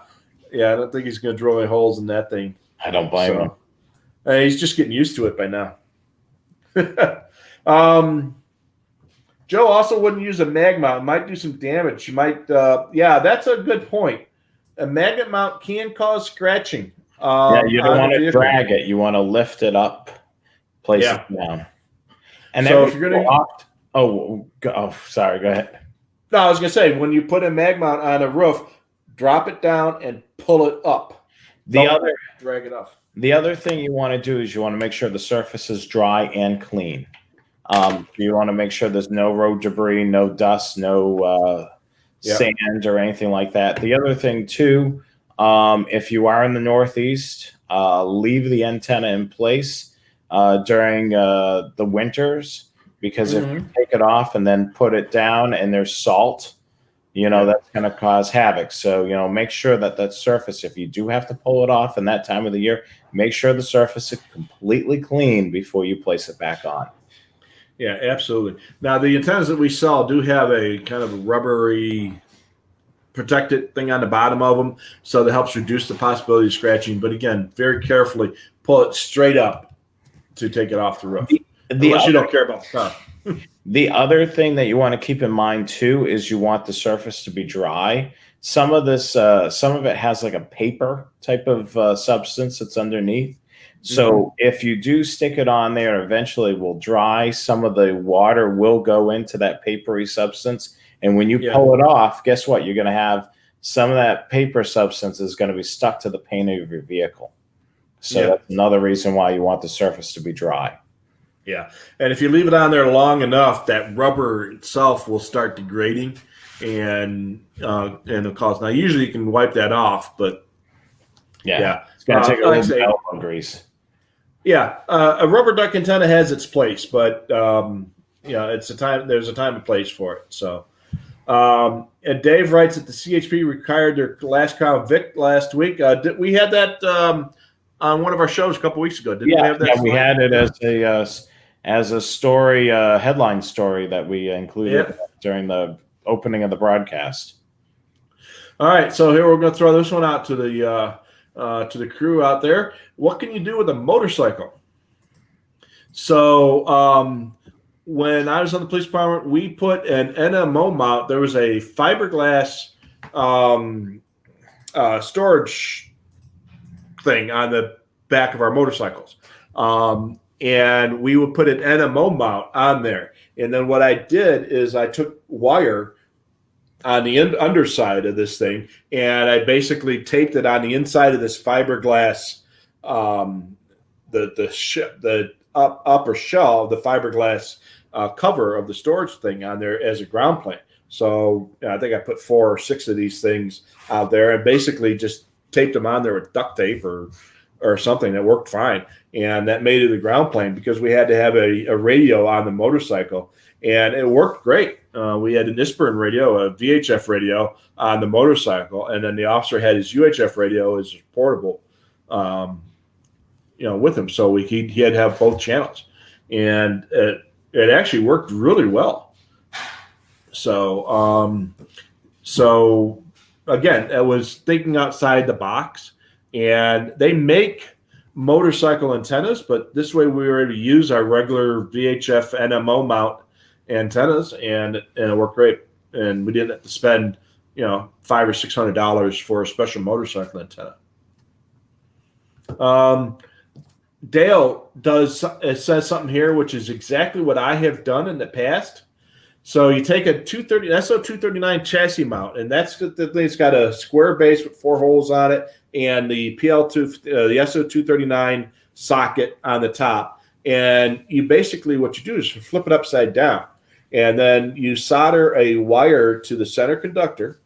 I don't think he's going to drill any holes in that thing. I don't blame him. He's just getting used to it by now. Joe also wouldn't use a mag mount. It might do some damage. You might, that's a good point. A magnet mount can cause scratching. You don't want to drag it. You want to lift it up, place it down. And so if you're going to sorry, go ahead. No, I was going to say, when you put a mag mount on a roof, drop it down and pull it up. Drag it up. The other thing you want to do is you want to make sure the surface is dry and clean. You want to make sure there's no road debris, no dust, no sand or anything like that. The other thing too, if you are in the Northeast, leave the antenna in place during the winters, because if you take it off and then put it down and there's salt, that's going to cause havoc. So, make sure that surface, if you do have to pull it off in that time of the year, make sure the surface is completely clean before you place it back on. Yeah, absolutely. Now, the antennas that we sell do have a kind of a rubbery protected thing on the bottom of them, so that helps reduce the possibility of scratching. But again, very carefully pull it straight up to take it off the roof. Unless you don't care about the car. The other thing that you want to keep in mind too is you want the surface to be dry. Some of it has like a paper type of substance that's underneath. So if you do stick it on there, eventually it will dry. Some of the water will go into that papery substance. And when you pull it off, guess what? You're going to have some of that paper substance is going to be stuck to the paint of your vehicle. So that's another reason why you want the surface to be dry. Yeah. And if you leave it on there long enough, that rubber itself will start degrading and it'll cause. Now, usually you can wipe that off, but it's going to take a little bit of grease. Yeah, a rubber duck antenna has its place, but it's a time. There's a time and place for it. So, and Dave writes that the CHP retired their last Crown Vic last week. We had that on one of our shows a couple weeks ago? Didn't we have that? Yeah, we had it as a story, headline story that we included during the opening of the broadcast. All right, so here we're going to throw this one out to the crew out there. What can you do with a motorcycle? So when I was on the police department, we put an NMO mount. There was a fiberglass storage thing on the back of our motorcycles. And we would put an NMO mount on there. And then what I did is I took wire on the underside of this thing, and I basically taped it on the inside of this fiberglass, the upper shell, the fiberglass cover of the storage thing on there as a ground plane. So I think I put 4 or 6 of these things out there, and basically just taped them on there with duct tape or something that worked fine. And that made it a ground plane because we had to have a radio on the motorcycle, and it worked great. We had an Ispern radio, a VHF radio on the motorcycle, and then the officer had his UHF radio, his portable, with him. So he had to have both channels, and it actually worked really well. So again, it was thinking outside the box, and they make motorcycle antennas, but this way we were able to use our regular VHF NMO mount antennas, and it worked great. And we didn't have to spend $500 or $600 for a special motorcycle antenna. Dale says something here, which is exactly what I have done in the past. So you take a SO239 chassis mount, and that's the thing. It's got a square base with 4 holes on it, and the PL2, the SO239 socket on the top. And you basically, what you do is you flip it upside down, and then you solder a wire to the center conductor,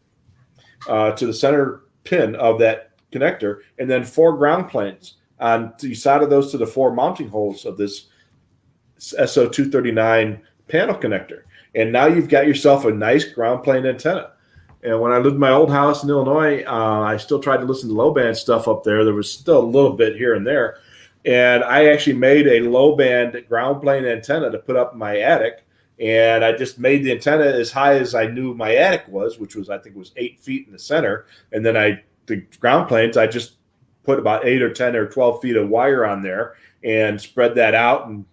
to the center pin of that connector, and then 4 ground planes. You solder those to the 4 mounting holes of this SO239 panel connector. And now you've got yourself a nice ground plane antenna. And when I lived in my old house in Illinois, I still tried to listen to low band stuff up there. There was still a little bit here and there. And I actually made a low band ground plane antenna to put up in my attic. And I just made the antenna as high as I knew my attic was, which was, I think, was 8 feet in the center. And then the ground planes, I just put about 8 or 10 or 12 feet of wire on there and spread that out and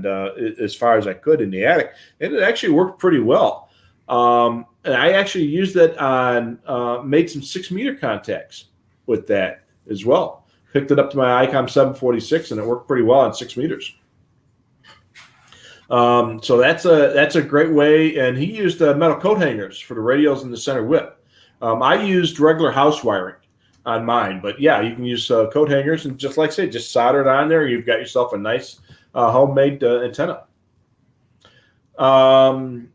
as far as I could in the attic, and it actually worked pretty well. And I actually used that on made some 6-meter contacts with that as well. Picked it up to my ICOM 746, and it worked pretty well on 6 meters. So that's a great way. And he used metal coat hangers for the radios in the center whip. I used regular house wiring on mine, but yeah, you can use coat hangers, and just like I say, just solder it on there, and you've got yourself a nice homemade antenna. So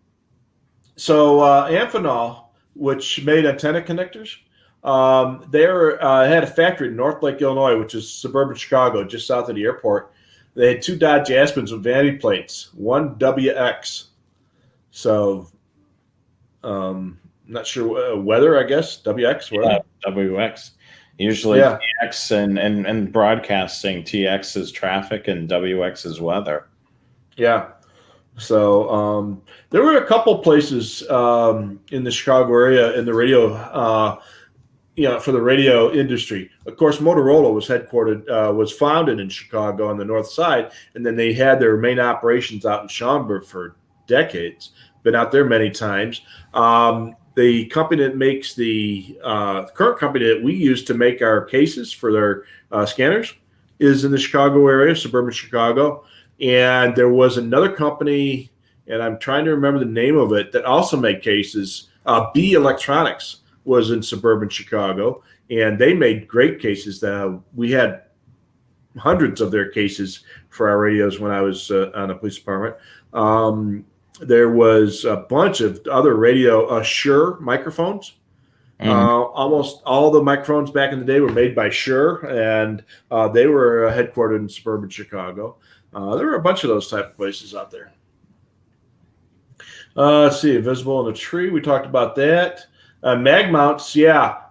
Amphenol, which made antenna connectors, they had a factory in North Lake, Illinois, which is suburban Chicago, just south of the airport. They had 2 Dodge Aspens with vanity plates, 1 WX. So not sure weather, I guess, WX. Yeah, WX. Usually TX and broadcasting, TX is traffic and WX is weather. Yeah. So there were a couple places in the Chicago area in the radio, for the radio industry. Of course, Motorola was founded in Chicago on the north side, and then they had their main operations out in Schaumburg for decades. Been out there many times. The company that makes the current company that we use to make our cases for their scanners is in the Chicago area, suburban Chicago. And there was another company, and I'm trying to remember the name of it, that also made cases. B Electronics was in suburban Chicago, and they made great cases. We had hundreds of their cases for our radios when I was on the police department. There was a bunch of other radio Shure microphones Almost all the microphones back in the day were made by Shure, and they were headquartered in suburban Chicago. There were a bunch of those type of places out there. Let's see, visible in a tree. We talked about that. Mag mounts, yeah.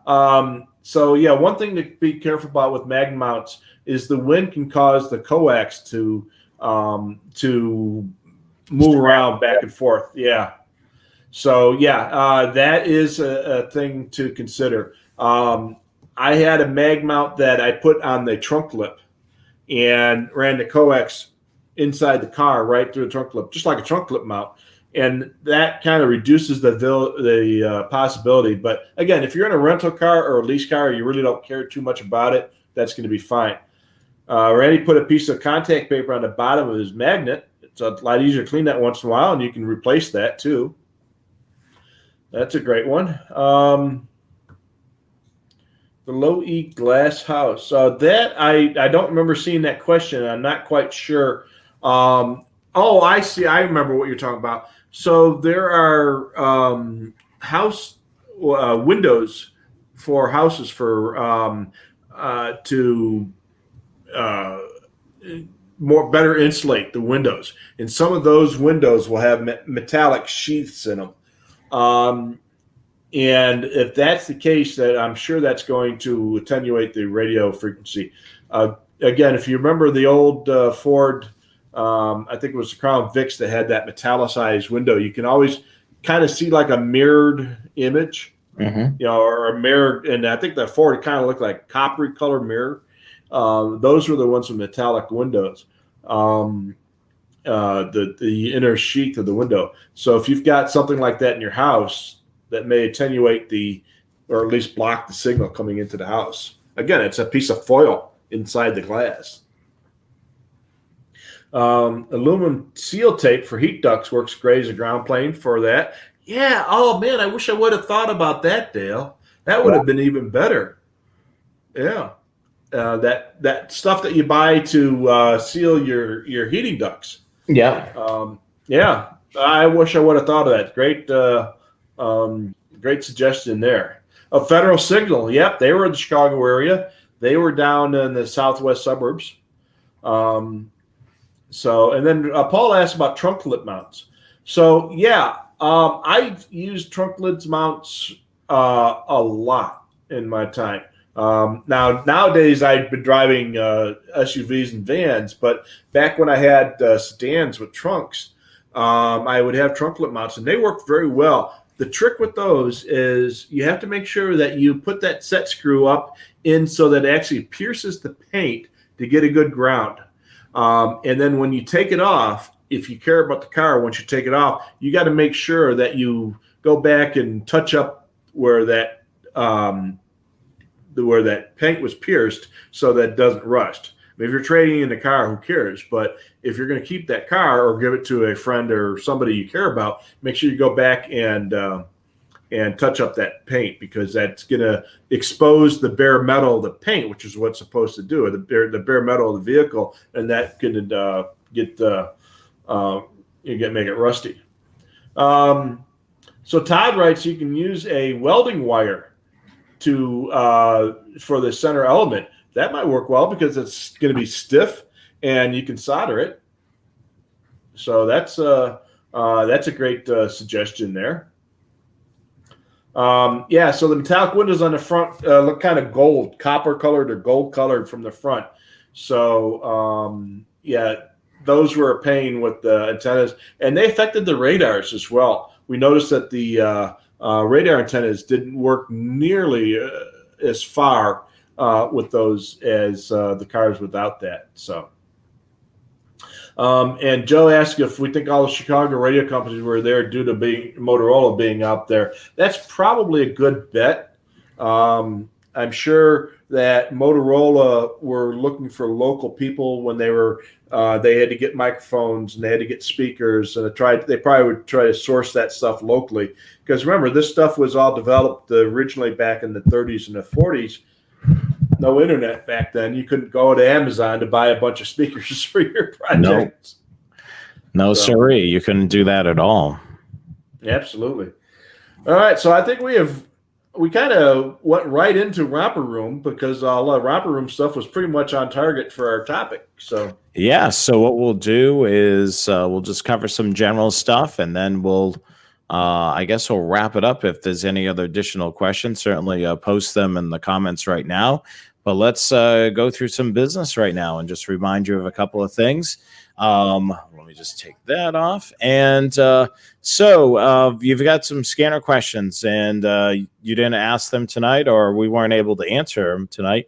So yeah, one thing to be careful about with mag mounts is the wind can cause the coax to move around back and forth. Yeah. So yeah, that is a thing to consider. I had a mag mount that I put on the trunk lip and ran the coax inside the car right through the trunk lip, just like a trunk lip mount. And that kind of reduces the possibility. But again, if you're in a rental car or a lease car, you really don't care too much about it, that's going to be fine. Randy put a piece of contact paper on the bottom of his magnet. It's a lot easier to clean that once in a while, and you can replace that too. That's a great one. The low E glass house. That I don't remember seeing that question. I'm not quite sure. Oh, I see. I remember what you're talking about. So there are house windows for houses for to better insulate the windows, and some of those windows will have metallic sheaths in them. And if that's the case, that I'm sure that's going to attenuate the radio frequency. Again, if you remember the old Ford, I think it was the Crown Vics that had that metallicized window. You can always kind of see like a mirrored image, or a mirror. And I think the Ford kind of looked like coppery color mirror. Those were the ones with metallic windows. The inner sheath of the window. So if you've got something like that in your house, that may attenuate or at least block the signal coming into the house. Again, it's a piece of foil inside the glass. Aluminum seal tape for heat ducts works great as a ground plane for that. Yeah. Oh man, I wish I would have thought about that, Dale. That would have been even better. Yeah. That stuff that you buy to seal your heating ducts. Yeah. Yeah. I wish I would have thought of that. Great suggestion there. A Federal Signal. Yep. They were in the Chicago area. They were down in the southwest suburbs. And then Paul asked about trunk lip mounts. So yeah, I've used trunk lid mounts a lot in my time. Nowadays I've been driving SUVs and vans, but back when I had sedans with trunks, I would have trunk lip mounts, and they worked very well. The trick with those is you have to make sure that you put that set screw up in so that it actually pierces the paint to get a good ground. And then when you take it off, if you care about the car, once you take it off, you got to make sure that you go back and touch up where that paint was pierced so that it doesn't rust. I mean, if you're trading in the car, who cares? But if you're going to keep that car or give it to a friend or somebody you care about, make sure you go back and touch up that paint, because that's going to expose the bare metal of the paint, which is what's supposed to do, the bare metal of the vehicle, and that can make it rusty. So Todd writes, you can use a welding wire for the center element. That might work well because it's going to be stiff and you can solder it. So that's a great suggestion there. So the metallic windows on the front look kind of copper colored or gold colored from the front. So those were a pain with the antennas, and they affected the radars as well. We noticed that the radar antennas didn't work nearly as far with those as the cars without that. So, and Joe asked if we think all the Chicago radio companies were there due to Motorola being out there. That's probably a good bet. I'm sure that Motorola were looking for local people when they had to get microphones and they had to get speakers, and they probably would try to source that stuff locally. Because remember, this stuff was all developed originally back in the 30s and the 40s. No internet back then. You couldn't go to Amazon to buy a bunch of speakers for your project. No, sirree. You couldn't do that at all. Absolutely. All right. So I think we have we kind of went right into romper room because a lot of romper room stuff was pretty much on target for our topic. So Yeah. So what we'll do is we'll just cover some general stuff, and then I guess we'll wrap it up. If there's any other additional questions, certainly post them in the comments right now. But let's go through some business right now and just remind you of a couple of things. Let me just take that off. And so you've got some scanner questions, and you didn't ask them tonight, or we weren't able to answer them tonight.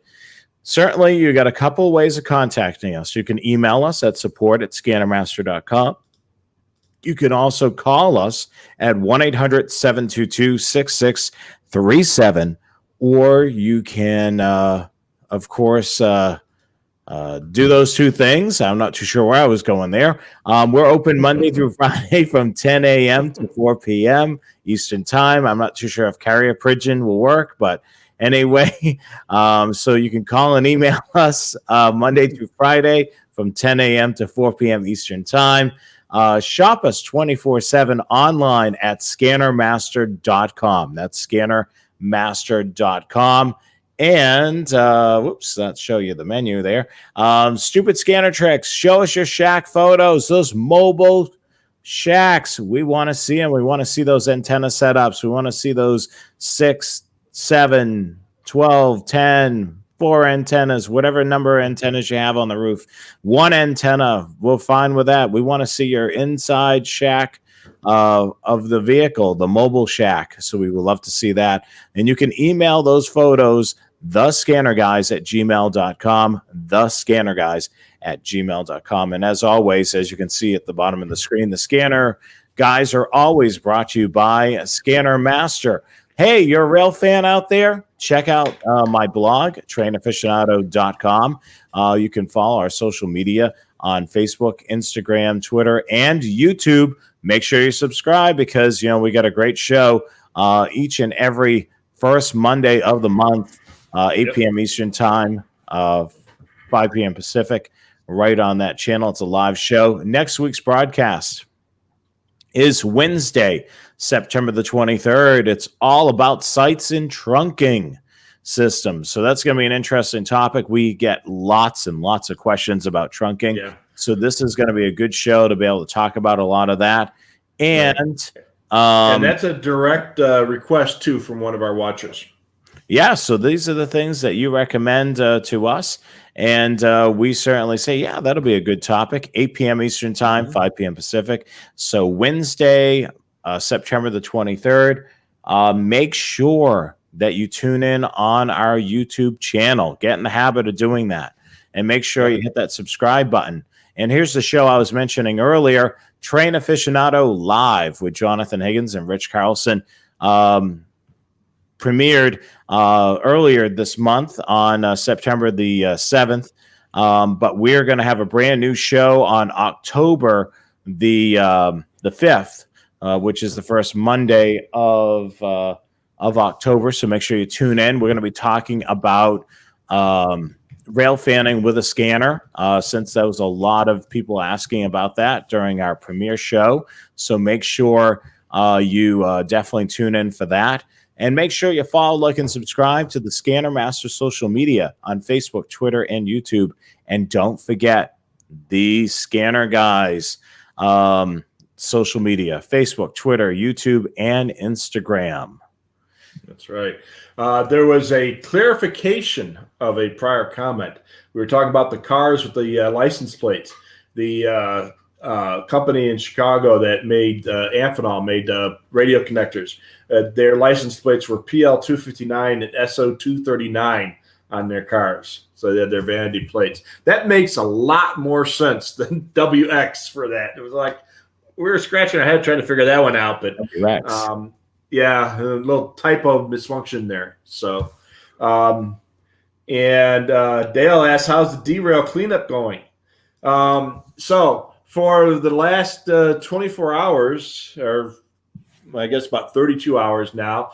Certainly, you got a couple of ways of contacting us. You can email us at support@scannermaster.com. You can also call us at 1-800-722-6637, or you can, of course, do those two things. I'm not too sure where I was going there. We're open Monday through Friday from 10 a.m. to 4 p.m. Eastern Time. I'm not too sure if carrier pigeon will work, but anyway, so you can call and email us Monday through Friday from 10 a.m. to 4 p.m. Eastern Time. Shop us 24/7 online at scannermaster.com. That's scannermaster.com. And let's show you the menu there. Stupid scanner tricks. Show us your shack photos, those mobile shacks. We want to see them. We want to see those antenna setups. We want to see those 6, 7, 12, 10, 4 antennas, whatever number of antennas you have on the roof. 1 antenna, we're fine with that. We want to see your inside shack of the vehicle, the mobile shack. So we would love to see that. And you can email those photos, thescannerguys@gmail.com, thescannerguys@gmail.com. And as always, as you can see at the bottom of the screen, the Scanner Guys are always brought to you by Scanner Master. Hey, you're a rail fan out there? Check out my blog, trainaficionado.com. You can follow our social media on Facebook, Instagram, Twitter, and YouTube. Make sure you subscribe because, we got a great show each and every first Monday of the month, 8 p.m. Eastern Time, 5 p.m. Pacific, right on that channel. It's a live show. Next week's broadcast is Wednesday, September the 23rd. It's all about sights and trunking systems. So that's going to be an interesting topic. We get lots and lots of questions about trunking. Yeah. So this is going to be a good show to be able to talk about a lot of that. And that's a direct request, too, from one of our watchers. Yeah, so these are the things that you recommend to us. And we certainly say, yeah, that'll be a good topic. 8 p.m. Eastern Time, 5 p.m. Pacific. So Wednesday, September the 23rd. Make sure that you tune in on our YouTube channel. Get in the habit of doing that. And make sure you hit that subscribe button. And here's the show I was mentioning earlier, Train Aficionado Live with Jonathan Higgins and Rich Carlson. Premiered earlier this month on September the 7th. But we're going to have a brand new show on October the 5th, which is the first Monday of October. So make sure you tune in. We're going to be talking about rail fanning with a scanner, since there was a lot of people asking about that during our premiere show. So make sure you definitely tune in for that. And make sure you follow, like, and subscribe to the Scanner Master social media on Facebook, Twitter, and YouTube. And don't forget the Scanner Guys social media, Facebook, Twitter, YouTube, and Instagram. That's right. There was a clarification of a prior comment. We were talking about the cars with the license plates. The company in Chicago that made Amphenol made radio connectors. Their license plates were PL259 and SO239 on their cars. So they had their vanity plates. That makes a lot more sense than WX for that. It was like we were scratching our head trying to figure that one out. But yeah, a little typo misfunction there. So, and Dale asked, how's the derail cleanup going? So for the last 24 hours, or I guess about 32 hours now,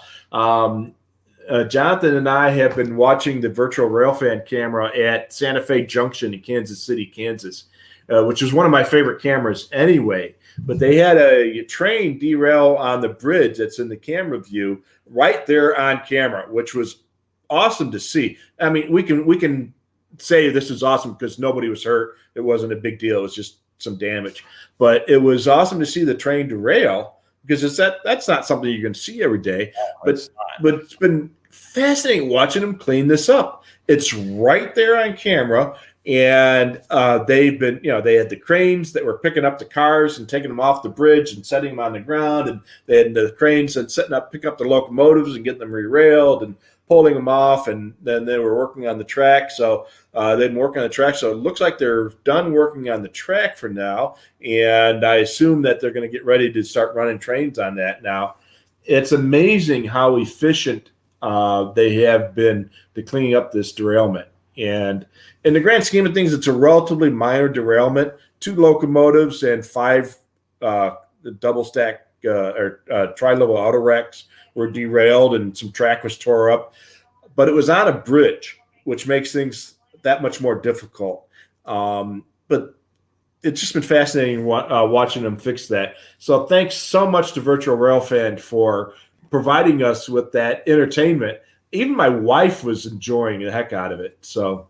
Jonathan and I have been watching the virtual railfan camera at Santa Fe Junction in Kansas City, Kansas, which is one of my favorite cameras anyway. But they had a train derail on the bridge that's in the camera view right there on camera, which was awesome to see. I mean, we can say this is awesome because nobody was hurt. It wasn't a big deal. It was just some damage, but it was awesome to see the train derail because that's not something you can see every day. But it's been fascinating watching them clean this up. It's right there on camera. And they've been, they had the cranes that were picking up the cars and taking them off the bridge and setting them on the ground. And they had the cranes and picking up the locomotives and getting them re-railed and pulling them off. And then they were working on the track. So they've been working on the track. So it looks like they're done working on the track for now. And I assume that they're going to get ready to start running trains on that now. It's amazing how efficient they have been to cleaning up this derailment. And in the grand scheme of things, it's a relatively minor derailment. 2 locomotives and 5 double stack or tri-level auto racks were derailed, and some track was tore up. But it was on a bridge, which makes things that much more difficult. But it's just been fascinating watching them fix that. So thanks so much to Virtual Railfan for providing us with that entertainment. Even my wife was enjoying the heck out of it. So,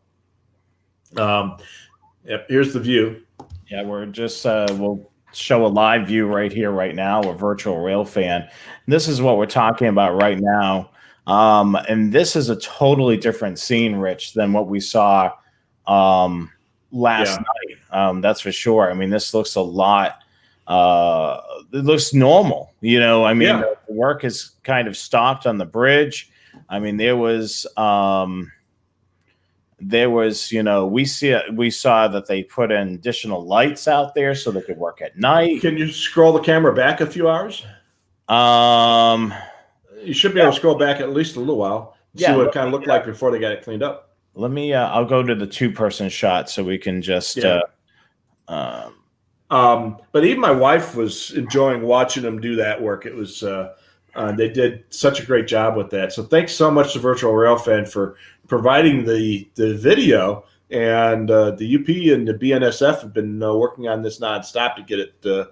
here's the view. Yeah, we're just we'll show a live view right here, right now, of Virtual Railfan. This is what we're talking about right now, and this is a totally different scene, Rich, than what we saw last night. That's for sure. I mean, this looks a lot. It looks normal. I mean, the work is kind of stopped on the bridge. I mean, there was, we saw that they put in additional lights out there so they could work at night. Can you scroll the camera back a few hours? You should be able to scroll back at least a little while. See what it kind of looked like before they got it cleaned up. Let me, I'll go to the 2-person shot so we can just, but even my wife was enjoying watching them do that work. It was, they did such a great job with that. So thanks so much to Virtual Railfan for providing the video. And the UP and the BNSF have been working on this nonstop to get it to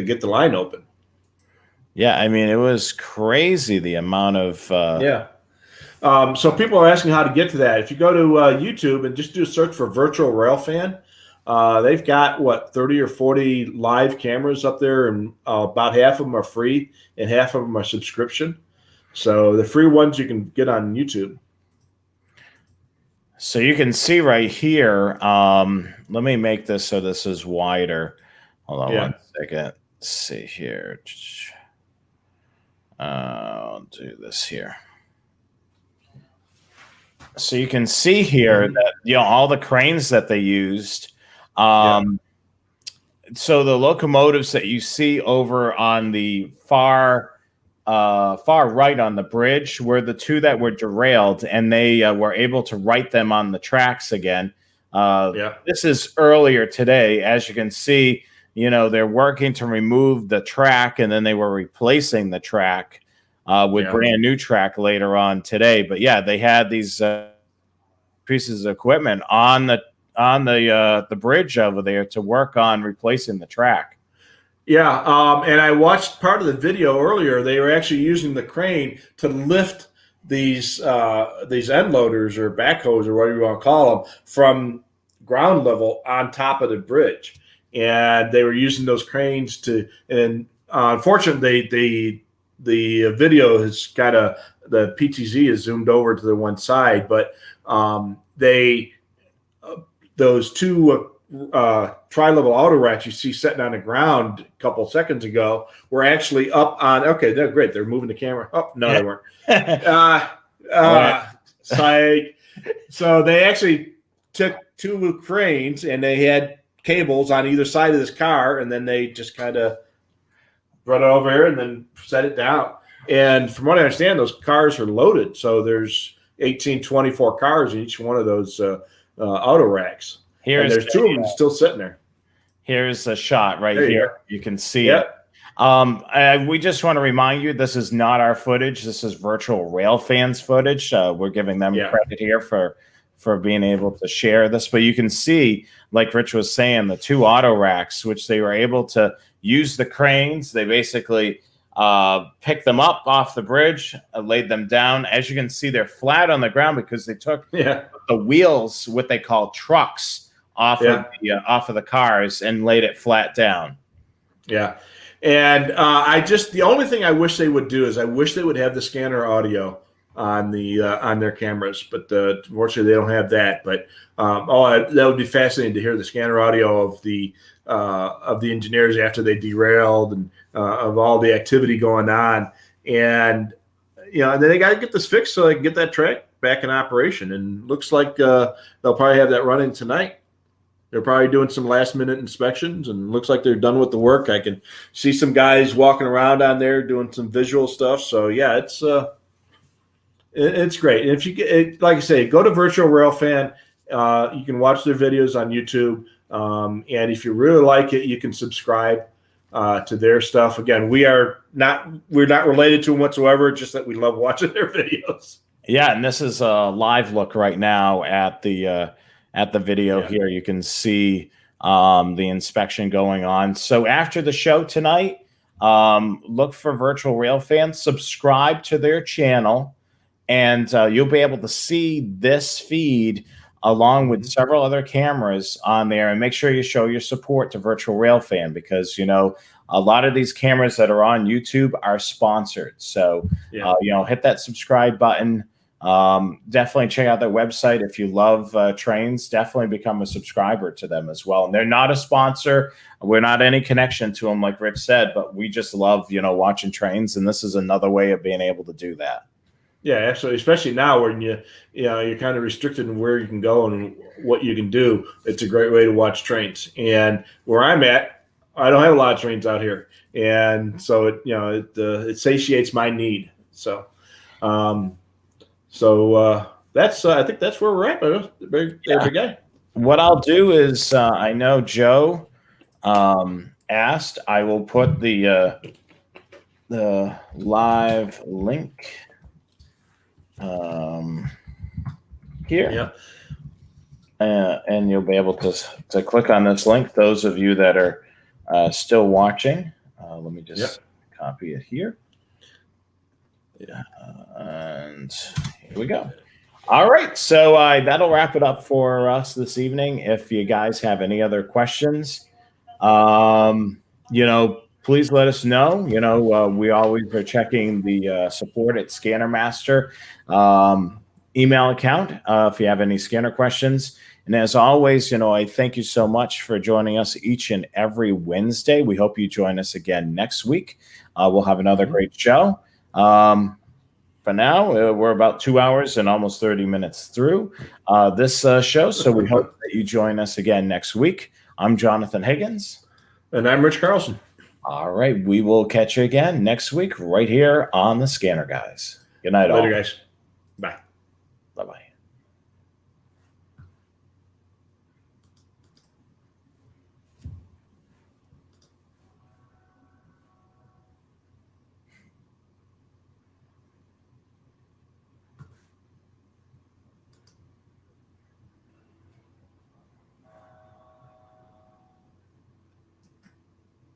get the line open. Yeah, I mean, it was crazy the amount of so people are asking how to get to that. If you go to YouTube and just do a search for Virtual Railfan, they've got 30 or 40 live cameras up there, and about half of them are free and half of them are subscription. So the free ones you can get on YouTube. So you can see right here. Let me make this so this is wider. Hold on 1 second. Let's see here. I'll do this here. So you can see here that all the cranes that they used. So the locomotives that you see over on the far right on the bridge were the 2 that were derailed, and they were able to right them on the tracks again. This is earlier today. As you can see, they're working to remove the track, and then they were replacing the track with brand new track later on today. But they had these pieces of equipment on the bridge over there to work on replacing the track. And I watched part of the video earlier. They were actually using the crane to lift these end loaders or backhoes or whatever you want to call them from ground level on top of the bridge, and they were using those cranes to. And unfortunately, the video has got the PTZ is zoomed over to the one side, but those 2 tri-level auto racks you see sitting on the ground a couple seconds ago were actually up on. Okay, they're great. They're moving the camera. Oh no, they weren't. So they actually took 2 cranes and they had cables on either side of this car, and then they just kind of brought it over here and then set it down. And from what I understand, those cars are loaded. So there's 18, 24 cars in each one of those auto racks. And there's 2 of them still sitting there. Here's a shot right here. You can see it. We just want to remind you, this is not our footage. This is Virtual Railfan's footage. We're giving them credit here for being able to share this. But you can see, like Rich was saying, the 2 auto racks, which they were able to use the cranes. They basically picked them up off the bridge, laid them down. As you can see, they're flat on the ground because they took the wheels, what they call trucks, off of the cars and laid it flat down. Yeah. And the only thing I wish they would do is I wish they would have the scanner audio on their cameras, but unfortunately they don't have that. But that would be fascinating to hear the scanner audio of the engineers after they derailed and of all the activity going on. And and then they got to get this fixed so they can get that track back in operation. And looks like they'll probably have that running tonight. They're probably doing some last-minute inspections, and looks like they're done with the work. I can see some guys walking around on there doing some visual stuff. So yeah, it's great. And if you get, like I say, go to Virtual Railfan. You can watch their videos on YouTube, and if you really like it, you can subscribe to their stuff. Again, we're not related to them whatsoever. Just that we love watching their videos. Yeah, and this is a live look right now at the video here. You can see the inspection going on. So after the show tonight, look for Virtual Railfan, subscribe to their channel, and you'll be able to see this feed along with several other cameras on there. And make sure you show your support to Virtual Railfan, because a lot of these cameras that are on YouTube are sponsored. So hit that subscribe button. Definitely check out their website. If you love trains, definitely become a subscriber to them as well. And they're not a sponsor. We're not any connection to them, like Rick said, but we just love, watching trains. And this is another way of being able to do that. Yeah, absolutely. Especially now when you're kind of restricted in where you can go and what you can do. It's a great way to watch trains. And where I'm at, I don't have a lot of trains out here. And so it satiates my need. So, that's I think that's where we're at. Big guy. What I'll do is I know Joe asked. I will put the live link here. Yeah. And you'll be able to click on this link. Those of you that are still watching, let me just copy it here. Yeah, and here we go. All right, so that'll wrap it up for us this evening. If you guys have any other questions, please let us know. We always are checking the support at ScannerMaster email account if you have any scanner questions. And as always, I thank you so much for joining us each and every Wednesday. We hope you join us again next week. We'll have another great show. For now, we're about 2 hours and almost 30 minutes through this show. So we hope that you join us again next week. I'm Jonathan Higgins. And I'm Rich Carlson. All right. We will catch you again next week right here on the Scanner Guys. Good night, all. Later, guys.